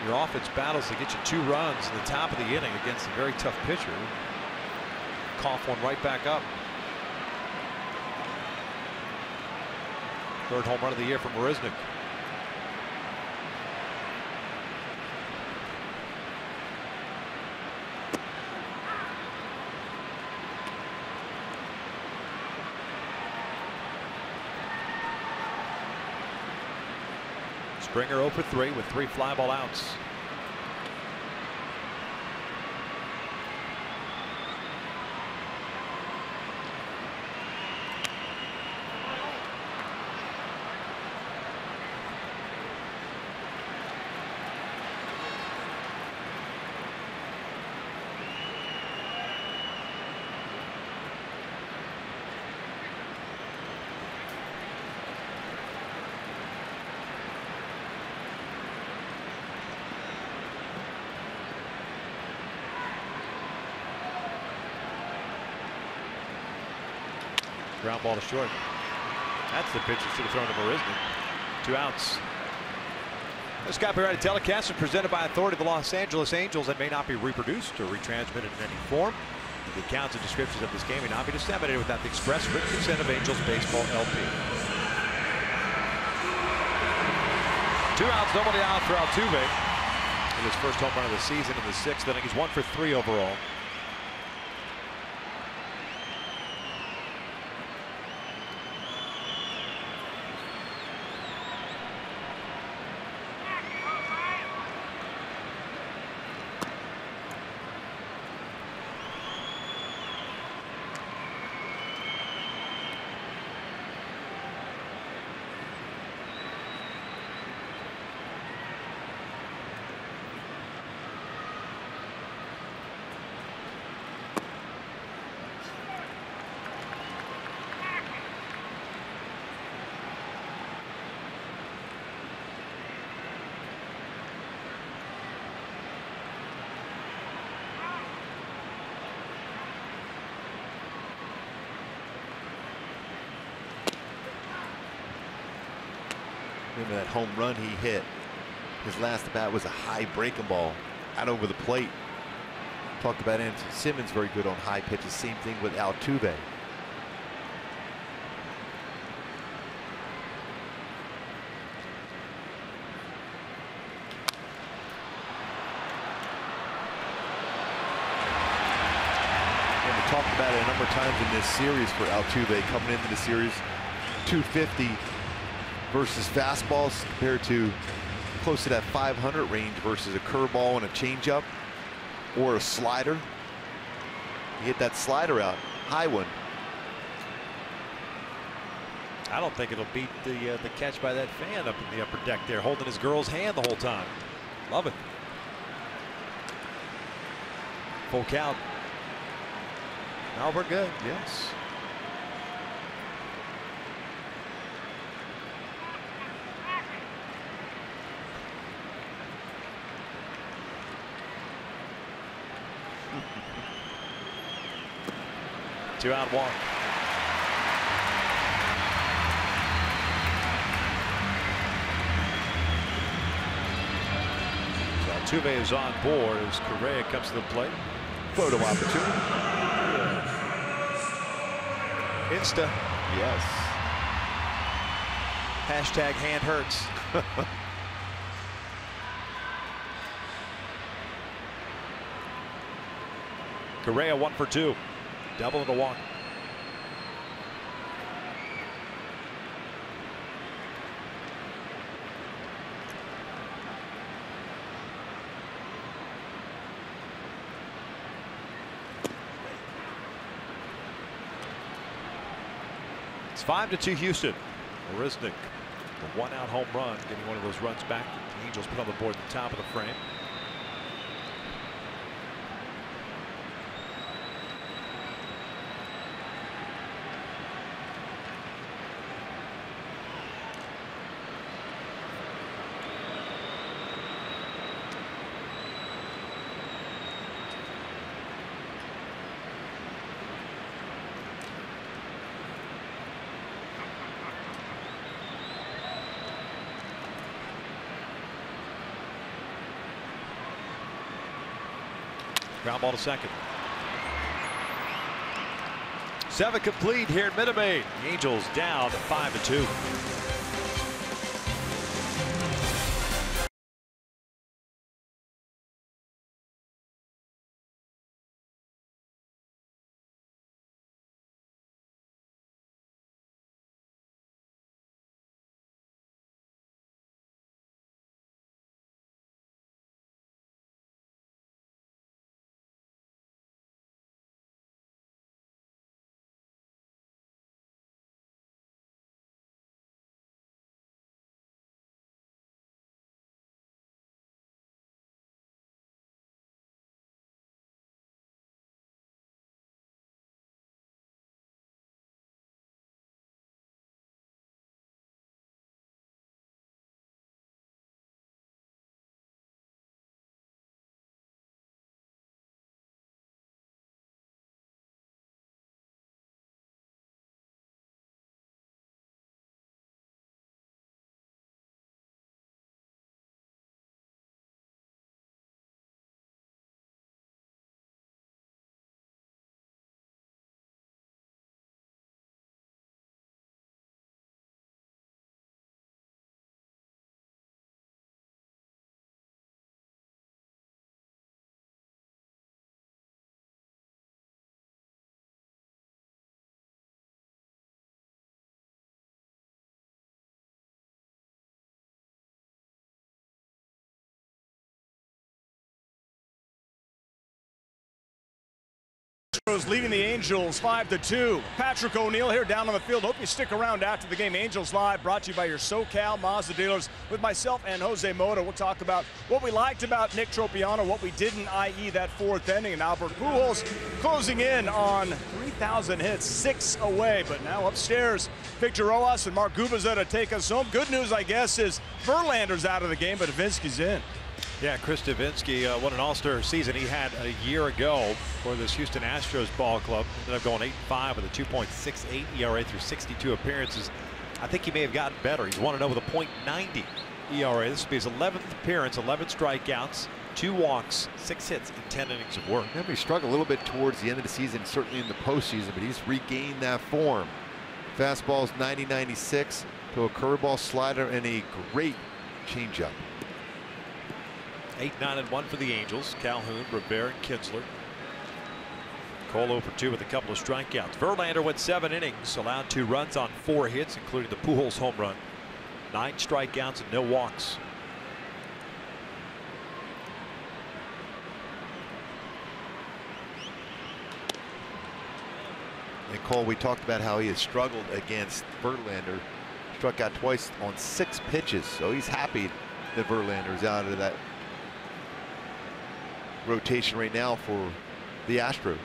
S4: Your offense battles to get you 2 runs in the top of the inning against a very tough pitcher. Cough one right back up. 3rd home run of the year for Marisnik. Springer 0 for 3 with 3 fly ball outs. Ground ball to short. That's the pitch that should have thrown to Marisnik. 2 outs. This copyrighted telecast is presented by authority of the Los Angeles Angels and may not be reproduced or retransmitted in any form. The accounts and descriptions of this game may not be disseminated without the express written consent of Angels Baseball LP. 2 outs, nobody out for Altuve. In his first home run of the season in the 6th inning. He's 1 for 3 overall.
S3: Remember that home run he hit. His last at bat was a high breaking ball out over the plate. Talked about Anderson Simmons, very good on high pitches. Same thing with Altuve. talked about it a number of times in this series for Altuve coming into the series. 250 versus fastballs compared to close to that 500 range versus a curveball and a changeup or a slider. You hit that slider out, high one.
S4: I don't think it'll beat the catch by that fan up in the upper deck there, holding his girl's hand the whole time. Love it. Full count. Now we're good.
S3: Yes.
S4: Two out, one. So Altuve is on board as Correa comes to the plate.
S3: Photo opportunity.
S4: Insta.
S3: Yes.
S4: Hashtag hand hurts. Correa 1 for 2. Double and a walk. It's 5-2 Houston. Marisnik, the 1-out home run, getting one of those runs back that the Angels put on the board at the top of the frame. Ground ball to second. 7 complete here at Minute Maid. The Angels down 5-2.
S7: Leading the Angels 5-2. Patrick O'Neill here down on the field. Hope you stick around after the game. Angels Live brought to you by your SoCal Mazda dealers with myself and Jose Mota. We'll talk about what we liked about Nick Tropiano, what we didn't, i.e. that 4th inning, and Albert Pujols closing in on 3,000 hits, 6 away. But now upstairs, Victor Rojas and Mark Gubicza to take us home. Good news, I guess, is Verlander's out of the game, but Davinsky's in.
S4: Yeah, Chris Davinsky won an All-Star season he had a year ago for this Houston Astros ball club. Ended up going 8-5 with a 2.68 ERA through 62 appearances. I think he may have gotten better. He's 1-0 with a .90 ERA. This will be his 11th appearance, 11 strikeouts, 2 walks, 6 hits, and 10 innings of work.
S3: He struggled a little bit towards the end of the season, certainly in the postseason, but he's regained that form. Fastballs 90-96 to a curveball, slider, and a great changeup.
S4: 8-9-1 for the Angels. Calhoun, Rivera, and Kinsler. Cole over 2 with a couple of strikeouts. Verlander went 7 innings, allowed 2 runs on 4 hits, including the Pujols home run. 9 strikeouts and no walks.
S3: And Cole, we talked about how he has struggled against Verlander. Struck out twice on 6 pitches, so he's happy that Verlander is out of that rotation right now for the Astros.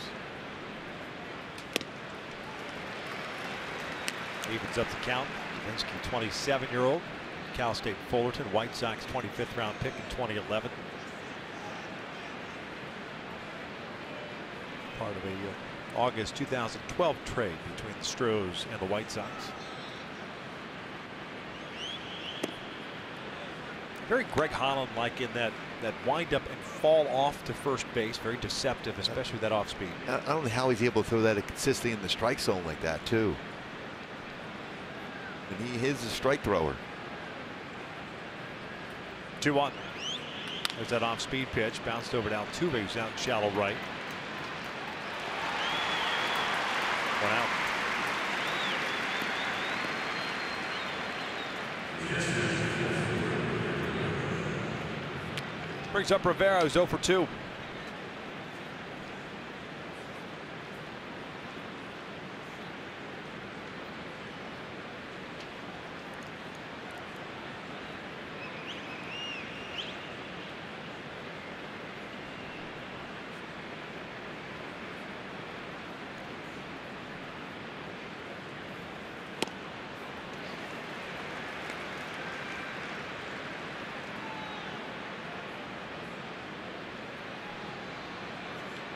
S4: Evens up the count. Davinsky, 27-year-old, Cal State Fullerton, White Sox 25th round pick in 2011. Part of a August 2012 trade between the Stros and the White Sox. Very Greg Holland-like in that wind up and fall off to first base. Very deceptive, especially with that off speed.
S3: I don't know how he's able to throw that consistently in the strike zone like that too. And he is a strike thrower.
S4: 2-1. There's that off speed pitch, bounced over to Altuve, who's out in shallow right. 1 out. Brings up Rivera, who's 0 for 2.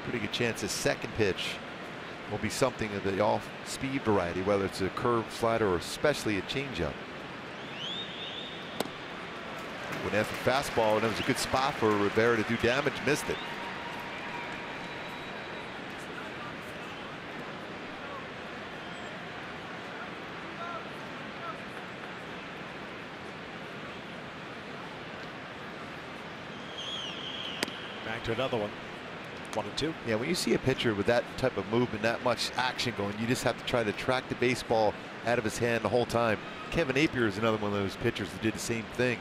S3: Pretty good chance his second pitch will be something of the off-speed variety, whether it's a curve, slider, or especially a changeup. Went after fastball, and it was a good spot for Rivera to do damage. Missed it.
S4: Back to another one. 1-2.
S3: Yeah, when you see a pitcher with that type of movement, that much action going, you just have to try to track the baseball out of his hand the whole time. Kevin Napier is another one of those pitchers that did the same thing.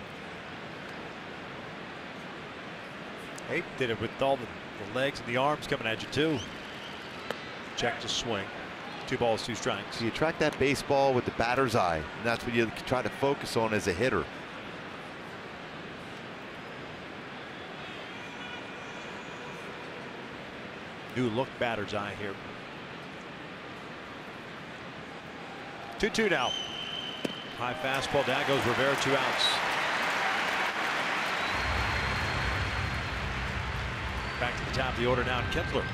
S4: Ape did it with all the legs and the arms coming at you too. Check to swing. 2 balls, 2 strikes.
S3: So you track that baseball with the batter's eye, and that's what you try to focus on as a hitter.
S4: New look batter's eye here. 2-2 now. High fastball, down goes Rivera, 2 outs. Back to the top of the order now, Kinsler.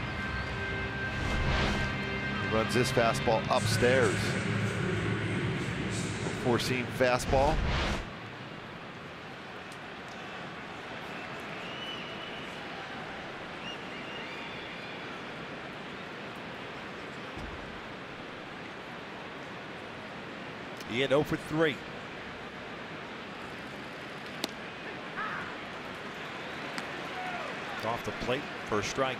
S3: Runs this fastball upstairs. Four-seam fastball.
S4: He had 0 for 3. Off the plate for a strike.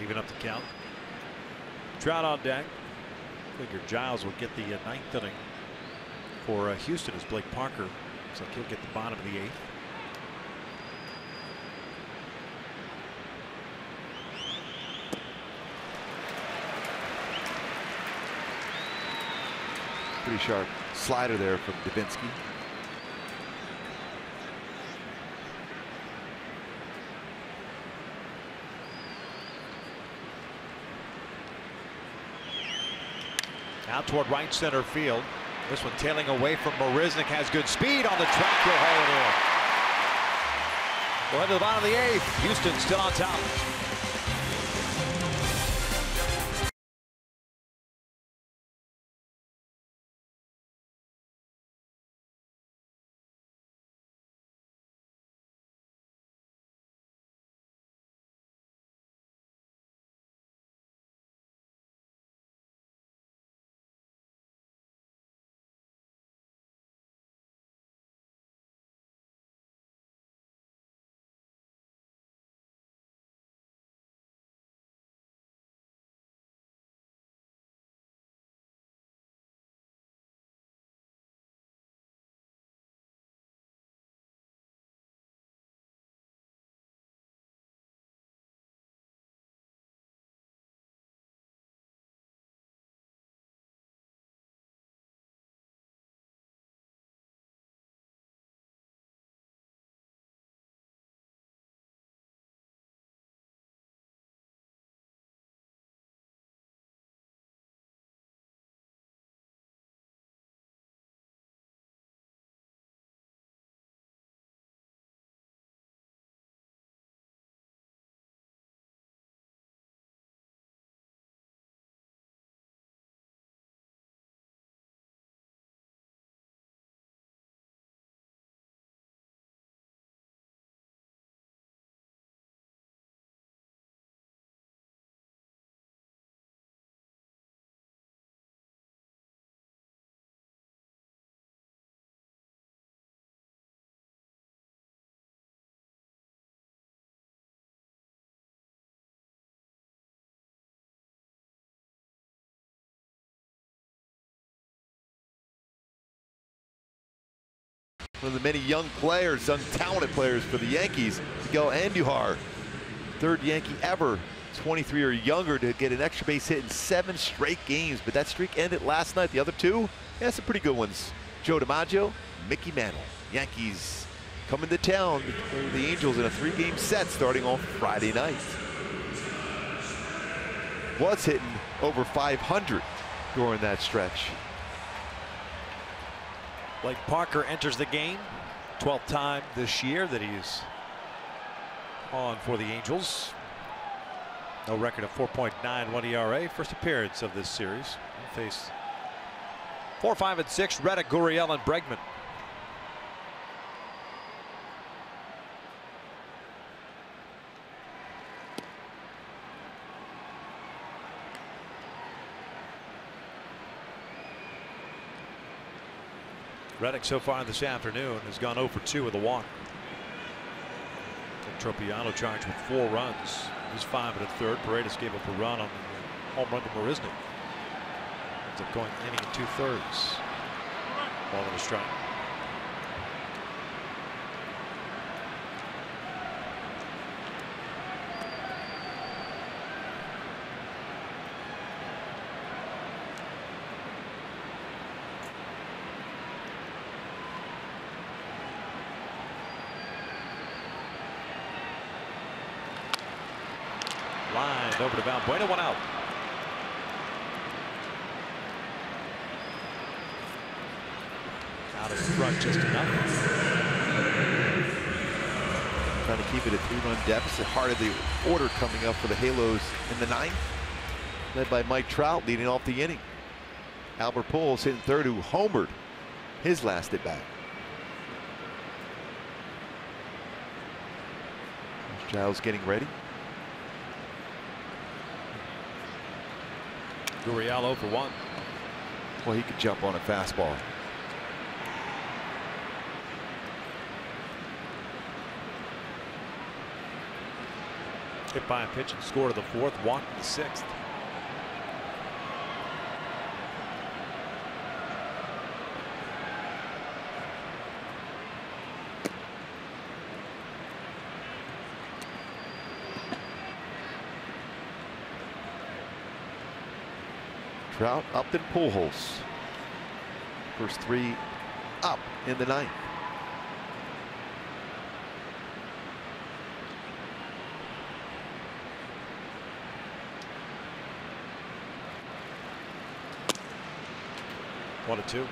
S4: Leaving up the count. Trout on deck. Figure Giles will get the 9th inning for Houston as Blake Parker. Looks like he'll get the bottom of the 8th.
S3: Pretty sharp slider there from Davinsky.
S4: Out toward right center field. This one tailing away from Marisnik, has good speed on the track. He'll haul it in. Well, into the bottom of the 8th. Houston still on top.
S3: one of the many young players, young talented players for the Yankees, Miguel Andujar, third Yankee ever, 23 or younger, to get an extra base hit in 7 straight games. But that streak ended last night. The other 2, yeah, some pretty good ones. Joe DiMaggio, Mickey Mantle. Yankees coming to town to play the Angels in a 3-game set starting on Friday night. Was hitting over 500 during that stretch.
S4: Blake Parker enters the game. 12th time this year that he's on for the Angels. No record of 4.91 ERA. First appearance of this series. He'll face 4, 5, and 6. Reddick, Gurriel, and Bregman. Reddick so far this afternoon has gone 0 for 2 with a walk. Tropiano charged with 4 runs. He's 5 1/3. Paredes gave up a run on the home run to Marisnik. Ends up going inning and 2/3. Ball in a strike. Line over to Valbuena, 1 out. Out of the front just enough.
S3: Trying to keep it a 3-run deficit. Heart of the order coming up for the Halos in the 9th. Led by Mike Trout leading off the inning. Albert Pujols hitting third, who homered his last at bat. Giles getting ready.
S4: Gurriel 0 for 1.
S3: Well, he could jump on a fastball.
S4: Hit by a pitch and score to the 4th. Walk to the 6th.
S3: Trout, Upton, Pujols. First 3 up in the 9th.
S4: One and 2.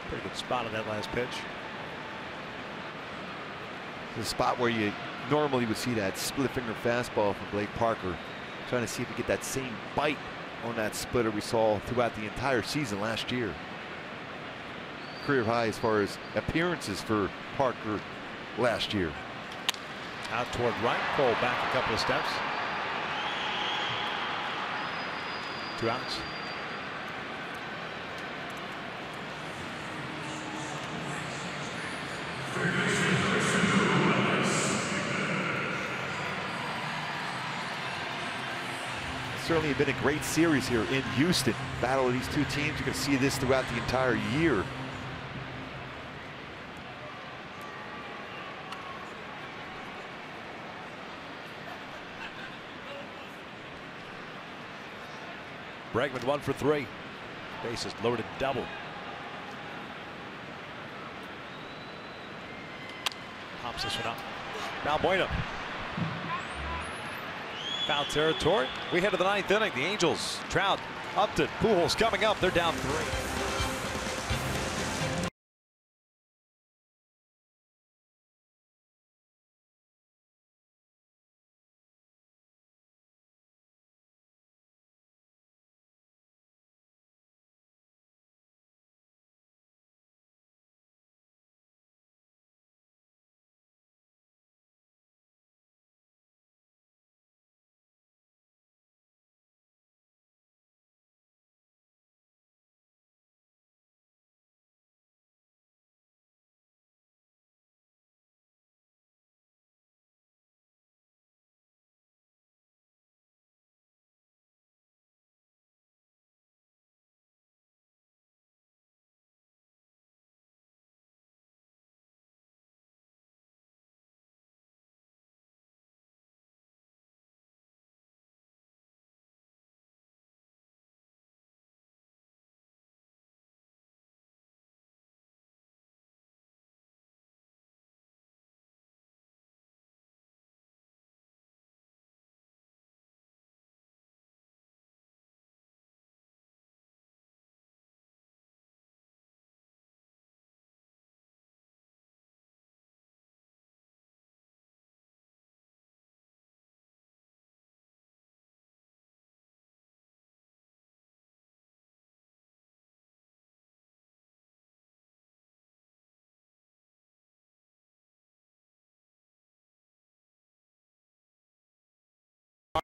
S4: Pretty good spot on that last pitch.
S3: The spot where you normally would see that split finger fastball from Blake Parker. Trying to see if we get that same bite on that splitter we saw throughout the entire season last year. Career high as far as appearances for Parker last year.
S4: Out toward right. Cole back a couple of steps. 2 outs.
S3: Certainly been a great series here in Houston. Battle of these 2 teams. You can see this throughout the entire year.
S4: Bregman 1 for 3. Bases loaded double. Pops this one up. Valbuena. Foul territory. We head to the 9th inning. The Angels, Trout, Upton, Pujols coming up. They're down 3.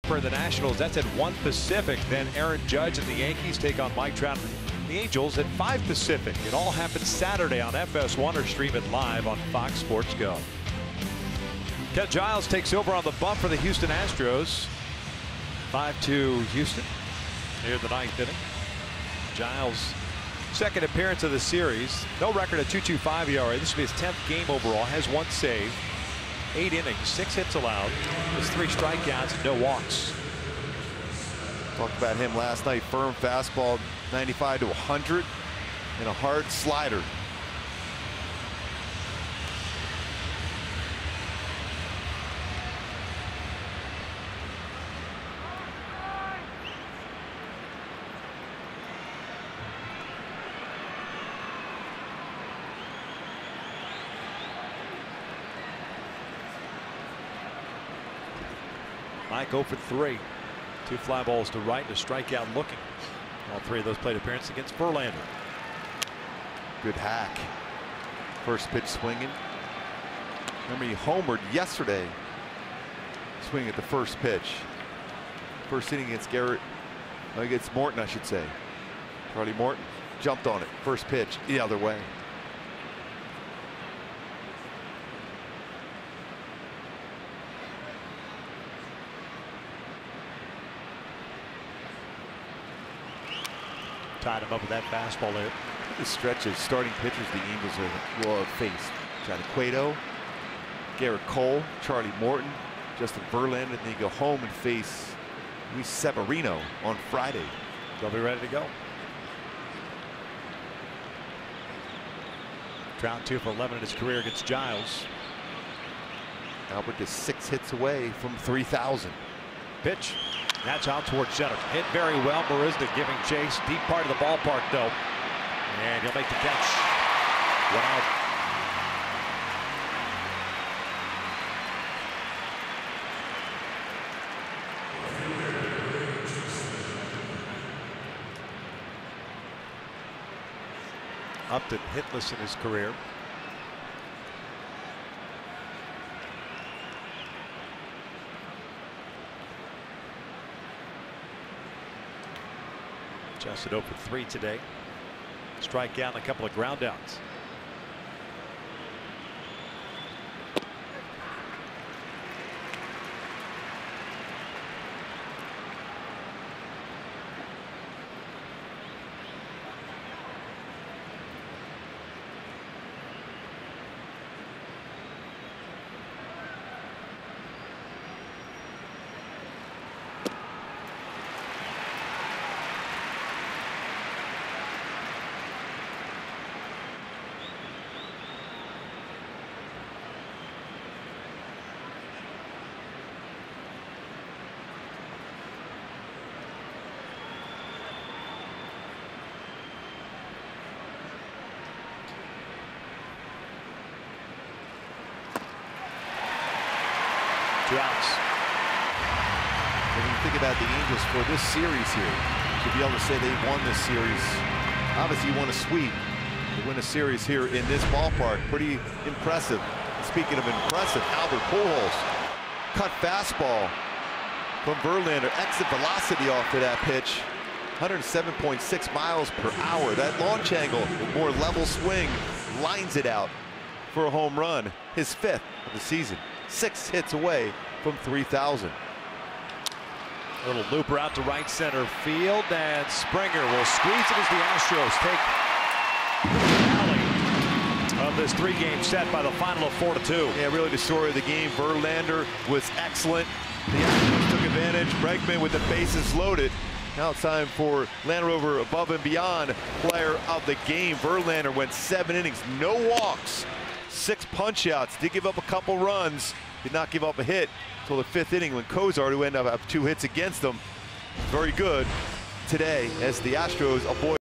S4: For the Nationals, that's at 1 Pacific. Then Aaron Judge and the Yankees take on Mike Trout and the Angels at 5 Pacific. It all happens Saturday on FS1 or stream it live on Fox Sports Go. Ken Giles takes over on the bump for the Houston Astros. 5-2 Houston near the 9th inning. Giles' second appearance of the series. No record at 2.25 ERA. This will be his 10th game overall. Has 1 save. 8 innings, 6 hits allowed. There's 3 strikeouts and no walks.
S3: Talked about him last night. Firm fastball, 95 to 100, and a hard slider.
S4: Mike 0 for 3. 2 fly balls to right, and a strikeout looking. All 3 of those plate appearances against Verlander.
S3: Good hack. First pitch swinging. Remember, he homered yesterday. Swinging at the first pitch. First inning against Morton, I should say. Charlie Morton jumped on it. First pitch the other way.
S4: Tied him up with that fastball there.
S3: The stretch of starting pitchers the Angels will have faced. Johnny Cueto, Garrett Cole, Charlie Morton, Justin Verlander, and they go home and face Luis Severino on Friday.
S4: They'll be ready to go. Trout 2 for 11 in his career against Giles.
S3: Albert is 6 hits away from 3,000.
S4: Pitch. That's out towards center. Hit very well. Marisda giving chase. Deep part of the ballpark, though. And he'll make the catch. 1 out. Upton hitless in his career. Just at 0 for 3 today. Strikeout and a couple of ground outs. Outs.
S3: When you think about the Angels for this series here, to be able to say they won this series, obviously you won a sweep. To win a series here in this ballpark, pretty impressive. Speaking of impressive, Albert Pujols, cut fastball from Verlander, exit velocity off to that pitch, 107.6 miles per hour. That launch angle, with more level swing, lines it out for a home run, his 5th of the season. 6 hits away from 3,000.
S4: A little looper out to right center field, and Springer will squeeze it as the Astros take the rally of this 3-game set by the final of 4-2.
S3: Yeah, really the story of the game. Verlander was excellent. The Astros took advantage. Bregman with the bases loaded. Now it's time for Land Rover above and beyond player of the game. Verlander went 7 innings, no walks. 6 punch outs, did give up a couple runs, did not give up a hit until the 5th inning when Kozar, who ended up with 2 hits against them, very good today as the Astros avoid